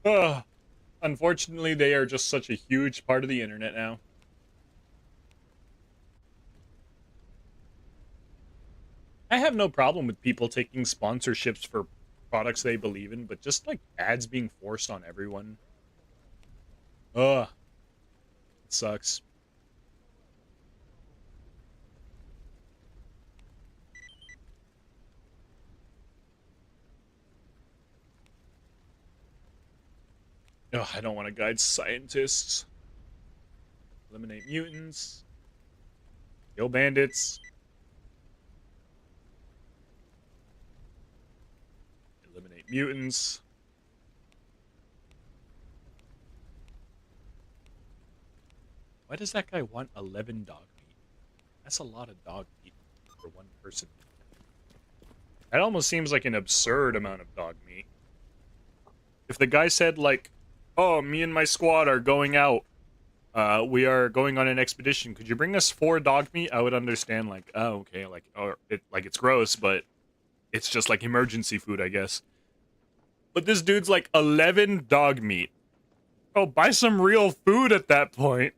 Ugh. Unfortunately, they are just such a huge part of the internet now. I have no problem with people taking sponsorships for products they believe in, but just like ads being forced on everyone. Ugh. It sucks. Ugh, I don't want to guide scientists. Eliminate mutants. Kill bandits. Eliminate mutants. Why does that guy want 11 dog meat? That's a lot of dog meat for one person. That almost seems like an absurd amount of dog meat. If the guy said, like, oh, me and my squad are going out. We are going on an expedition. Could you bring us 4 dog meat? I would understand, like, oh, okay, like, or it's gross, but it's just like emergency food, I guess. But this dude's like 11 dog meat. Oh, buy some real food at that point.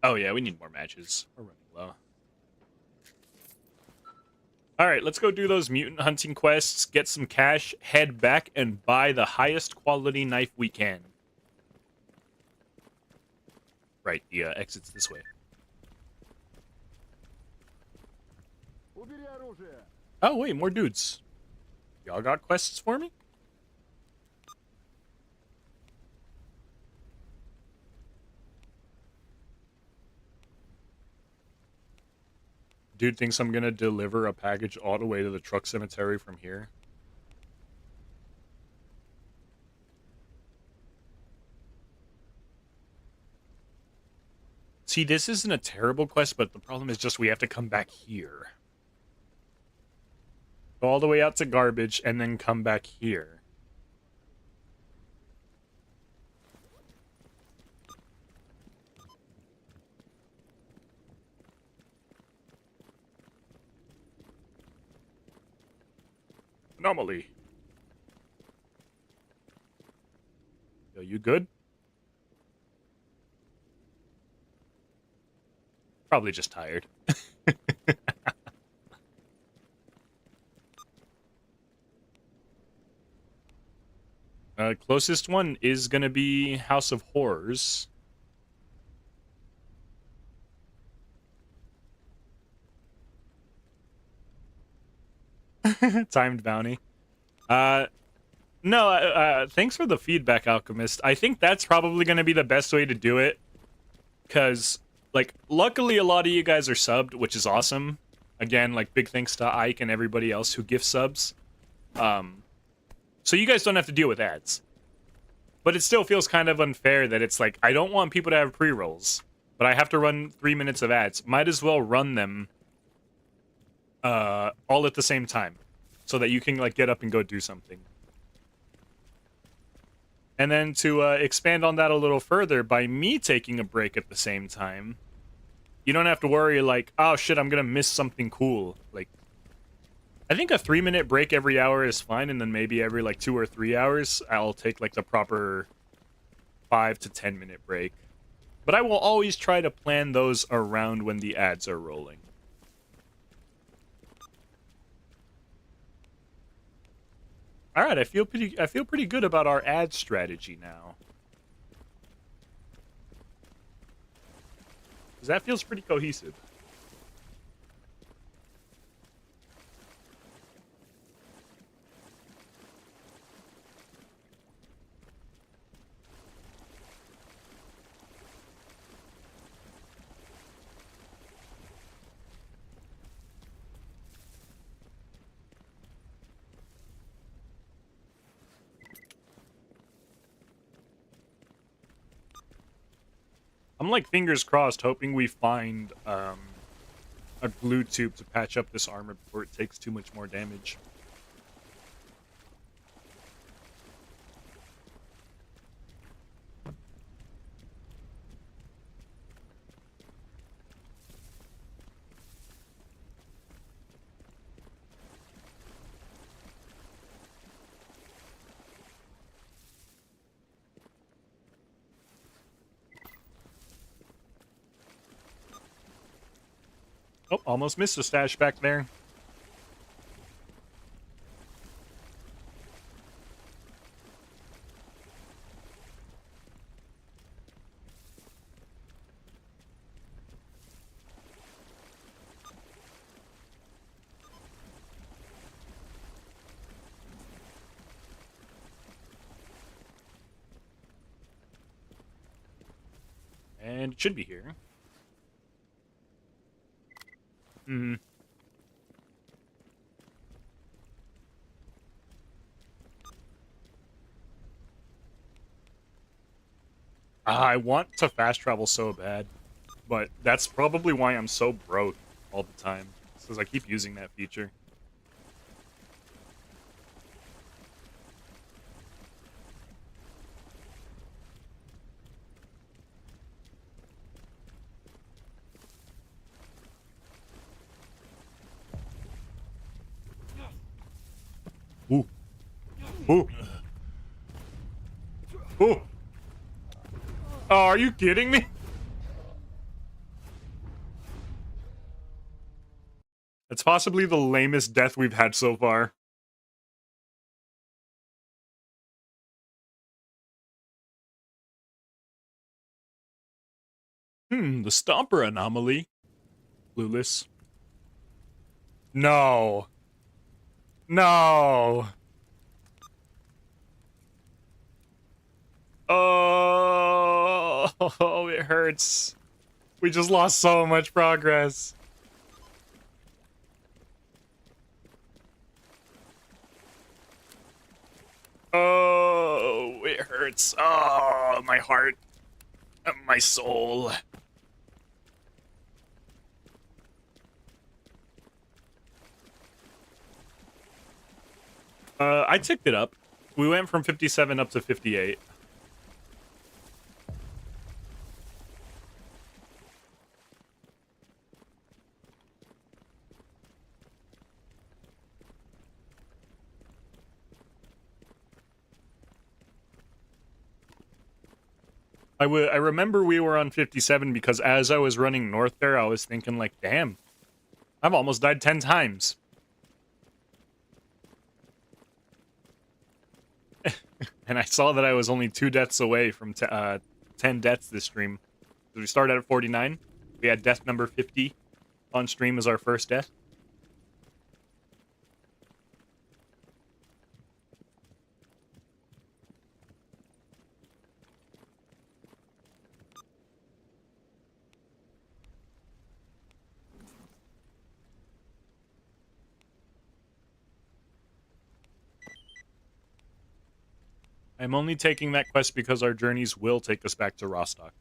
Oh yeah, we need more matches. We're running low. Alright, let's go do those mutant hunting quests, get some cash, head back, and buy the highest quality knife we can. Right, the exit's this way. Oh wait, more dudes. Y'all got quests for me? Dude thinks I'm gonna deliver a package all the way to the truck cemetery from here. See, this isn't a terrible quest, but the problem is just we have to come back here. Go all the way out to garbage, and then come back here. Anomaly. Yo, you good? Probably just tired. Closest one is gonna be House of Horrors. Timed bounty. No, thanks for the feedback, Alchemist. I think that's probably gonna be the best way to do it. Because, like, luckily a lot of you guys are subbed, which is awesome. Again, like, big thanks to Ike and everybody else who gift subs. So you guys don't have to deal with ads. But it still feels kind of unfair that it's like, I don't want people to have pre-rolls, but I have to run 3 minutes of ads. Might as well run them all at the same time, so that you can, like, get up and go do something. And then to expand on that a little further, by me taking a break at the same time, you don't have to worry, like, oh shit, I'm gonna miss something cool. Like, I think a 3-minute break every hour is fine, and then maybe every, like, 2 or 3 hours, I'll take, like, the proper 5 to 10-minute break. But I will always try to plan those around when the ads are rolling. All right, I feel pretty good about our ad strategy now. 'Cause that feels pretty cohesive. I'm like fingers crossed, hoping we find a glue tube to patch up this armor before it takes too much more damage. Oh, almost missed a stash back there. And it should be here. Hmm. I want to fast travel so bad, but that's probably why I'm so broke all the time. Because I keep using that feature. Ooh. Ooh. Ooh. Oh, are you kidding me? That's possibly the lamest death we've had so far. The Stomper anomaly. Clueless. No. No. Oh, it hurts. We just lost so much progress. Oh, it hurts. Oh, my heart. My soul. I ticked it up. We went from 57 up to 58. I remember we were on 57 because as I was running north there, I was thinking like, damn, I've almost died 10 times. And I saw that I was only 2 deaths away from 10 deaths this stream. So we started at 49. We had death number 50 on stream as our first death. I'm only taking that quest because our journeys will take us back to Rostock.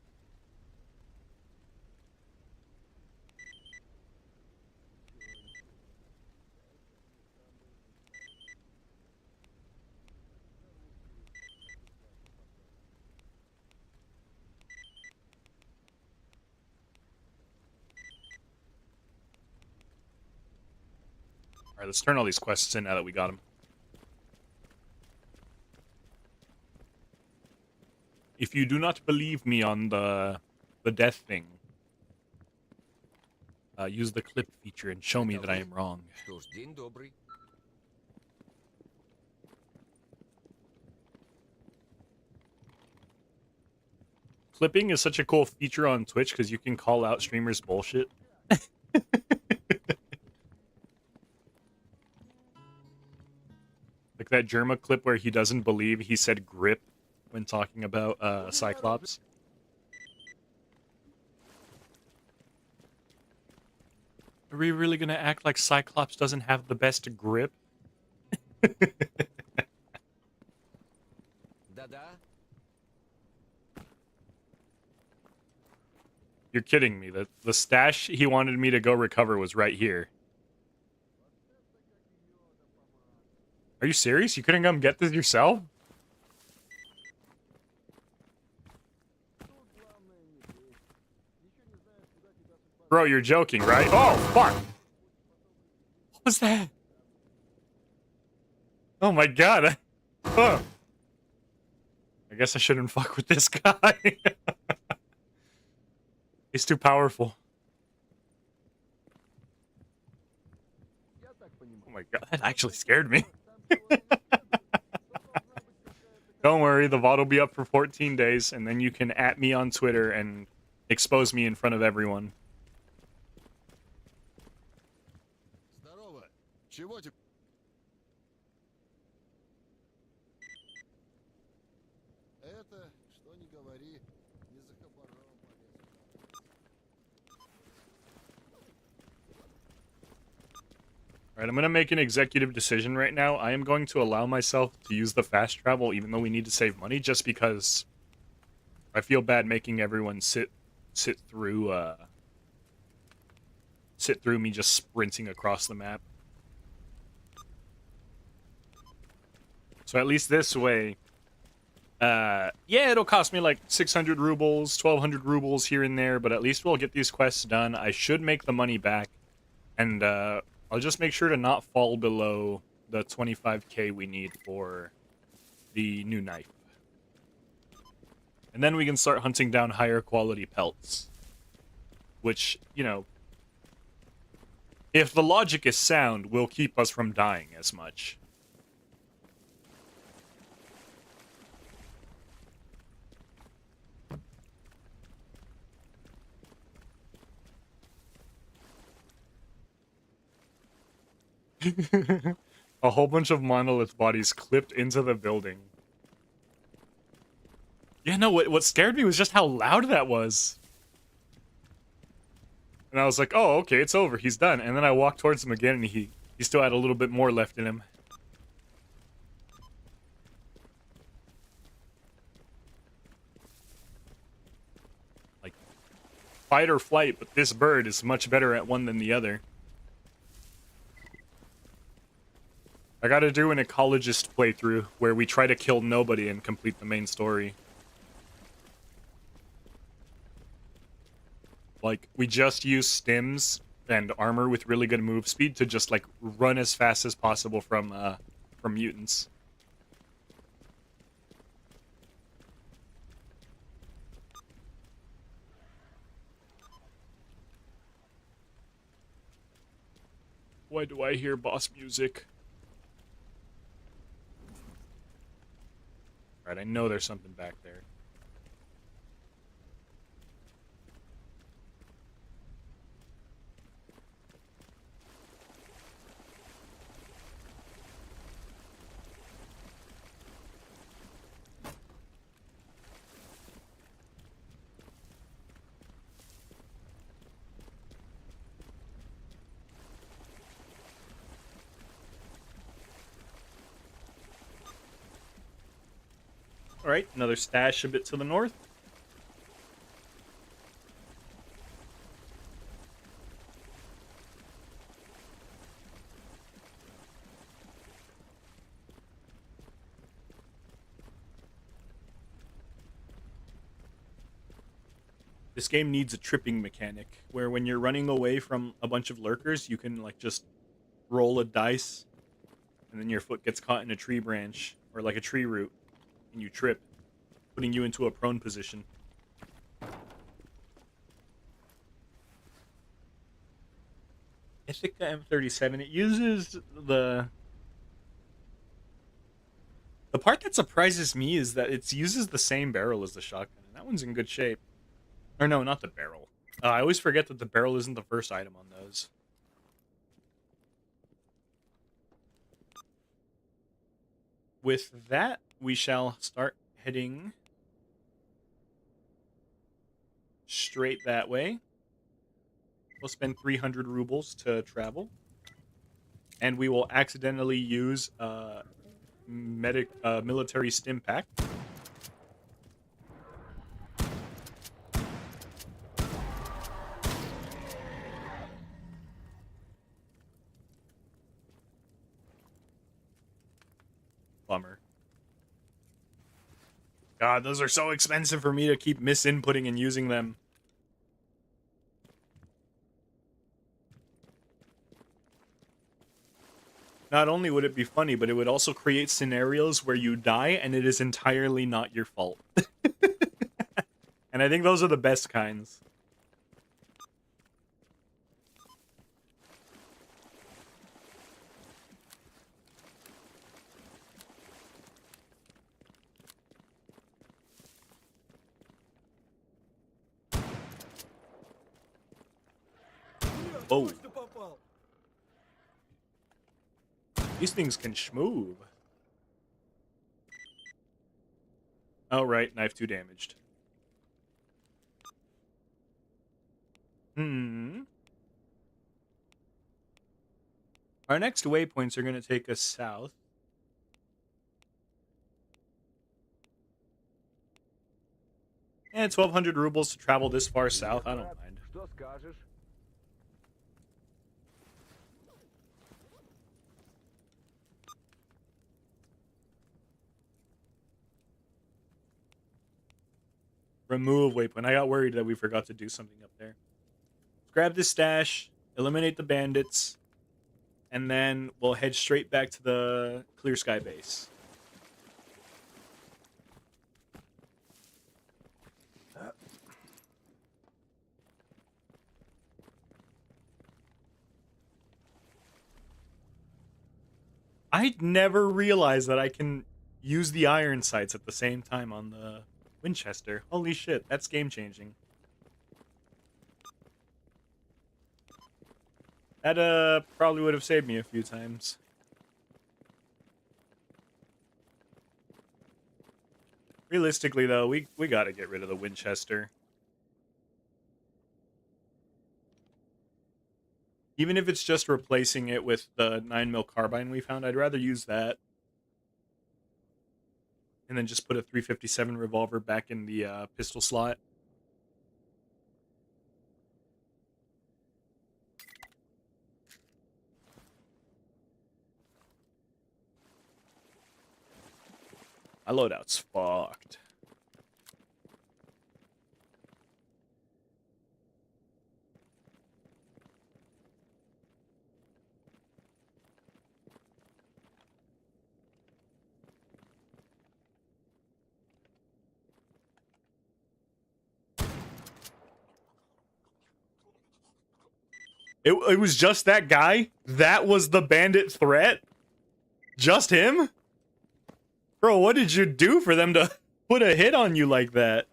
Alright, let's turn all these quests in now that we got them. If you do not believe me on the death thing, use the clip feature and show me that I am wrong. Clipping is such a cool feature on Twitch because you can call out streamers' bullshit. Like that Germa clip where he doesn't believe he said grip when talking about Cyclops. Are we really gonna act like Cyclops doesn't have the best grip? You're kidding me. The stash he wanted me to go recover was right here. Are you serious? You couldn't come get this yourself? Bro, you're joking, right? Oh, fuck! What was that? Oh my god. Oh. I guess I shouldn't fuck with this guy. He's too powerful. Oh my god, that actually scared me. Don't worry, the VOD will be up for 14 days, and then you can @ me on Twitter and expose me in front of everyone. Alright, I'm gonna make an executive decision right now. I am going to allow myself to use the fast travel even though we need to save money, just because I feel bad making everyone sit through me just sprinting across the map. So at least this way, yeah, it'll cost me like 600 rubles, 1200 rubles here and there, but at least we'll get these quests done. I should make the money back, and I'll just make sure to not fall below the 25k we need for the new knife. And then we can start hunting down higher quality pelts. Which, you know, if the logic is sound, will keep us from dying as much. A whole bunch of monolith bodies clipped into the building. Yeah, no, what scared me was just how loud that was. And I was like, oh, okay, it's over, he's done. And then I walked towards him again, and he still had a little bit more left in him. Like, fight or flight, but this bird is much better at one than the other. I gotta do an ecologist playthrough where we try to kill nobody and complete the main story. Like, we just use stims and armor with really good move speed to just, like, run as fast as possible from mutants. Why do I hear boss music? Alright, I know there's something back there. Alright, another stash a bit to the north. This game needs a tripping mechanic, where when you're running away from a bunch of lurkers, you can, like, just roll a dice, and then your foot gets caught in a tree branch, or like a tree root, and you trip, putting you into a prone position. Ithaca M37, it uses the part that surprises me is that it uses the same barrel as the shotgun, and that one's in good shape. Or no, not the barrel. I always forget that the barrel isn't the first item on those. With that, we shall start heading straight that way. We'll spend 300 rubles to travel. And we will accidentally use military stim pack. God, those are so expensive for me to keep misinputting and using them. Not only would it be funny, but it would also create scenarios where you die and it is entirely not your fault. And I think those are the best kinds. Whoa. These things can schmoove. Oh, right. Knife 2 damaged. Our next waypoints are going to take us south. And 1,200 rubles to travel this far south. I don't mind. Remove waypoint. I got worried that we forgot to do something up there. Grab this stash, eliminate the bandits, and then we'll head straight back to the Clear Sky base. I never realized that I can use the iron sights at the same time on the Winchester. Holy shit, that's game-changing. That probably would have saved me a few times. Realistically, though, we gotta get rid of the Winchester. Even if it's just replacing it with the 9mm carbine we found, I'd rather use that. And then just put a 357 revolver back in the pistol slot. My loadout's fucked. It was just that guy? That was the bandit threat? Just him? Bro, what did you do for them to put a hit on you like that?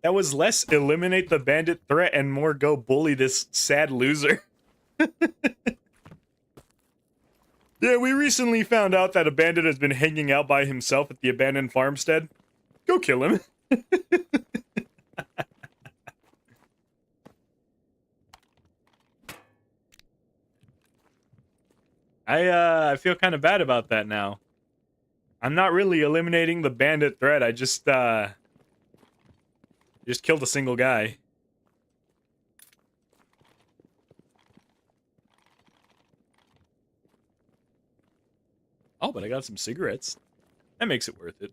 That was less eliminate the bandit threat and more go bully this sad loser. Yeah, we recently found out that a bandit has been hanging out by himself at the abandoned farmstead. Go kill him. I feel kind of bad about that now. I'm not really eliminating the bandit threat. I just killed a single guy. Oh, but I got some cigarettes. That makes it worth it.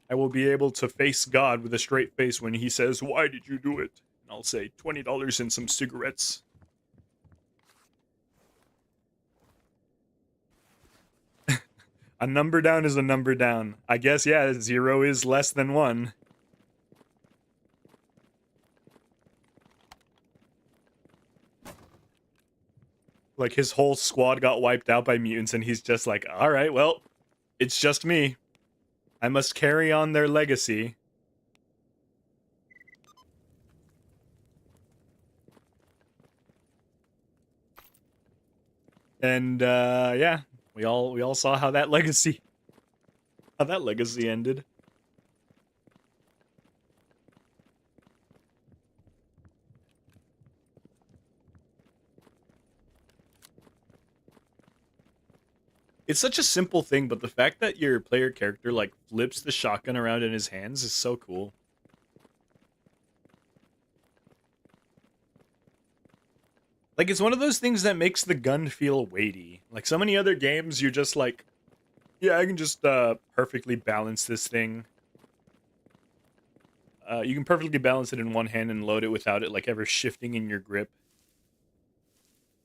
I will be able to face God with a straight face when he says, "Why did you do it?" And I'll say, $20 and some cigarettes. A number down is a number down. I guess, yeah, 0 is less than 1. Like, his whole squad got wiped out by mutants, and he's just like, alright, well, it's just me. I must carry on their legacy. And, yeah. We all saw how that legacy ended. It's such a simple thing, but the fact that your player character, like, flips the shotgun around in his hands is so cool. Like, it's one of those things that makes the gun feel weighty. Like, so many other games, you're just like, yeah, I can just perfectly balance this thing. You can perfectly balance it in one hand and load it without it, like, ever shifting in your grip.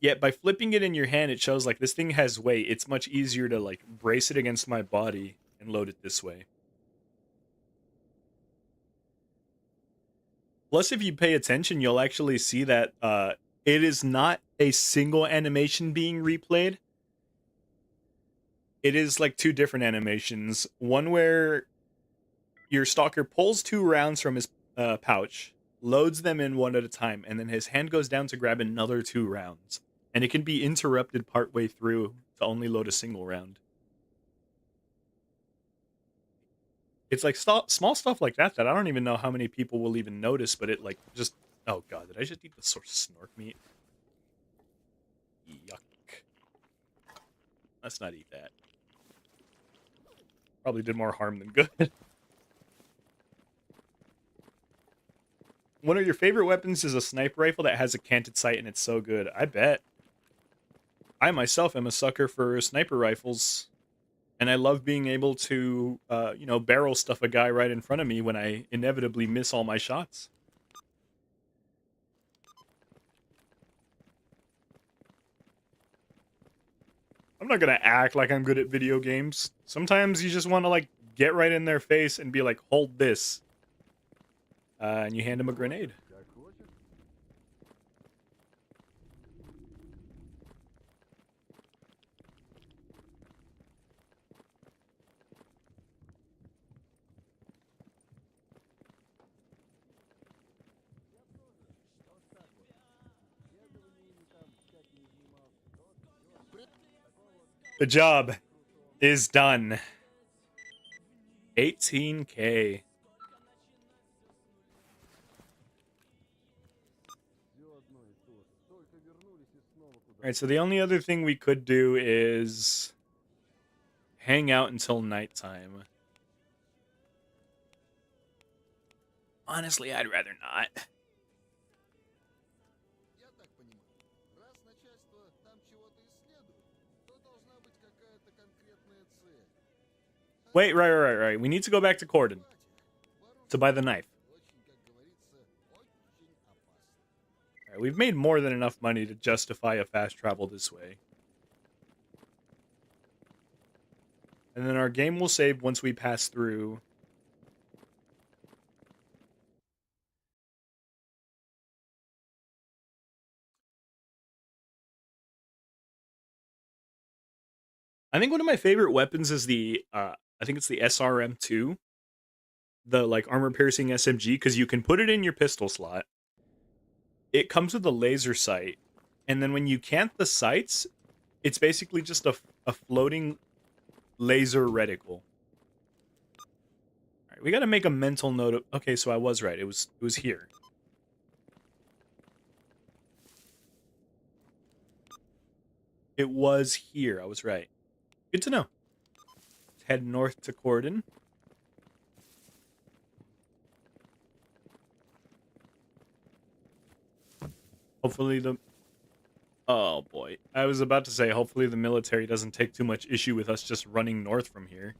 Yet, by flipping it in your hand, it shows, like, this thing has weight. It's much easier to, like, brace it against my body and load it this way. Plus, if you pay attention, you'll actually see that it is not a single animation being replayed. It is like two different animations. One where your stalker pulls 2 rounds from his pouch, loads them in one at a time, and then his hand goes down to grab another 2 rounds. And it can be interrupted partway through to only load a single round. It's like small stuff like that that I don't even know how many people will even notice, but it like just... Oh god, did I just eat the sort of snork meat? Yuck. Let's not eat that. Probably did more harm than good. One of your favorite weapons is a sniper rifle that has a canted sight, and it's so good. I bet. I myself am a sucker for sniper rifles, and I love being able to, barrel stuff a guy right in front of me when I inevitably miss all my shots. I'm not gonna act like I'm good at video games. Sometimes you just want to, like, get right in their face and be like, hold this. And you hand him a grenade. The job is done. 18K. Alright, so the only other thing we could do is hang out until nighttime. Honestly, I'd rather not. Wait, right. We need to go back to Corden to buy the knife. Alright, we've made more than enough money to justify a fast travel this way. And then our game will save once we pass through. I think one of my favorite weapons is the, I think it's the SRM2. The, like, armor-piercing SMG, because you can put it in your pistol slot. It comes with a laser sight. And then when you cant the sights, it's basically just a floating laser reticle. Alright, we gotta make a mental note of... Okay, so I was right. It was here. It was here. I was right. Good to know. Let's head north to Corden. Hopefully the... Oh, boy. I was about to say, hopefully the military doesn't take too much issue with us just running north from here.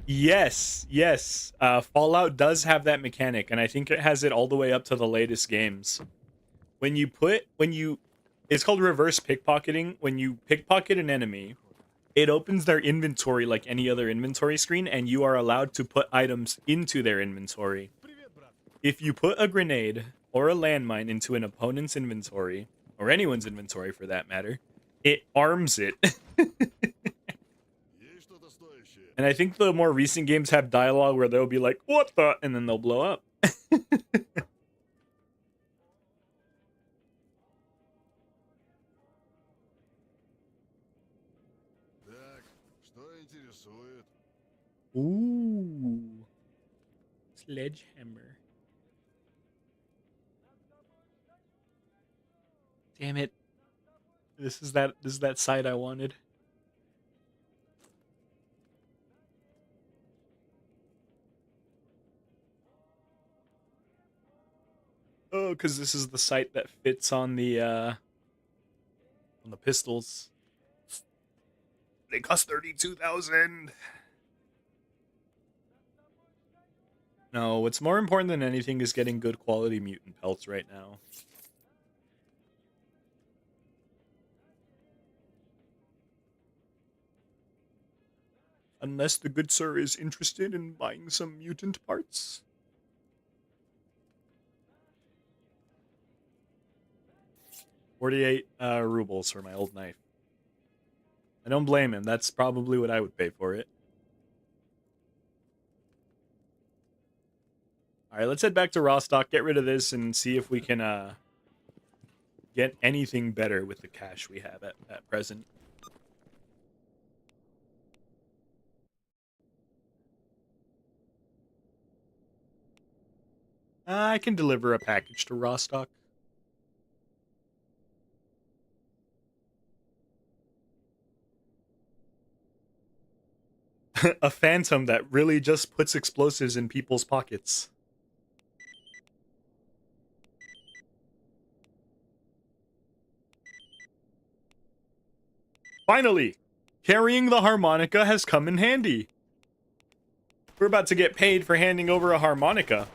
Yes. Fallout does have that mechanic, and I think it has it all the way up to the latest games. It's called reverse pickpocketing. When you pickpocket an enemy, it opens their inventory like any other inventory screen, and you are allowed to put items into their inventory. If you put a grenade or a landmine into an opponent's inventory, or anyone's inventory for that matter, it arms it. And I think the more recent games have dialogue where they'll be like, what the? And then they'll blow up. Ooh. Sledgehammer. Damn it. This is that site I wanted. Oh, because this is the sight that fits on the pistols. They cost 32,000. No, what's more important than anything is getting good quality mutant pelts right now. Unless the good sir is interested in buying some mutant parts. $48 rubles for my old knife. I don't blame him. That's probably what I would pay for it. Alright, let's head back to Rostock, get rid of this, and see if we can get anything better with the cash we have at present. I can deliver a package to Rostock. A phantom that really just puts explosives in people's pockets. Finally! Carrying the harmonica has come in handy. We're about to get paid for handing over a harmonica.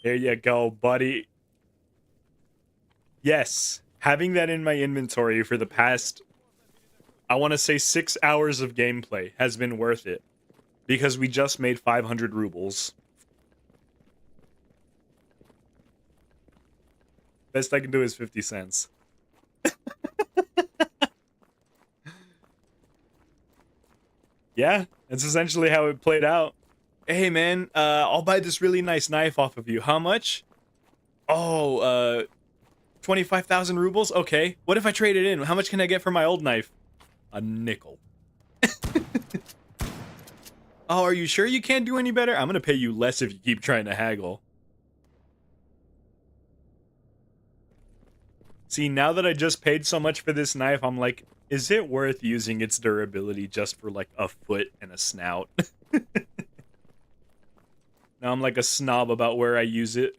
There you go, buddy. Yes, having that in my inventory for the past, I want to say 6 hours of gameplay has been worth it. Because we just made 500 rubles. Best I can do is 50 cents. Yeah, that's essentially how it played out. Hey man, I'll buy this really nice knife off of you. How much? Oh, 25,000 rubles? Okay. What if I trade it in? How much can I get for my old knife? A nickel. Oh, are you sure you can't do any better? I'm gonna pay you less if you keep trying to haggle. See, now that I just paid so much for this knife, I'm like, is it worth using its durability just for like a foot and a snout? Now I'm like a snob about where I use it.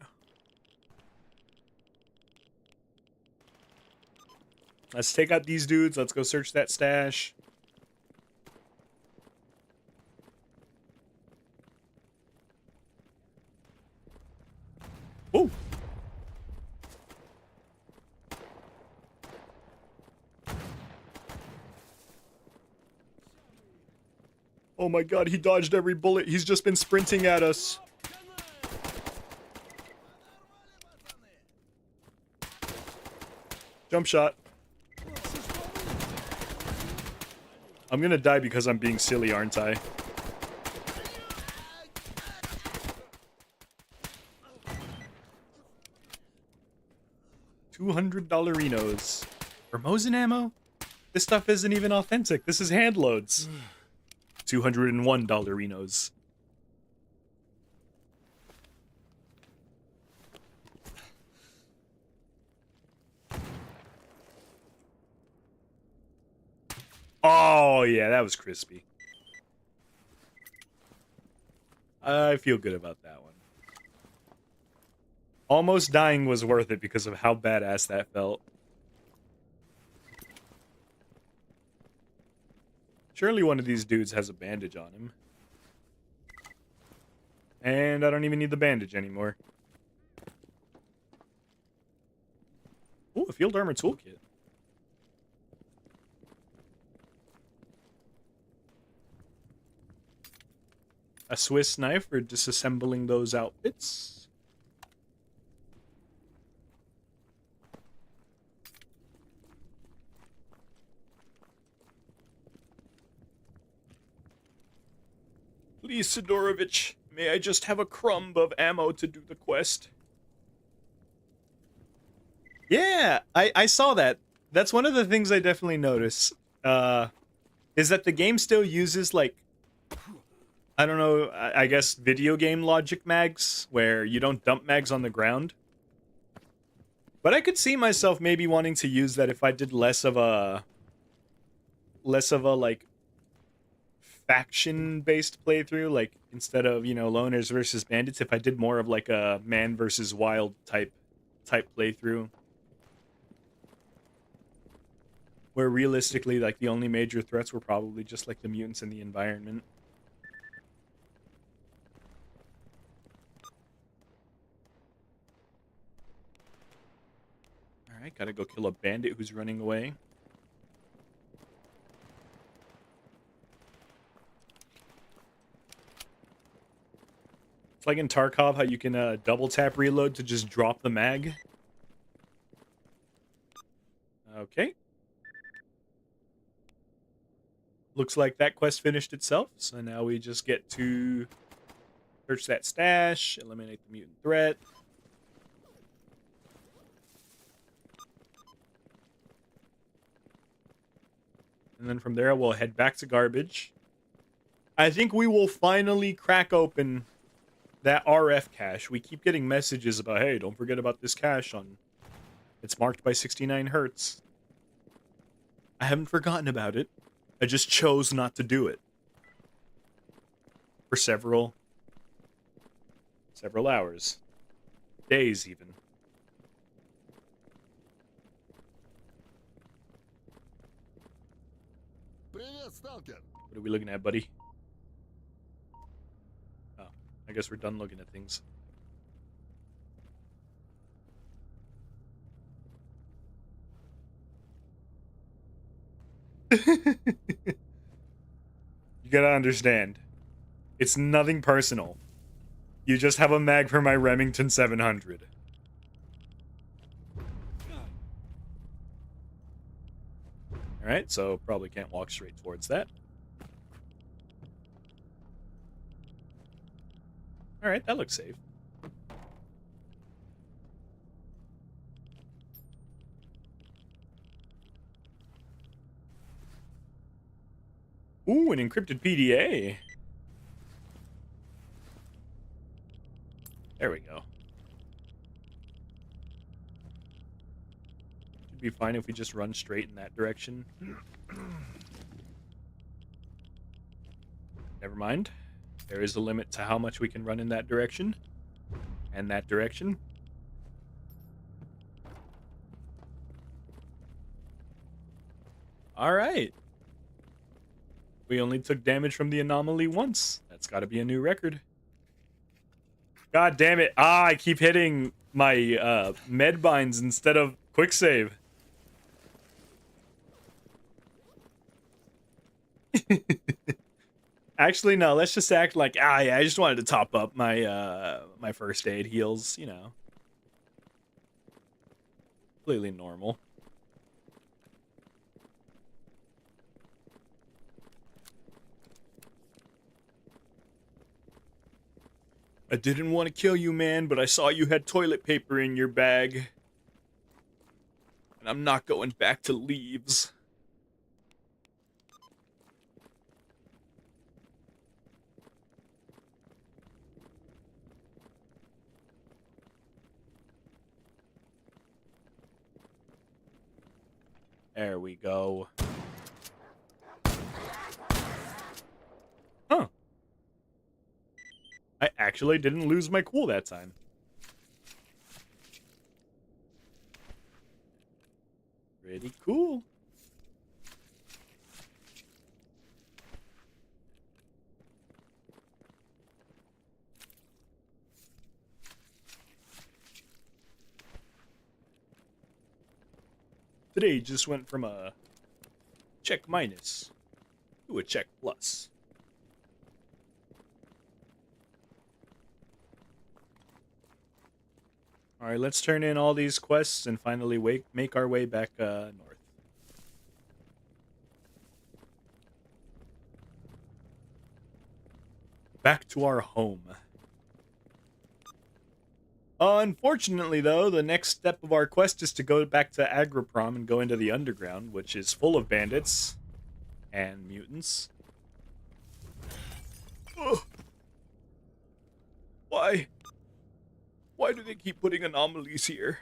Let's take out these dudes. Let's go search that stash. Ooh. Oh my god, he dodged every bullet. He's just been sprinting at us. Jump shot. I'm gonna die because I'm being silly, aren't I? $200 Formosan ammo? This stuff isn't even authentic. This is hand loads. $201. Oh, yeah, that was crispy. I feel good about that one. Almost dying was worth it because of how badass that felt. Surely one of these dudes has a bandage on him. And I don't even need the bandage anymore. Ooh, a field armor toolkit. A Swiss knife for disassembling those outfits. Please, Sidorovich, may I just have a crumb of ammo to do the quest? Yeah, I saw that. That's one of the things I definitely notice. Is that the game still uses, like, I don't know, I guess video game logic mags, where you don't dump mags on the ground. But I could see myself maybe wanting to use that if I did less of a less of a like faction-based playthrough, like instead of, you know, loners versus bandits, if I did more of like a man versus wild type playthrough, where realistically like the only major threats were probably just like the mutants in the environment. All right, gotta go kill a bandit who's running away. It's like in Tarkov how you can double tap reload to just drop the mag. Okay. Looks like that quest finished itself, so now we just get to search that stash, eliminate the mutant threat. And then from there, we'll head back to garbage. I think we will finally crack open that RF cache. We keep getting messages about, hey, don't forget about this cache on... It's marked by 69 hertz. I haven't forgotten about it. I just chose not to do it. For several hours. Days, even. Привет, Stalker. What are we looking at, buddy? Oh, I guess we're done looking at things. You gotta understand. It's nothing personal. You just have a mag for my Remington 700. Alright, so probably can't walk straight towards that. Alright, that looks safe. Ooh, an encrypted PDA. There we go. Should be fine if we just run straight in that direction. Never mind. There is a limit to how much we can run in that direction. And that direction. Alright. We only took damage from the anomaly once. That's gotta be a new record. God damn it. Ah, I keep hitting my med binds instead of quick save. Actually, no, let's just act like, yeah, I just wanted to top up my my first aid heals, you know. Completely normal. I didn't want to kill you, man, but I saw you had toilet paper in your bag. And I'm not going back to Leaves. There we go. Huh. I actually didn't lose my cool that time. Pretty cool. Today just went from a check minus to a check plus. Alright, let's turn in all these quests and finally make our way back north. Back to our home. Unfortunately, though, the next step of our quest is to go back to Agriprom and go into the underground, which is full of bandits and mutants. Ugh. Why? Why do they keep putting anomalies here?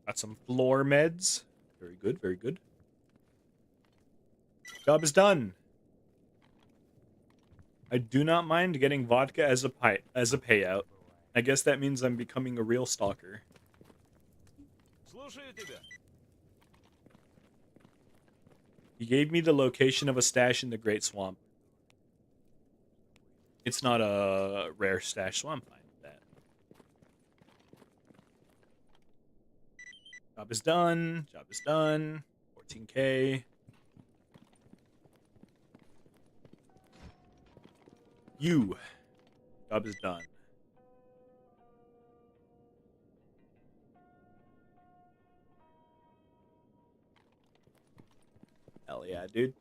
Got some floor meds. Very good, very good. Job is done. I do not mind getting vodka as a payout. I guess that means I'm becoming a real stalker. He gave me the location of a stash in the Great Swamp. It's not a rare stash, so I'm fine with that. Job is done. Job is done. 14K. You. Job is done. Hell yeah, dude.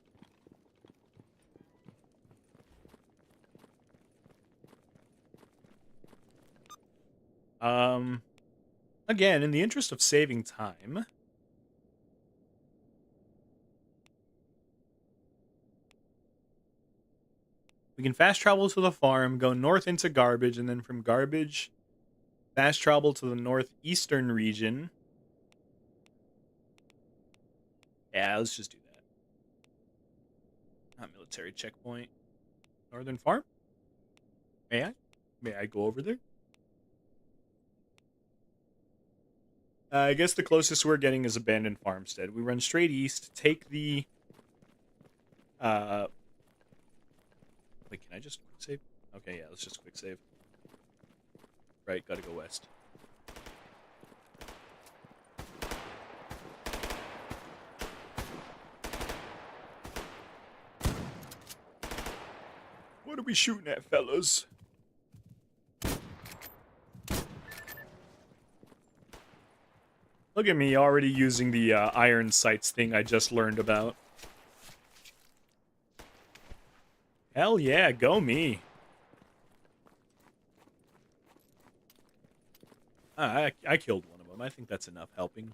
Again, in the interest of saving time, we can fast travel to the farm, go north into Garbage, and then from Garbage, fast travel to the northeastern region. Yeah, let's just do that. Not military checkpoint. Northern farm? May I? May I go over there? I guess the closest we're getting is Abandoned Farmstead. We run straight east, take the... Wait, can I just quick save? Okay, yeah, let's just quick save. Right, gotta go west. What are we shooting at, fellas? Look at me already using the iron sights thing I just learned about. Hell yeah, go me. I killed one of them. I think that's enough helping.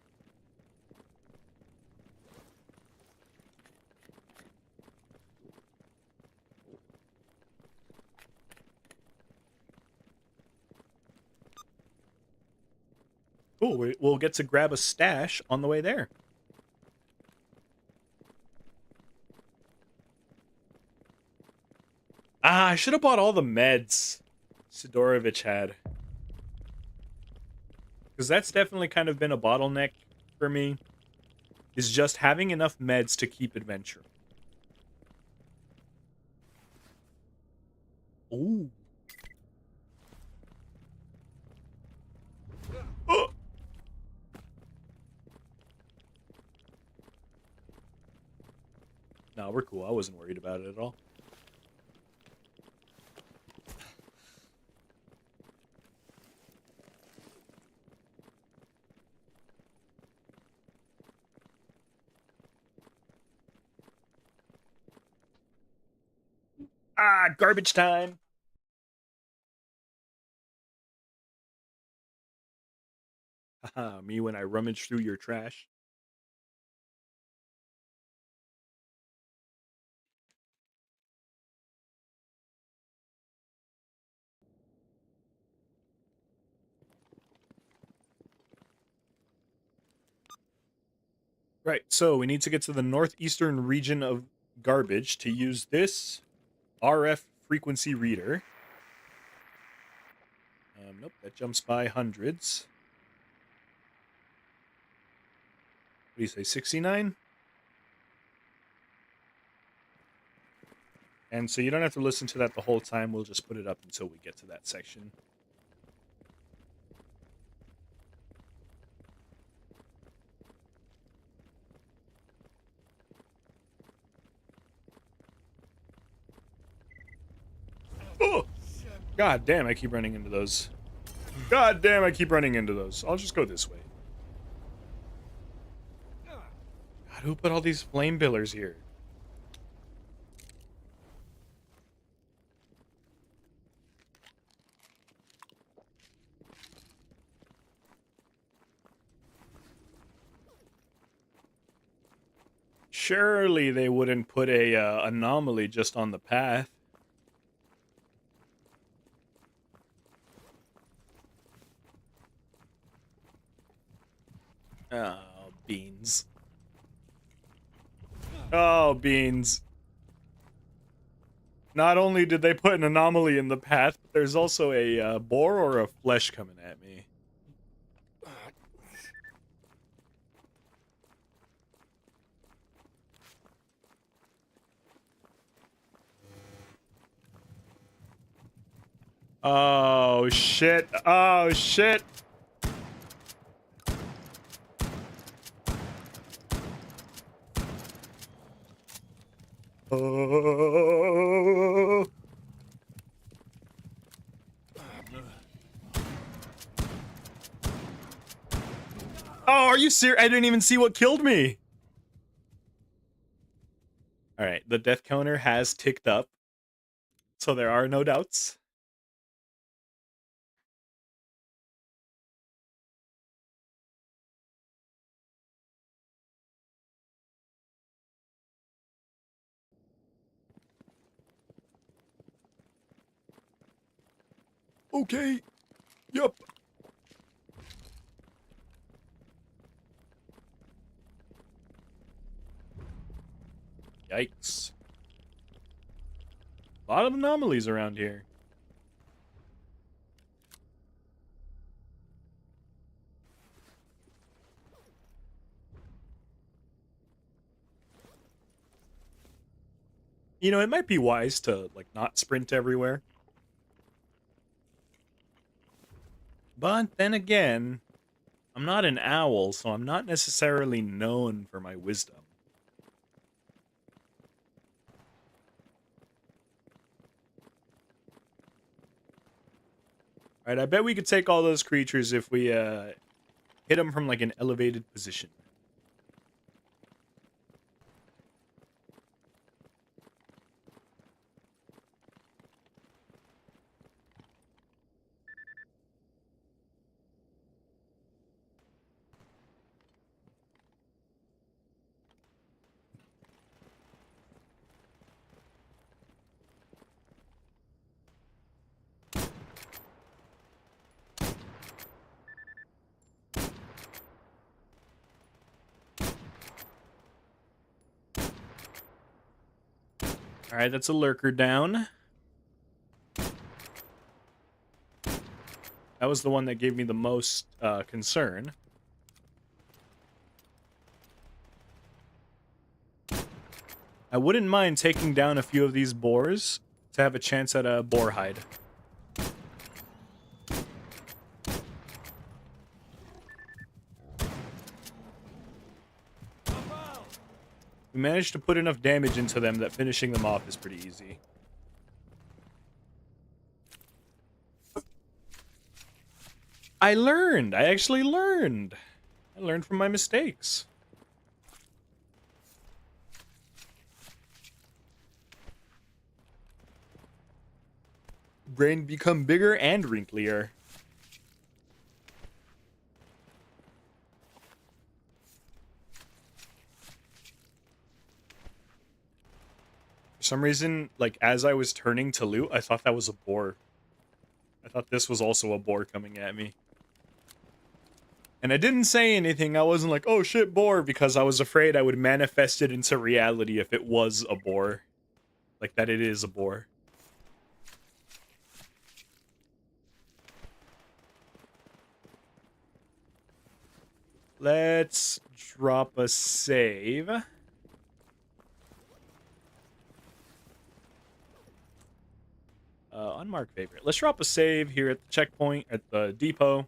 Cool, we'll get to grab a stash on the way there. Ah, I should have bought all the meds Sidorovich had. Because that's definitely kind of been a bottleneck for me. Is just having enough meds to keep adventuring. Ooh. Oh. No, we're cool. I wasn't worried about it at all. Ah, garbage time. Haha, me when I rummage through your trash. Right, so we need to get to the northeastern region of Garbage to use this RF frequency reader. Nope, that jumps by hundreds. What do you say, 69? And so you don't have to listen to that the whole time. We'll just put it up until we get to that section. Oh! God damn, I keep running into those. God damn, I keep running into those. I'll just go this way. God, who put all these flame billers here? Surely they wouldn't put a anomaly just on the path. Beans. Oh, beans. Not only did they put an anomaly in the path, but there's also a boar or a flesh coming at me. Oh, shit. Oh, shit. Oh. Oh, are you serious? I didn't even see what killed me. All right, the death counter has ticked up, so there are no doubts. Okay. Yep. Yikes. A lot of anomalies around here. You know, it might be wise to, like, not sprint everywhere. But then again, I'm not an owl, so I'm not necessarily known for my wisdom. Alright, I bet we could take all those creatures if we, hit them from, like, an elevated position. Alright, that's a lurker down. That was the one that gave me the most concern. I wouldn't mind taking down a few of these boars to have a chance at a boar hide. We managed to put enough damage into them that finishing them off is pretty easy. I learned! I actually learned! I learned from my mistakes. Brain become bigger and wrinklier. For some reason, like, as I was turning to loot, I thought that was a boar. I thought this was also a boar coming at me. And I didn't say anything. I wasn't like, oh shit, boar, because I was afraid I would manifest it into reality if it was a boar. Like, that it is a boar. Let's drop a save. Unmarked favorite. Let's drop a save here at the checkpoint, at the depot.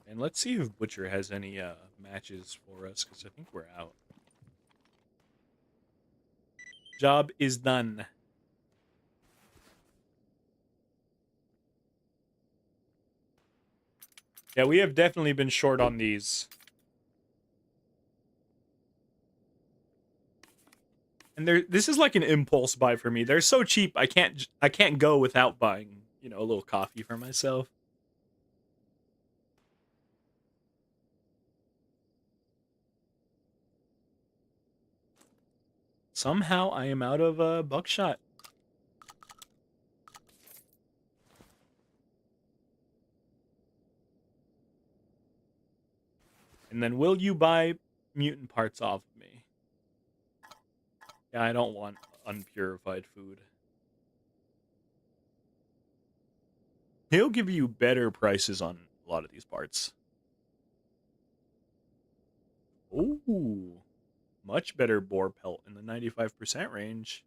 And let's see if Butcher has any matches for us, because I think we're out. Job is done. Yeah, we have definitely been short on these. And this is like an impulse buy for me. They're so cheap, I can't go without buying, you know, a little coffee for myself. Somehow I am out of buckshot. And then will you buy mutant parts off of me? Yeah, I don't want unpurified food. He'll give you better prices on a lot of these parts. Ooh, much better boar pelt in the 95% range.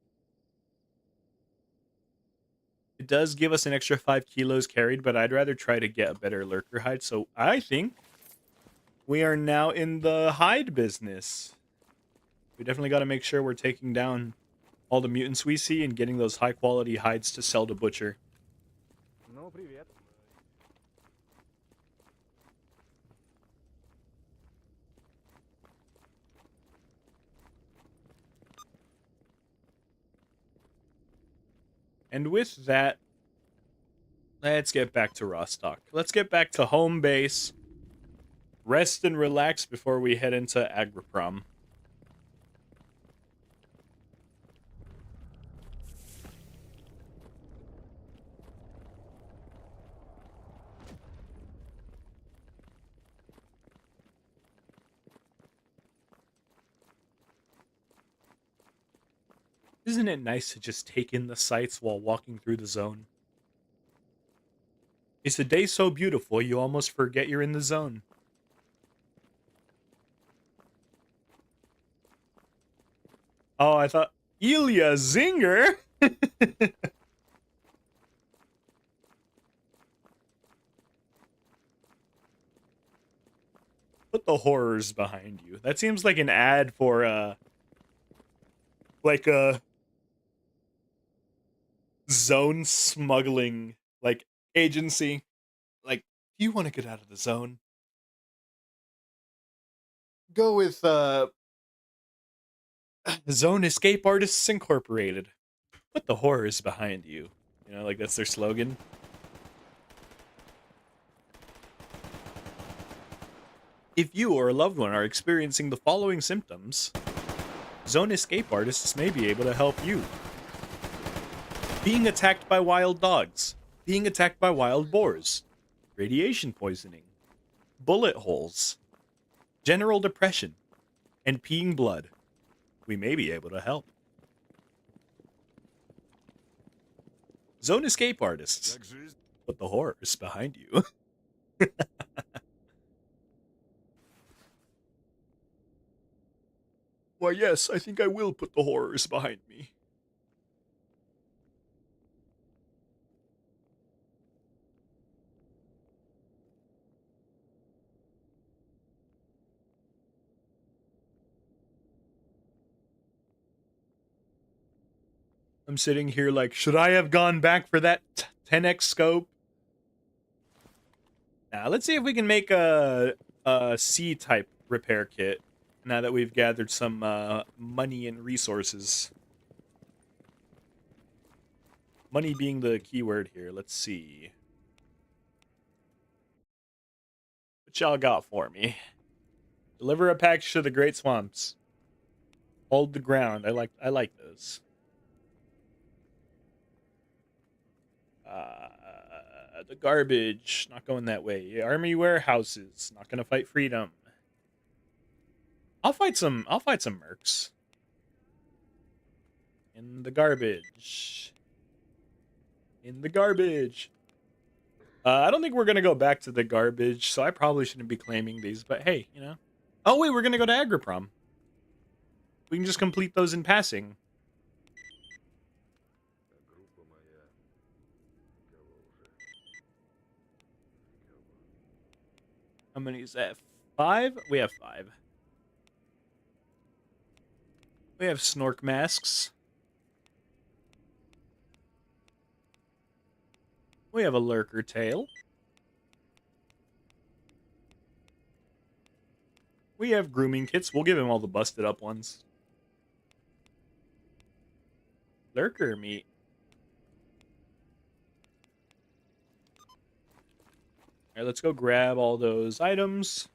It does give us an extra 5 kilos carried, but I'd rather try to get a better lurker hide. So I think we are now in the hide business. We definitely got to make sure we're taking down all the mutants we see and getting those high quality hides to sell to Butcher. Ну, привет. And with that, let's get back to Rostock. Let's get back to home base. Rest and relax before we head into Agriprom. Isn't it nice to just take in the sights while walking through the zone? It's a day so beautiful you almost forget you're in the zone. Oh, I thought Ilya Zinger. Put the horrors behind you. That seems like an ad for like a zone smuggling like agency. Like, do you want to get out of the zone? Go with Zone Escape Artists Incorporated. Put the horrors behind you. You know, like that's their slogan. If you or a loved one are experiencing the following symptoms, Zone Escape Artists may be able to help you. Being attacked by wild dogs. Being attacked by wild boars. Radiation poisoning. Bullet holes. General depression. And peeing blood. We may be able to help. Zone Escape Artists. Как жизнь? Put the horrors behind you. Why, yes, I think I will put the horrors behind me. I'm sitting here like, should I have gone back for that 10x scope? Now, let's see if we can make a C-type repair kit now that we've gathered some money and resources. Money being the key word here. Let's see. What y'all got for me? Deliver a package to the Great Swamps. Hold the ground. I like those. The garbage, not going that way. Army warehouses, not gonna fight freedom. I'll fight some mercs. In the garbage. In the garbage. I don't think we're gonna go back to the garbage, so I probably shouldn't be claiming these, but hey, you know. Oh wait, we're gonna go to Agriprom. We can just complete those in passing. Группа моя. Кого уже? How many is that? 5? We have 5. We have snork masks. We have a lurker tail. We have grooming kits. We'll give him all the busted up ones. Lurker meat. Alright, let's go grab all those items.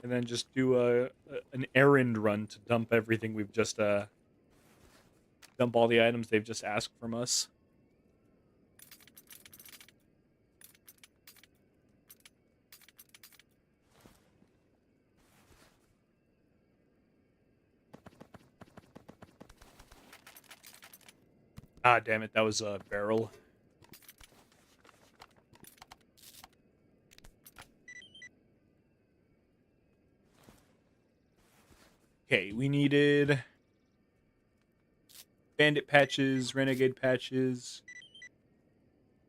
And then just do an errand run to dump everything we've just dump all the items they've just asked from us. Ah, damn it, that was a barrel. Okay, we needed bandit patches, renegade patches.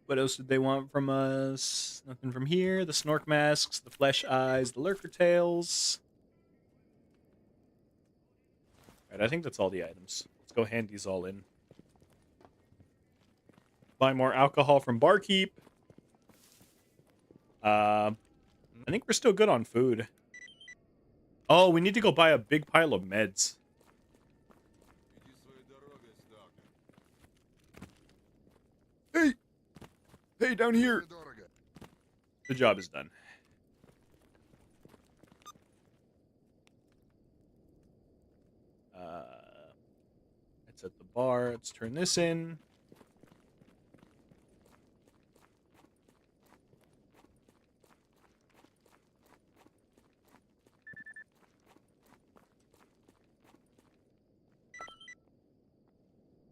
What else did they want from us? Nothing from here. The snork masks, the flesh eyes, the lurker tails. All right, I think that's all the items. Let's go hand these all in. Buy more alcohol from Barkeep. I think we're still good on food. Oh, we need to go buy a big pile of meds. Иди своей дорогой, Сталкер. Hey! Hey, down here! Недорого. The job is done. It's at the bar. Let's turn this in.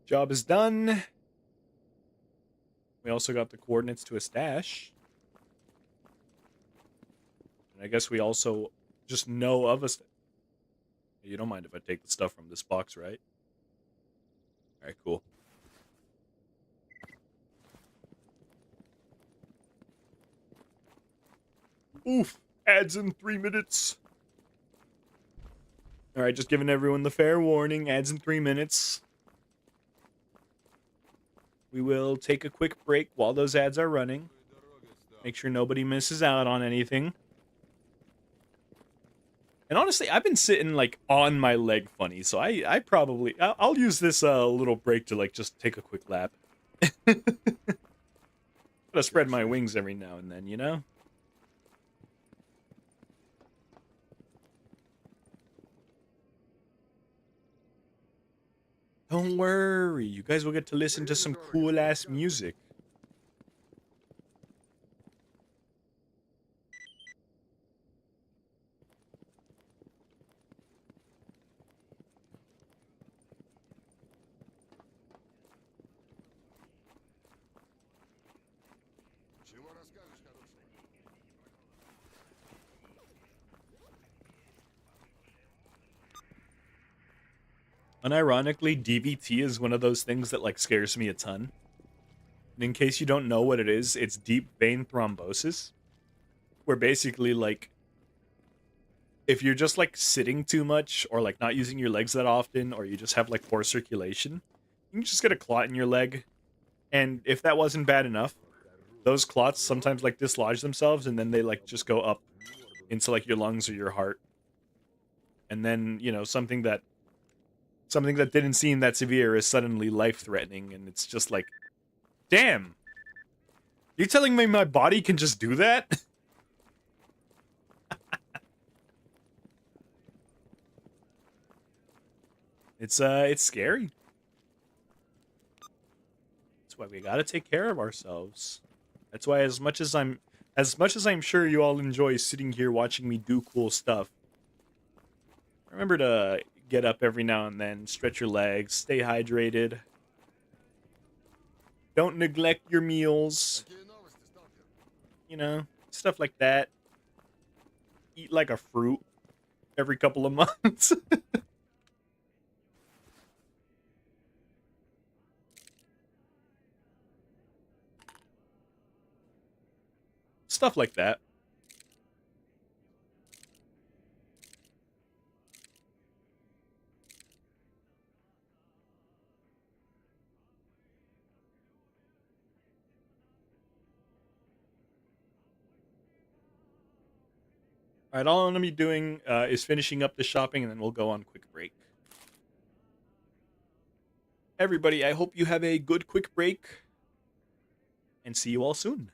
Job is done. We also got the coordinates to a stash. And I guess we also just know of a... You don't mind if I take the stuff from this box, right? Alright, cool. Oof! Ads in 3 minutes. Alright, just giving everyone the fair warning. Ads in 3 minutes. We will take a quick break while those ads are running. Своей дорогой, Сталкер. Make sure nobody misses out on anything. And honestly, I've been sitting like on my leg funny, so I probably I'll use this little break to like just take a quick lap. Gotta spread my wings every now and then, you know? Don't worry, you guys will get to listen to some cool ass music. Чего расскажешь, хороший? Unironically, DVT is one of those things that like scares me a ton. And in case you don't know what it is, it's deep vein thrombosis, where basically like if you're just like sitting too much or like not using your legs that often or you just have like poor circulation, you can just get a clot in your leg. And if that wasn't bad enough, those clots sometimes like dislodge themselves and then they like just go up into like your lungs or your heart. And then, you know, something that didn't seem that severe is suddenly life-threatening, and it's just like, damn, you're telling me my body can just do that? It's scary. That's why we gotta take care of ourselves. That's why as much as I'm sure you all enjoy sitting here watching me do cool stuff, remember to get up every now and then, stretch your legs, stay hydrated. Don't neglect your meals, Какие новости, Сталкер? you know, stuff like that. Eat like a fruit every couple of months. Stuff like that. All right, all I'm gonna be doing is finishing up the shopping, and then we'll go on quick break. Everybody, I hope you have a good quick break, and see you all soon.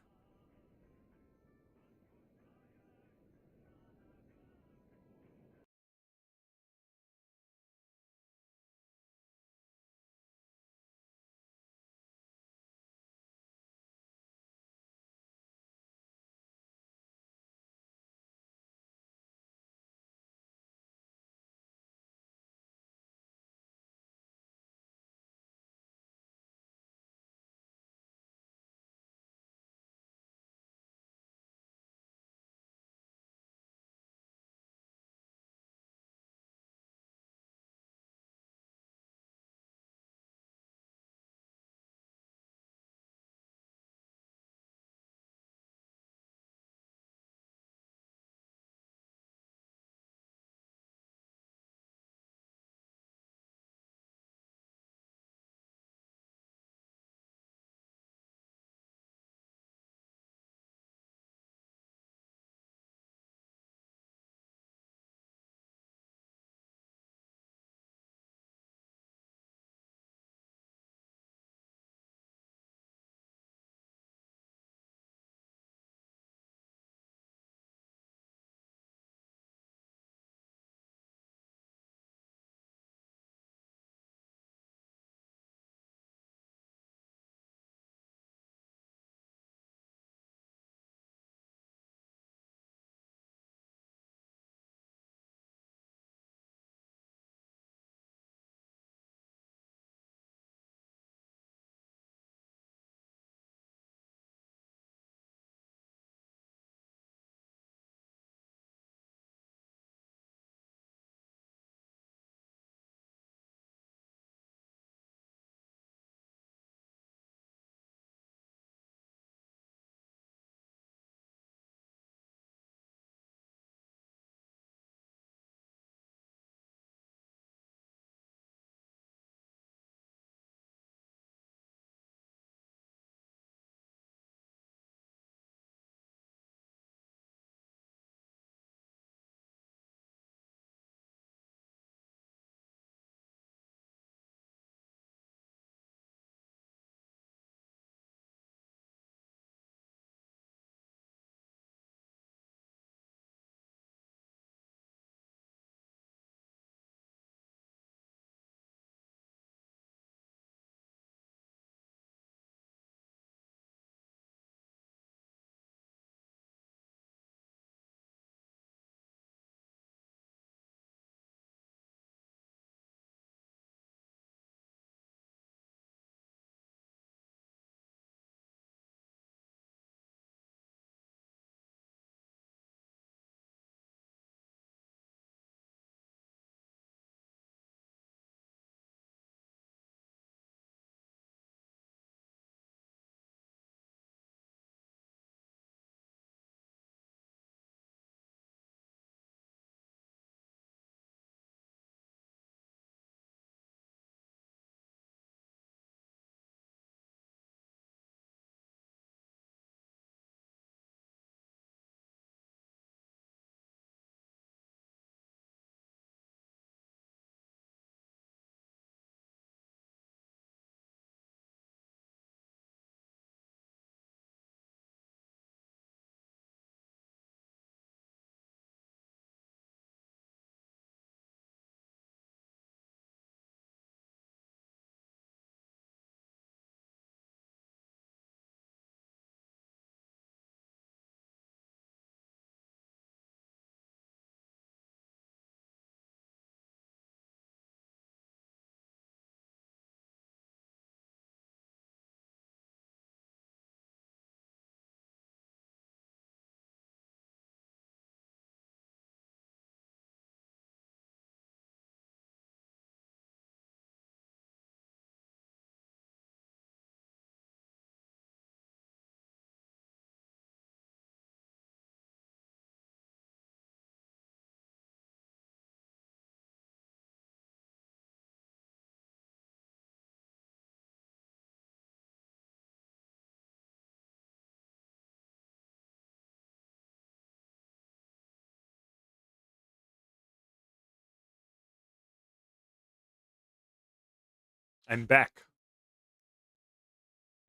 I'm back.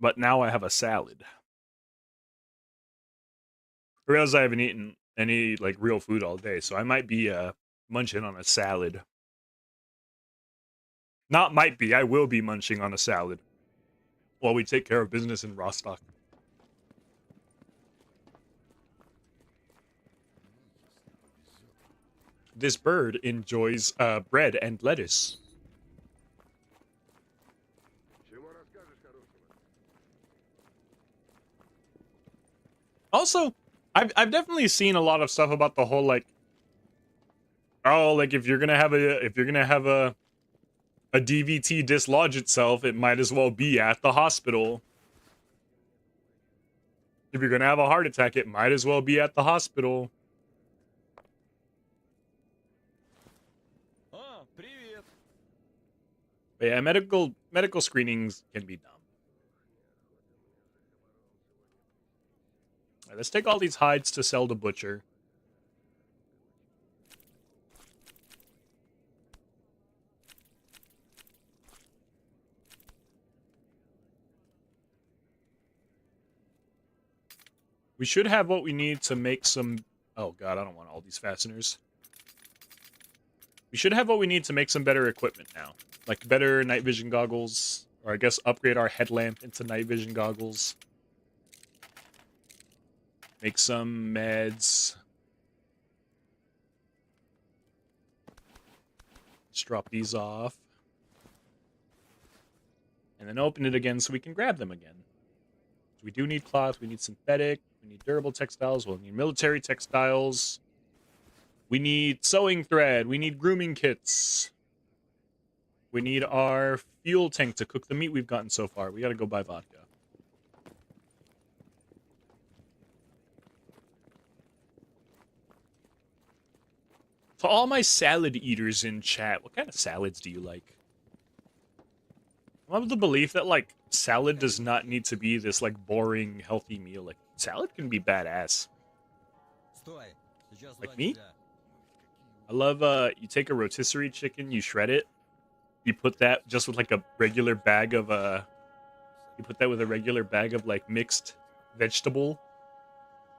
But now I have a salad. I realize I haven't eaten any like real food all day, so I might be munching on a salad. Not might be, I will be munching on a salad while we take care of business in Rostock. This bird enjoys bread and lettuce. Чего расскажешь хорошего? Also, I've definitely seen a lot of stuff about the whole like, oh, like if you're gonna have a DVT dislodge itself, it might as well be at the hospital. If you're gonna have a heart attack, it might as well be at the hospital. А, привет. But yeah, medical screenings can be dumb. All right, let's take all these hides to sell to butcher. We should have what we need to make some... Oh god, I don't want all these fasteners. We should have what we need to make some better equipment now. Like better night vision goggles. Or I guess upgrade our headlamp into night vision goggles. Make some meds. Let's drop these off. And then open it again so we can grab them again. So we do need cloth, we need synthetic, we need durable textiles, we'll need military textiles. We need sewing thread, we need grooming kits. We need our fuel tank to cook the meat we've gotten so far. We gotta go buy vodka. To all my salad eaters in chat, what kind of salads do you like? I love the belief that, like, salad does not need to be this, like, boring, healthy meal. Like, salad can be badass. Like me? I love, you take a rotisserie chicken, you shred it, you put that just with, like, a regular bag of, you put that with a regular bag of, like, mixed vegetable.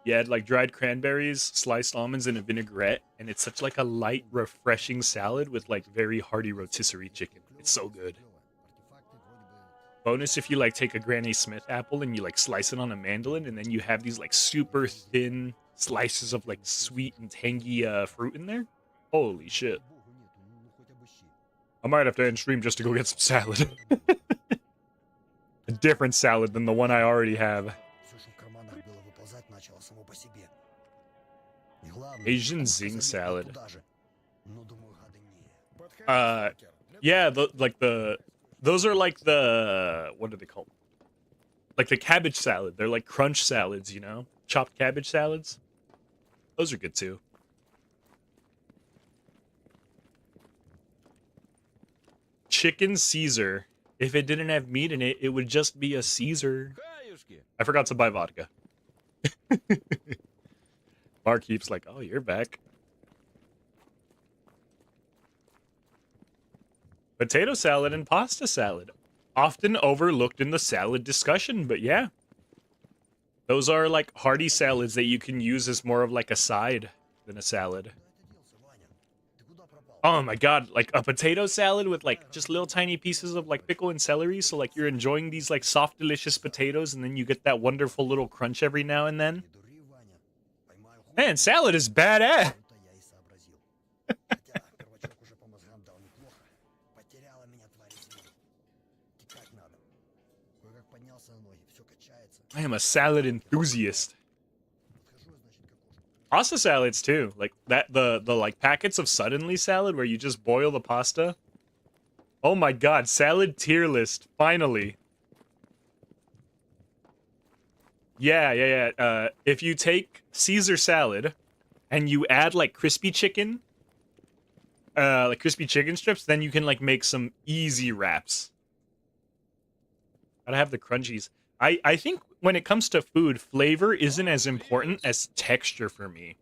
You add, like, dried cranberries, sliced almonds, and a vinaigrette, and it's such, like, a light, refreshing salad with, like, very hearty rotisserie chicken. It's so good. Bonus if you like take a Granny Smith apple and you like slice it on a mandolin, and then you have these like super thin slices of like sweet and tangy fruit in there. Holy shit. I might have to end stream just to go get some salad. A different salad than the one I already have. Asian zing salad. Yeah, those are like the, what are they called? Like the cabbage salad. They're like crunch salads, you know? Chopped cabbage salads. Those are good too. Chicken Caesar. If it didn't have meat in it, it would just be a Caesar. I forgot to buy vodka. Barkeep's like, oh, you're back. Potato salad and pasta salad. Often overlooked in the salad discussion, but yeah. Those are like hearty salads that you can use as more of like a side than a salad. Oh my god, like a potato salad with like just little tiny pieces of like pickle and celery, so like you're enjoying these like soft delicious potatoes and then you get that wonderful little crunch every now and then. Man, salad is badass. I am a salad enthusiast. Pasta salads too, like that the like packets of Suddenly salad where you just boil the pasta. Oh my god, salad tier list finally. Yeah. If you take Caesar salad and you add like crispy chicken, like crispy chicken strips, then you can like make some easy wraps. Gotta have the crunchies. I think when it comes to food, flavor isn't as important as texture for me.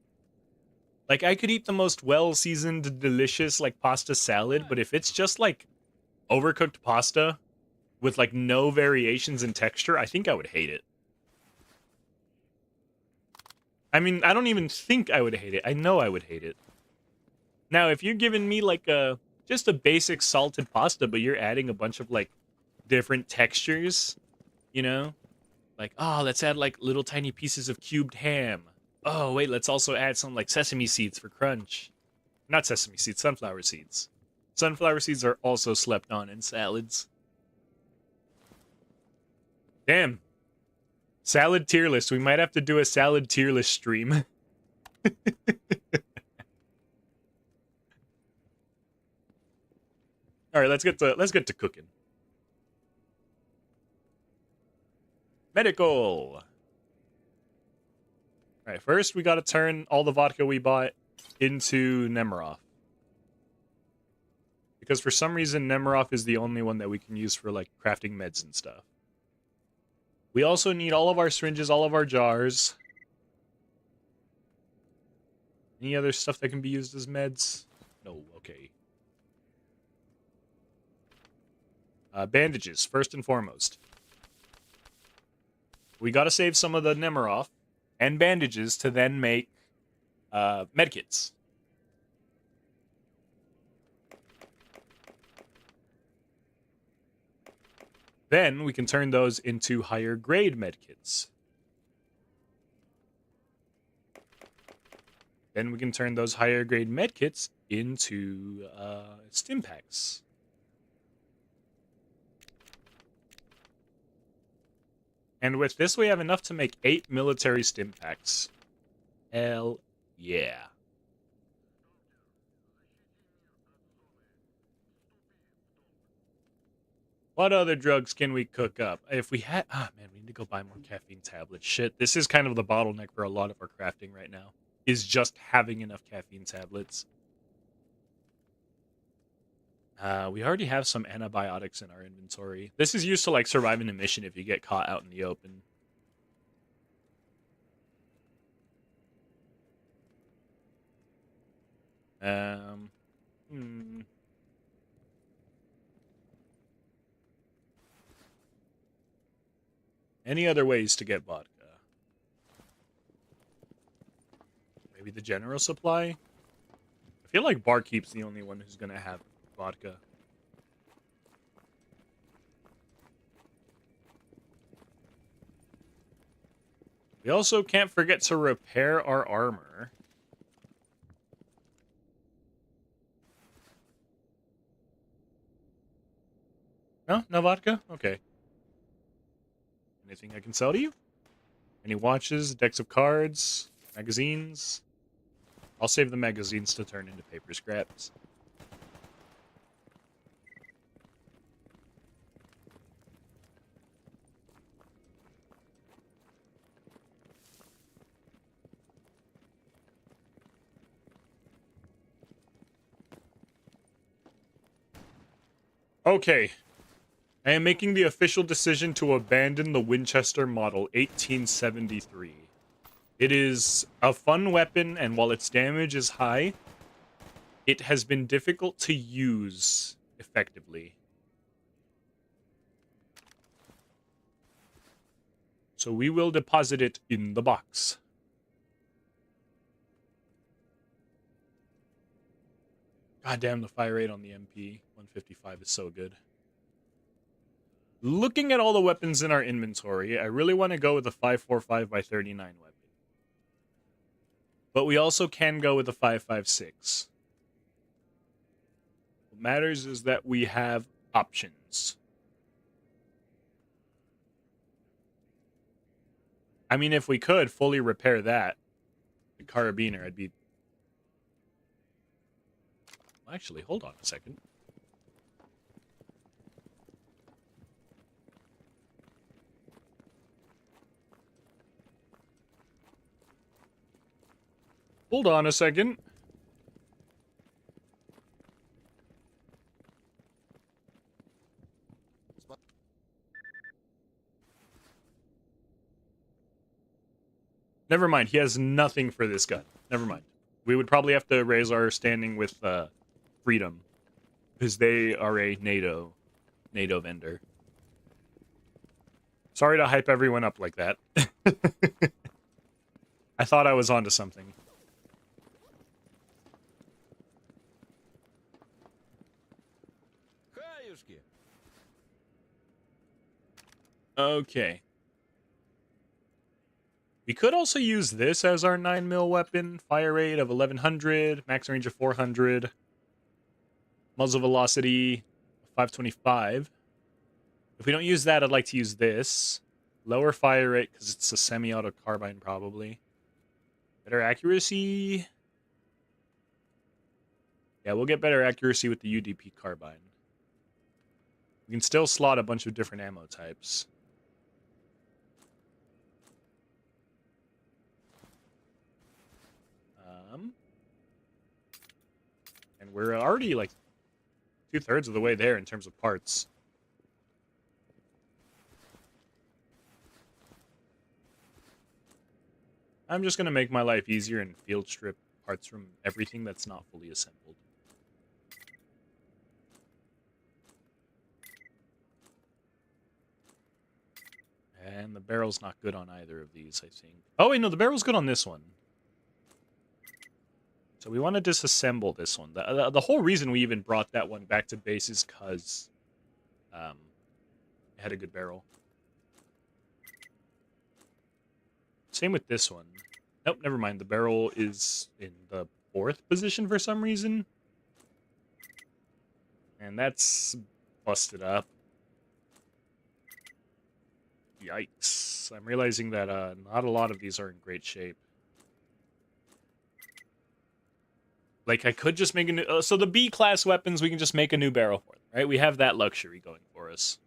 Like, I could eat the most well-seasoned, delicious, like, pasta salad, but if it's just, like, overcooked pasta with like no variations in texture, I think I would hate it. I mean, I don't even think I would hate it. I know I would hate it. Now, if you're giving me like just a basic salted pasta, but you're adding a bunch of like different textures, you know? Like, oh, let's add like little tiny pieces of cubed ham. Oh, wait, let's also add some like sesame seeds for crunch. Not sesame seeds, sunflower seeds. Sunflower seeds are also slept on in salads. Damn. Salad tier list. We might have to do a salad tier list stream. All right, let's get to cooking. Medical. All right, first we got to turn all the vodka we bought into Nemiroff. Because for some reason Nemiroff is the only one that we can use for like crafting meds and stuff. We also need all of our syringes, all of our jars. Any other stuff that can be used as meds? No, okay. Bandages, first and foremost. We gotta save some of the Nemiroff and bandages to then make medkits. Then we can turn those into higher grade medkits. Then we can turn those higher grade medkits into stim packs. And with this, we have enough to make 8 military stim packs. Hell yeah. What other drugs can we cook up? If we had... Ah, man, we need to go buy more caffeine tablets. Shit, this is kind of the bottleneck for a lot of our crafting right now. Is just having enough caffeine tablets. We already have some antibiotics in our inventory. This is used to, like, survive in a mission if you get caught out in the open. Any other ways to get vodka? Maybe the general supply? I feel like Barkeep's the only one who's gonna have vodka. We also can't forget to repair our armor. No? No vodka? Okay. Anything I can sell to you? Any watches, decks of cards, magazines? I'll save the magazines to turn into paper scraps. Okay. I am making the official decision to abandon the Winchester Model 1873. It is a fun weapon, and while its damage is high, it has been difficult to use effectively. So we will deposit it in the box. God damn, the fire rate on the MP 155 is so good. Looking at all the weapons in our inventory, I really want to go with a 545x39 weapon. But we also can go with a 556. What matters is that we have options. I mean, if we could fully repair that, the carabiner, I'd be... Actually, hold on a second. Hold on a second. Never mind, he has nothing for this gun. Never mind. We would probably have to raise our standing with Freedom, because they are a NATO vendor. Sorry to hype everyone up like that. I thought I was onto something. Хаюшки. Okay. We could also use this as our 9mm weapon. Fire rate of 1100, max range of 400, muzzle velocity of 525. If we don't use that, I'd like to use this. Lower fire rate, because it's a semi-auto carbine, probably. Better accuracy. Yeah, we'll get better accuracy with the UDP carbine. We can still slot a bunch of different ammo types. And we're already like 2/3 of the way there in terms of parts. I'm just going to make my life easier and field strip parts from everything that's not fully assembled. And the barrel's not good on either of these, I think. Oh, wait, no, the barrel's good on this one. So we want to disassemble this one. The whole reason we even brought that one back to base is because it had a good barrel. Same with this one. Nope, never mind. The barrel is in the 4th position for some reason. And that's busted up. Yikes. I'm realizing that not a lot of these are in great shape. Like, I could just make a new... so the B-class weapons, we can just make a new barrel for them, right? We have that luxury going for us.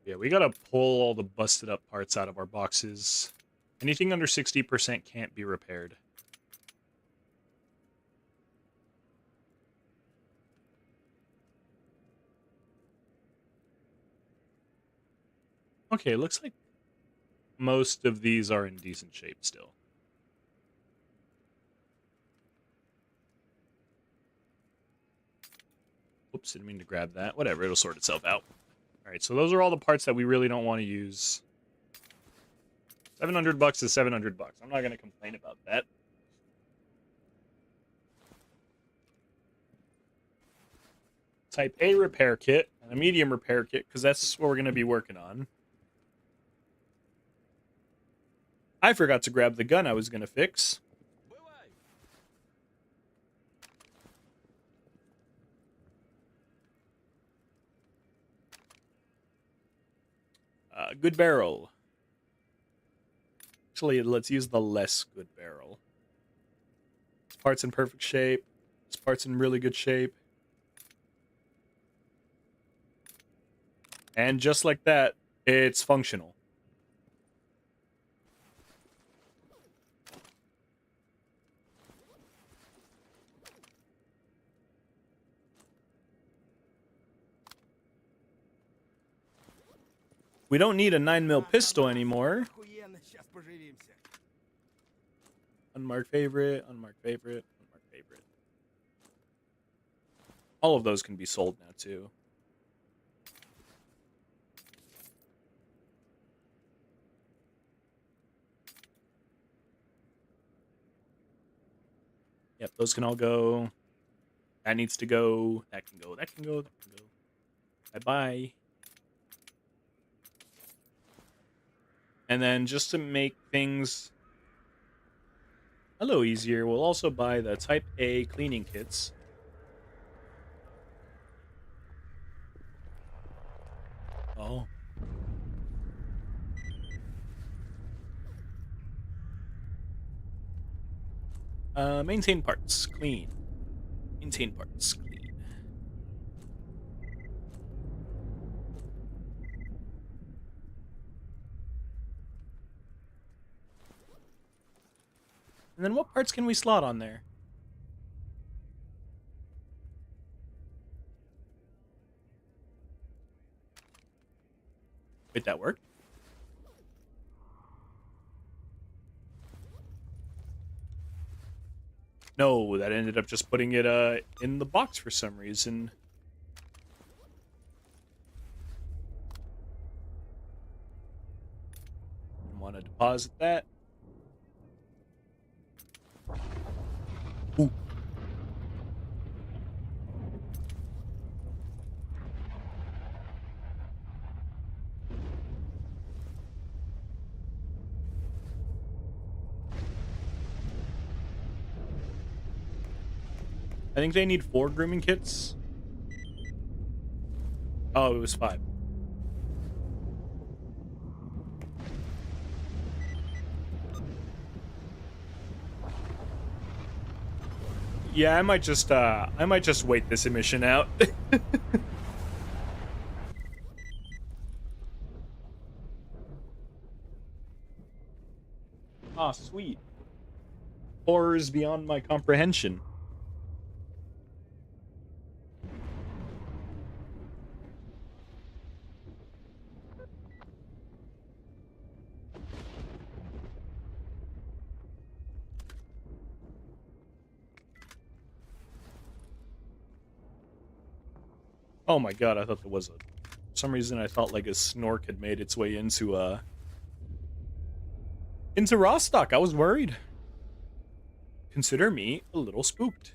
Yeah, we gotta pull all the busted up parts out of our boxes. Anything under 60% can't be repaired. Okay, looks like most of these are in decent shape still. Oops, didn't mean to grab that. Whatever, it'll sort itself out. Alright, so those are all the parts that we really don't want to use. $700 is $700. I'm not going to complain about that. Type A repair kit and a medium repair kit, because that's what we're going to be working on. I forgot to grab the gun I was going to fix. Good barrel. Actually, let's use the less good barrel. This part's in perfect shape. This part's in really good shape. And just like that, it's functional. We don't need a 9mm pistol anymore. Unmarked favorite, unmarked favorite, unmarked favorite. All of those can be sold now, too. Yep, those can all go. That needs to go. That can go. That can go. That can go. Bye-bye. And then just to make things a little easier, we'll also buy the Type A cleaning kits. Oh. Maintain parts. Clean. Maintain parts. Clean. And then what parts can we slot on there? Wait, that worked? No, that ended up just putting it in the box for some reason. Want to deposit that. Ooh. I think they need 4 grooming kits. Oh, it was 5. Yeah, I might just wait this emission out. Ah, sweet. Horrors beyond my comprehension. Oh my god, I thought there was a... For some reason I thought like a snork had made its way into Rostock. I was worried. Consider me a little spooked.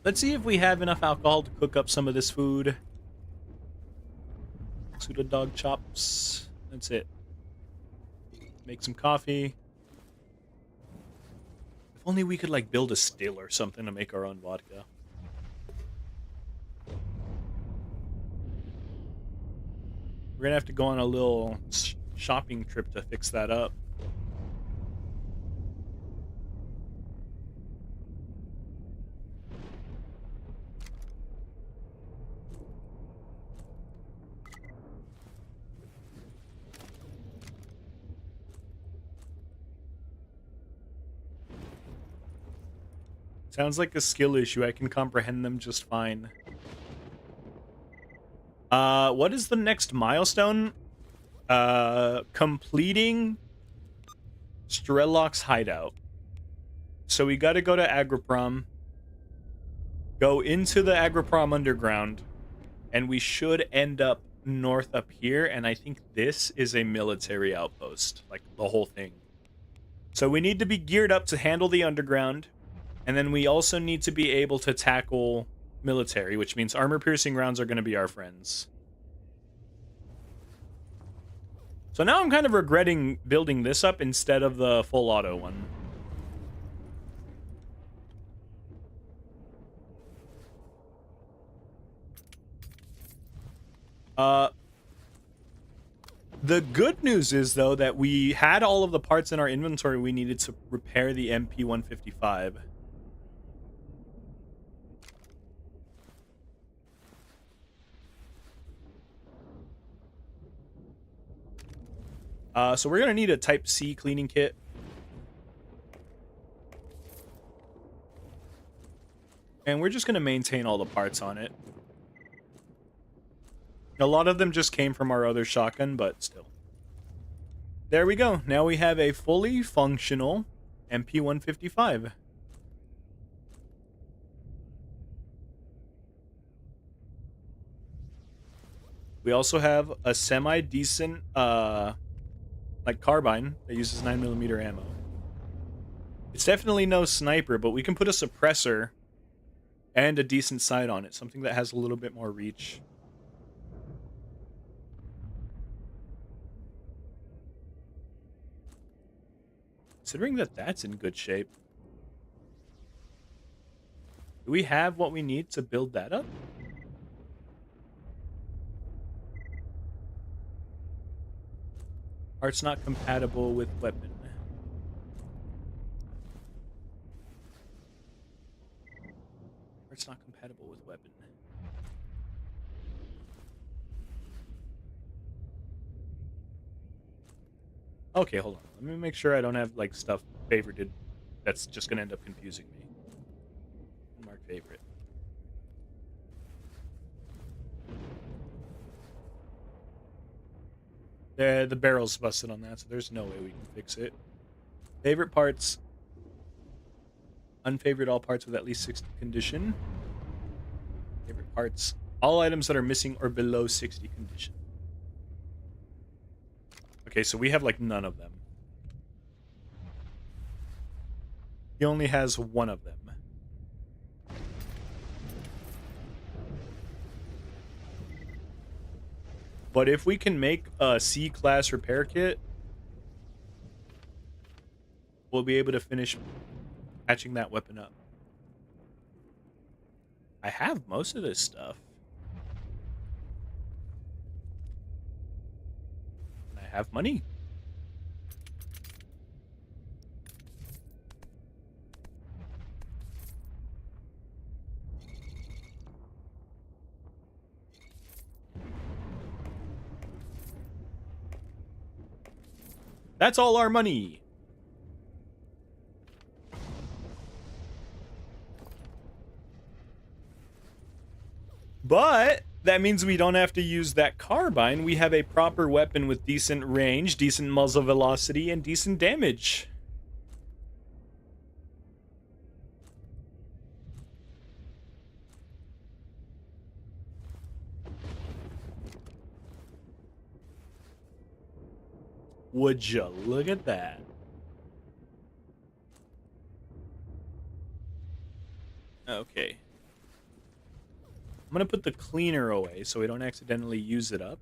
Let's see if we have enough alcohol to cook up some of this food. Pseudo dog chops. That's it. Make some coffee. If only we could like build a still or something to make our own vodka. We're gonna have to go on a little shopping trip to fix that up. Sounds like a skill issue. I can comprehend them just fine. What is the next milestone? Completing Strelok's hideout. So we gotta go to Agriprom, go into the Agriprom underground, and we should end up north up here, and I think this is a military outpost, like the whole thing. So we need to be geared up to handle the underground, and then we also need to be able to tackle military, which means armor-piercing rounds are going to be our friends. So now I'm kind of regretting building this up instead of the full auto one. The good news is, though, that we had all of the parts in our inventory we needed to repair the MP-155. So we're going to need a Type C cleaning kit. And we're just going to maintain all the parts on it. A lot of them just came from our other shotgun, but still. There we go. Now we have a fully functional MP-155. We also have a semi-decent, like carbine that uses 9mm ammo. It's definitely no sniper, but we can put a suppressor and a decent sight on it, something that has a little bit more reach. Considering that that's in good shape. Do we have what we need to build that up? Parts not compatible with weapon. Parts not compatible with weapon. Okay, hold on. Let me make sure I don't have like stuff favorited that's just gonna end up confusing me. Mark favorite. The barrel's busted on that, so there's no way we can fix it. Favorite parts. Unfavored all parts with at least 60 condition. Favorite parts. All items that are missing or below 60 condition. Okay, so we have like none of them. He only has one of them. But if we can make a C-class repair kit, we'll be able to finish patching that weapon up. I have most of this stuff. And I have money. That's all our money. But that means we don't have to use that carbine. We have a proper weapon with decent range, decent muzzle velocity, and decent damage. Would you look at that? Okay. I'm going to put the cleaner away so we don't accidentally use it up.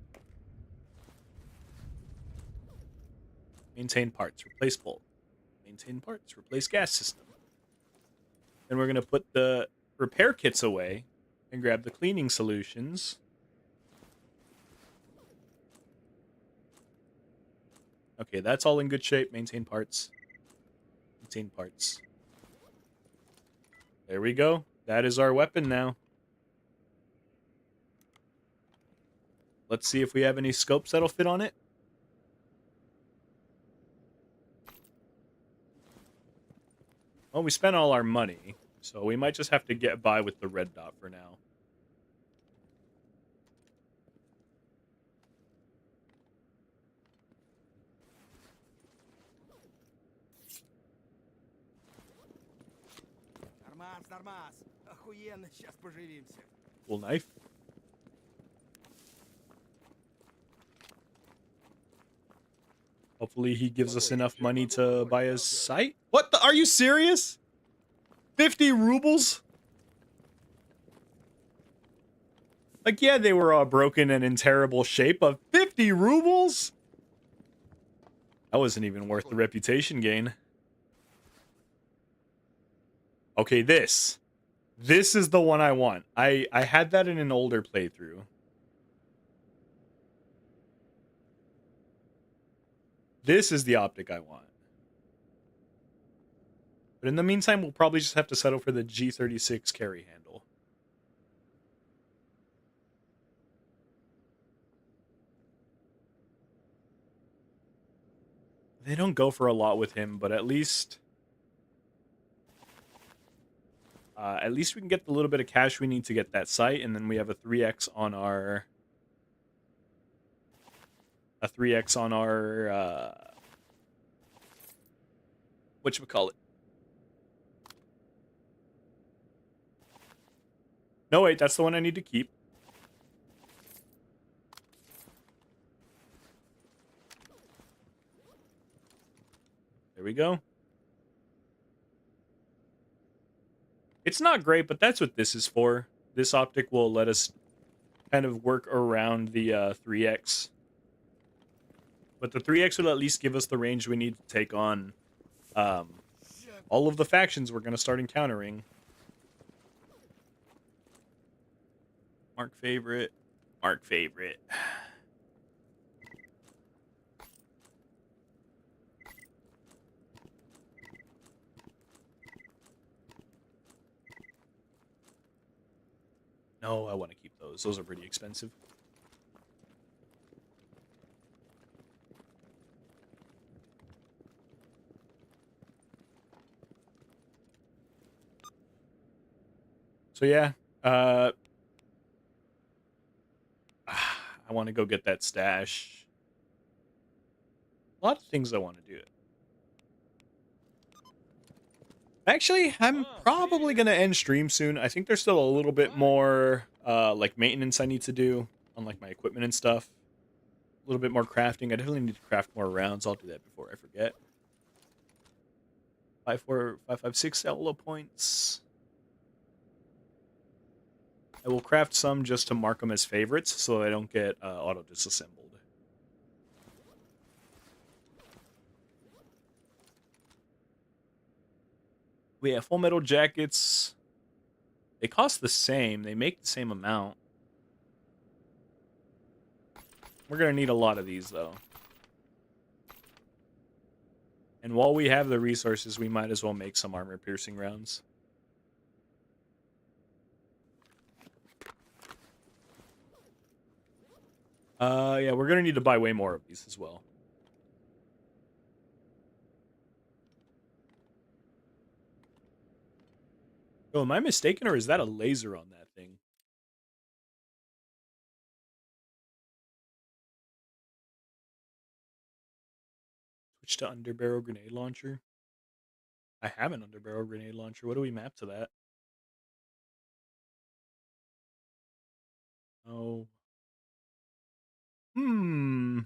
Maintain parts, replace bolt. Maintain parts, replace gas system. Then we're going to put the repair kits away and grab the cleaning solutions. Okay, that's all in good shape. Maintain parts. Maintain parts. There we go. That is our weapon now. Let's see if we have any scopes that'll fit on it. Well, we spent all our money, so we might just have to get by with the red dot for now. Cool knife. Hopefully he gives us enough money to buy his sight. What the? Are you serious? 50 rubles? Like, yeah, they were all broken and in terrible shape, but 50 rubles? That wasn't even worth the reputation gain. Okay, this. This is the one I want. I had that in an older playthrough. This is the optic I want. But in the meantime, we'll probably just have to settle for the G36 carry handle. They don't go for a lot with him, but at least we can get the little bit of cash we need to get that sight, and then we have a 3x on our whatchamacallit? No, wait, that's the one I need to keep. There we go. It's not great, but that's what this is for. This optic will let us kind of work around the 3x. But the 3x will at least give us the range we need to take on all of the factions we're going to start encountering. Mark favorite. Mark favorite. No, I want to keep those. Those are pretty expensive. So yeah, I want to go get that stash. A lot of things I want to do. Actually, I'm probably going to end stream soon. I think there's still a little bit more like maintenance I need to do on like my equipment and stuff. A little bit more crafting. I definitely need to craft more rounds. I'll do that before I forget. 5, 4, 5, 5, 6 elo points. I will craft some just to mark them as favorites so I don't get auto disassembled. We have full metal jackets. They cost the same. They make the same amount. We're going to need a lot of these, though. And while we have the resources, we might as well make some armor-piercing rounds. Yeah, we're going to need to buy way more of these as well. Oh, am I mistaken, or is that a laser on that thing? Switch to underbarrel grenade launcher. I have an underbarrel grenade launcher. What do we map to that? Oh. Hmm.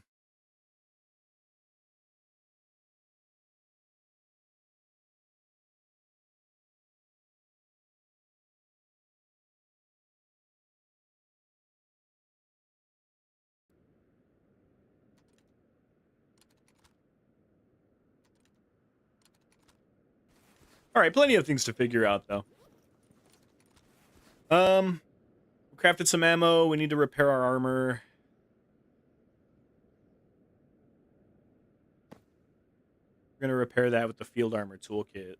All right, plenty of things to figure out, though. We crafted some ammo. We need to repair our armor. We're gonna repair that with the field armor toolkit.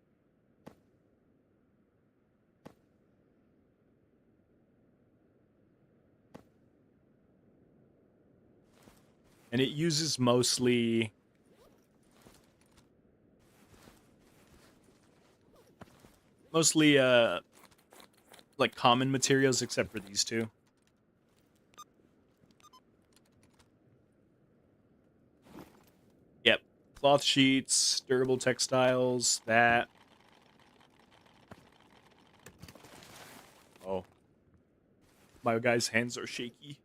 And it uses mostly like common materials except for these two. Yep. Cloth sheets, durable textiles, that. Oh. My guy's hands are shaky.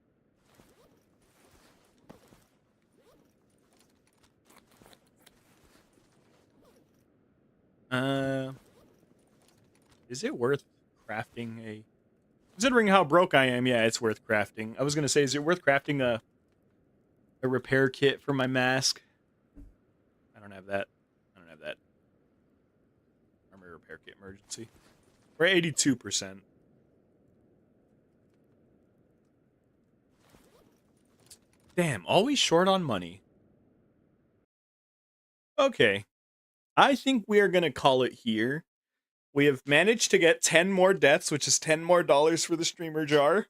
Is it worth crafting a... Considering how broke I am, yeah, it's worth crafting. I was gonna say, is it worth crafting a repair kit for my mask? I don't have that. I don't have that. Armor repair kit emergency. We're at 82%. Damn, always short on money. Okay. I think we are gonna call it here. We have managed to get 10 more deaths, which is 10 more dollars for the streamer jar.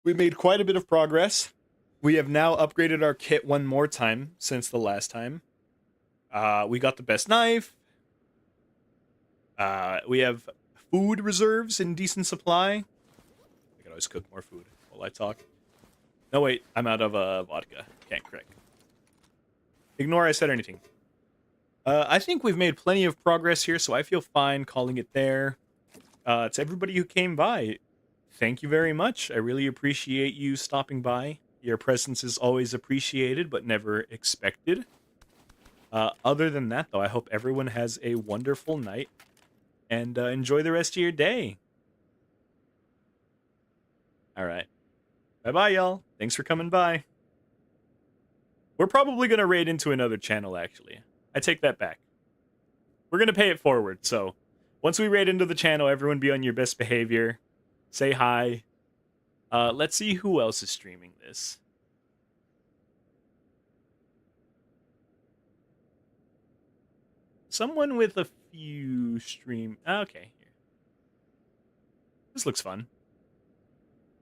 We made quite a bit of progress. We have now upgraded our kit one more time since the last time. We got the best knife. We have food reserves in decent supply. I can always cook more food while I talk. No, wait. I'm out of vodka. Can't correct. Ignore I said anything. I think we've made plenty of progress here, so I feel fine calling it there. To everybody who came by, thank you very much. I really appreciate you stopping by. Your presence is always appreciated, but never expected. Other than that, though, I hope everyone has a wonderful night and enjoy the rest of your day. All right. Bye-bye, y'all. Thanks for coming by. We're probably going to raid into another channel, actually. I take that back. We're going to pay it forward, so once we raid into the channel, everyone be on your best behavior. Say hi. Let's see who else is streaming this. Someone with a few stream... Okay, here. This looks fun.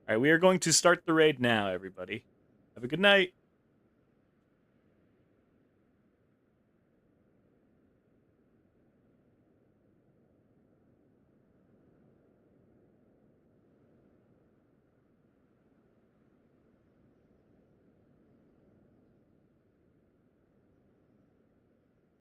Alright, we are going to start the raid now, everybody. Have a good night.